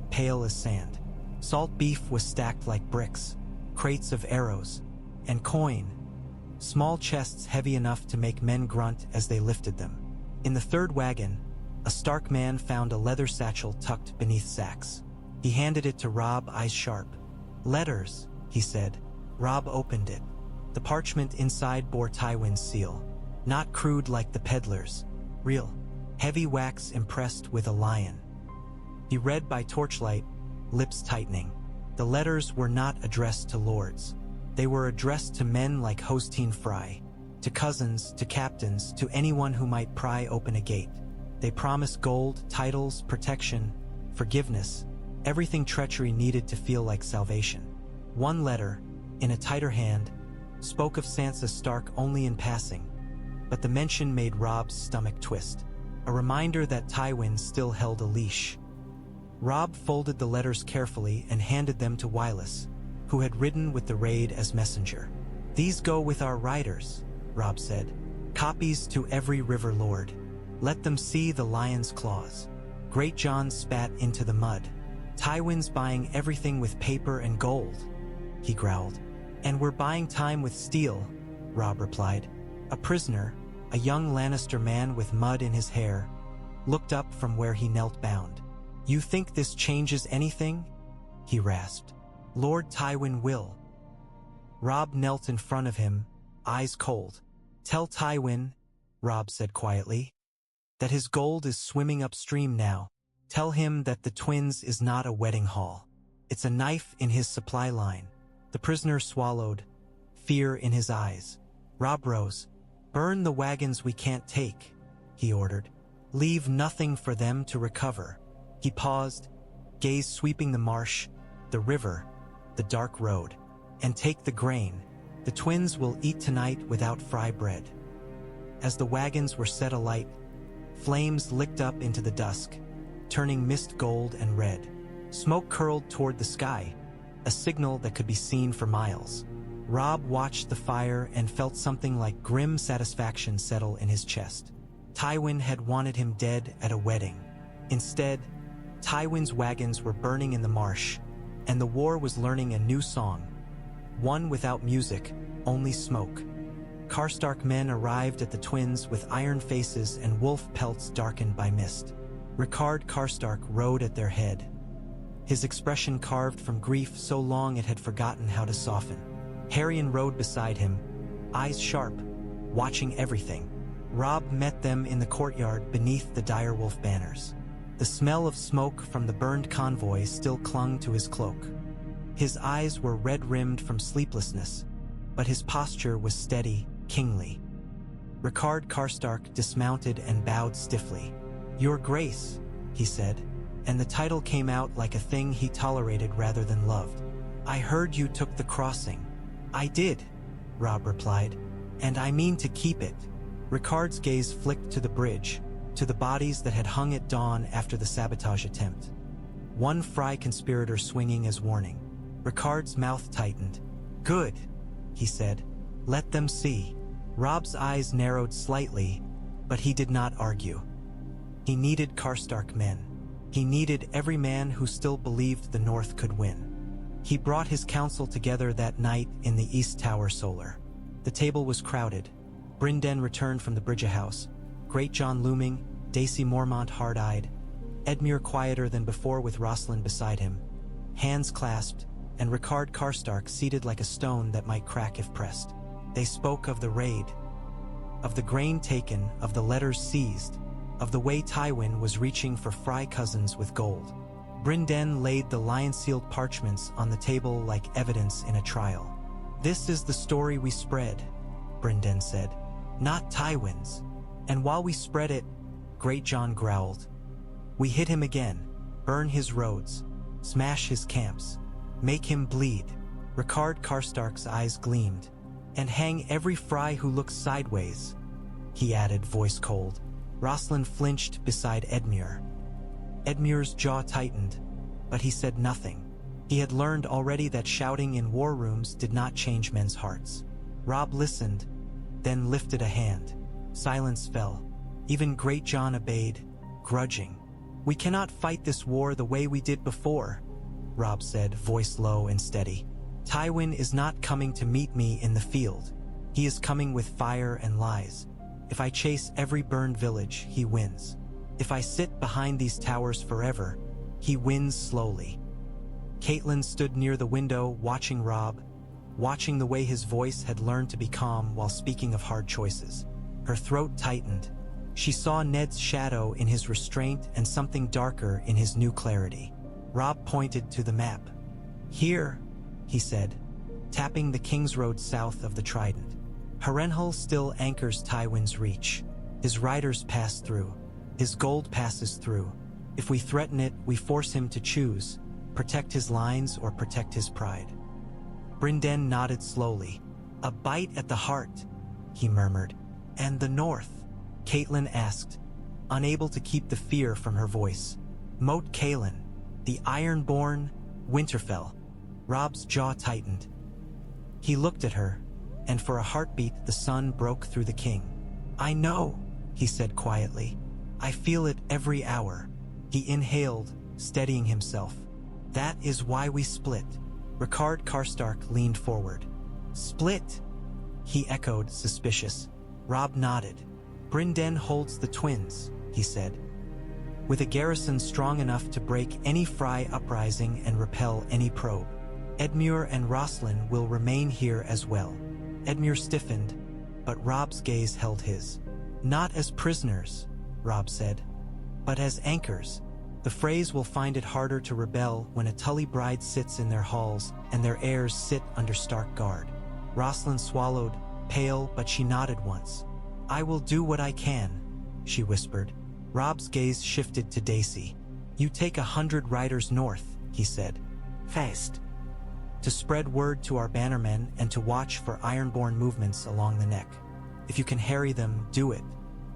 pale as sand. Salt beef was stacked like bricks, crates of arrows, and coin. Small chests heavy enough to make men grunt as they lifted them. In the third wagon, a Stark man found a leather satchel tucked beneath sacks. He handed it to Robb, eyes sharp. "Letters," he said. Robb opened it. The parchment inside bore Tywin's seal. Not crude like the peddler's. Real. Heavy wax impressed with a lion. He read by torchlight, lips tightening. The letters were not addressed to lords. They were addressed to men like House Frey, to cousins, to captains, to anyone who might pry open a gate. They promised gold, titles, protection, forgiveness, everything treachery needed to feel like salvation. One letter, in a tighter hand, spoke of Sansa Stark only in passing, but the mention made Robb's stomach twist. A reminder that Tywin still held a leash. Robb folded the letters carefully and handed them to Wylis, who had ridden with the raid as messenger. "These go with our riders," Robb said. "Copies to every river lord. Let them see the lion's claws." Great John spat into the mud. "Tywin's buying everything with paper and gold," he growled. "And we're buying time with steel," Robb replied. A prisoner, a young Lannister man with mud in his hair, looked up from where he knelt bound. "You think this changes anything?" he rasped. "Lord Tywin will." Robb knelt in front of him, eyes cold. "Tell Tywin," Robb said quietly, "that his gold is swimming upstream now. Tell him that the Twins is not a wedding hall. It's a knife in his supply line." The prisoner swallowed, fear in his eyes. Robb rose. "Burn the wagons we can't take," he ordered. "Leave nothing for them to recover." He paused, gaze sweeping the marsh, the river, the dark road. "And take the grain. The Twins will eat tonight without fry bread." As the wagons were set alight, flames licked up into the dusk, turning mist gold and red. Smoke curled toward the sky, a signal that could be seen for miles. Robb watched the fire and felt something like grim satisfaction settle in his chest. Tywin had wanted him dead at a wedding. Instead, Tywin's wagons were burning in the marsh, and the war was learning a new song. One without music, only smoke. Karstark men arrived at the Twins with iron faces and wolf pelts darkened by mist. Rickard Karstark rode at their head, his expression carved from grief so long it had forgotten how to soften. Harrion rode beside him, eyes sharp, watching everything. Robb met them in the courtyard beneath the direwolf banners. The smell of smoke from the burned convoy still clung to his cloak. His eyes were red-rimmed from sleeplessness, but his posture was steady, kingly. Rickard Karstark dismounted and bowed stiffly. "Your Grace," he said, and the title came out like a thing he tolerated rather than loved. "I heard you took the crossing." "I did," Robb replied, "and I mean to keep it." Rickard's gaze flicked to the bridge, to the bodies that had hung at dawn after the sabotage attempt. One Frey conspirator swinging as warning. Rickard's mouth tightened. "Good," he said. "Let them see." Robb's eyes narrowed slightly, but he did not argue. He needed Karstark men. He needed every man who still believed the North could win. He brought his council together that night in the East Tower Solar. The table was crowded. Brynden returned from the Bridge House, Greatjon looming, Dacy Mormont hard-eyed, Edmure quieter than before with Roslin beside him, hands clasped, and Rickard Karstark seated like a stone that might crack if pressed. They spoke of the raid, of the grain taken, of the letters seized, of the way Tywin was reaching for Frey cousins with gold. Brynden laid the lion-sealed parchments on the table like evidence in a trial. "This is the story we spread," Brynden said, "not Tywin's. And while we spread it," Greatjon growled, "we hit him again, burn his roads, smash his camps, make him bleed." Rickard Karstark's eyes gleamed. "And hang every Frey who looks sideways," he added, voice cold. Roslin flinched beside Edmure. Edmure's jaw tightened, but he said nothing. He had learned already that shouting in war rooms did not change men's hearts. Robb listened, then lifted a hand. Silence fell. Even Greatjon obeyed, grudging. "We cannot fight this war the way we did before," Robb said, voice low and steady. "Tywin is not coming to meet me in the field. He is coming with fire and lies. If I chase every burned village, he wins. If I sit behind these towers forever, he wins slowly." Catelyn stood near the window watching Robb, watching the way his voice had learned to be calm while speaking of hard choices. Her throat tightened. She saw Ned's shadow in his restraint and something darker in his new clarity. Robb pointed to the map. "Here," he said, tapping the King's Road south of the Trident. "Harrenhal still anchors Tywin's reach. His riders pass through. His gold passes through. If we threaten it, we force him to choose, protect his lines or protect his pride." Brynden nodded slowly. "A bite at the heart," he murmured. "And the North?" Catelyn asked, unable to keep the fear from her voice. "Moat Cailin, the Ironborn, Winterfell." Robb's jaw tightened. He looked at her, and for a heartbeat the sun broke through the king. "I know," he said quietly. "I feel it every hour." He inhaled, steadying himself. "That is why we split." Rickard Karstark leaned forward. Split? He echoed, suspicious. Robb nodded. Brynden holds the twins, he said. With a garrison strong enough to break any Frey uprising and repel any probe. Edmure and Roslin will remain here as well. Edmure stiffened, but Robb's gaze held his. Not as prisoners, Robb said, but as anchors. The Freys will find it harder to rebel when a Tully bride sits in their halls and their heirs sit under Stark guard. Roslin swallowed, pale, but she nodded once. I will do what I can, she whispered. Robb's gaze shifted to Dacey. You take 100 riders north, he said. Fast. To spread word to our bannermen and to watch for ironborn movements along the neck. If you can harry them, do it.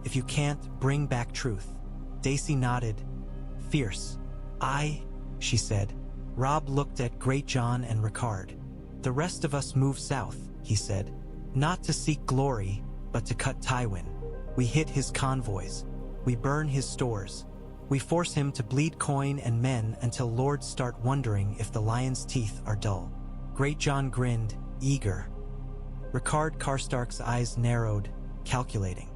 If you can't, bring back truth. Dacey nodded. Fierce. Aye, she said. Robb looked at Greatjon and Rickard. The rest of us move south, he said. Not to seek glory, but to cut Tywin. We hit his convoys. We burn his stores. We force him to bleed coin and men until lords start wondering if the lion's teeth are dull. Greatjon grinned, eager. Rickard Karstark's eyes narrowed, calculating.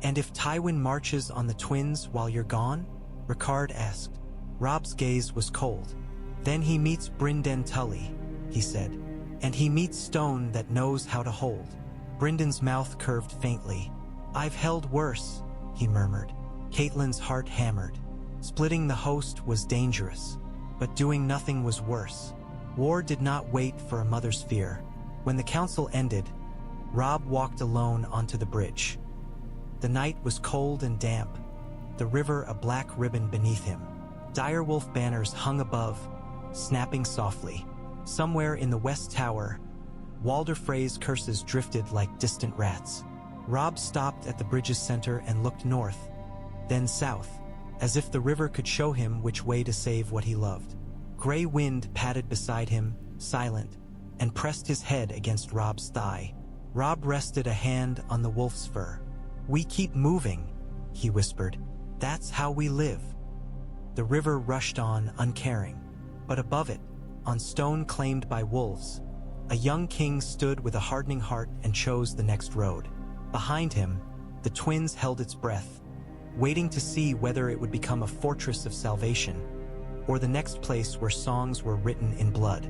And if Tywin marches on the twins while you're gone? Rickard asked. Robb's gaze was cold. Then he meets Brynden Tully, he said. And he meets stone that knows how to hold. Brynden's mouth curved faintly. I've held worse, he murmured. Catelyn's heart hammered. Splitting the host was dangerous, but doing nothing was worse. War did not wait for a mother's fear. When the council ended, Robb walked alone onto the bridge. The night was cold and damp, the river a black ribbon beneath him. Direwolf banners hung above, snapping softly. Somewhere in the west tower, Walder Frey's curses drifted like distant rats. Robb stopped at the bridge's center and looked north, then south, as if the river could show him which way to save what he loved. Gray wind padded beside him, silent, and pressed his head against Robb's thigh. Robb rested a hand on the wolf's fur. We keep moving, he whispered. That's how we live. The river rushed on, uncaring. But above it, on stone claimed by wolves, a young king stood with a hardening heart and chose the next road. Behind him, the twins held its breath, waiting to see whether it would become a fortress of salvation, or the next place where songs were written in blood.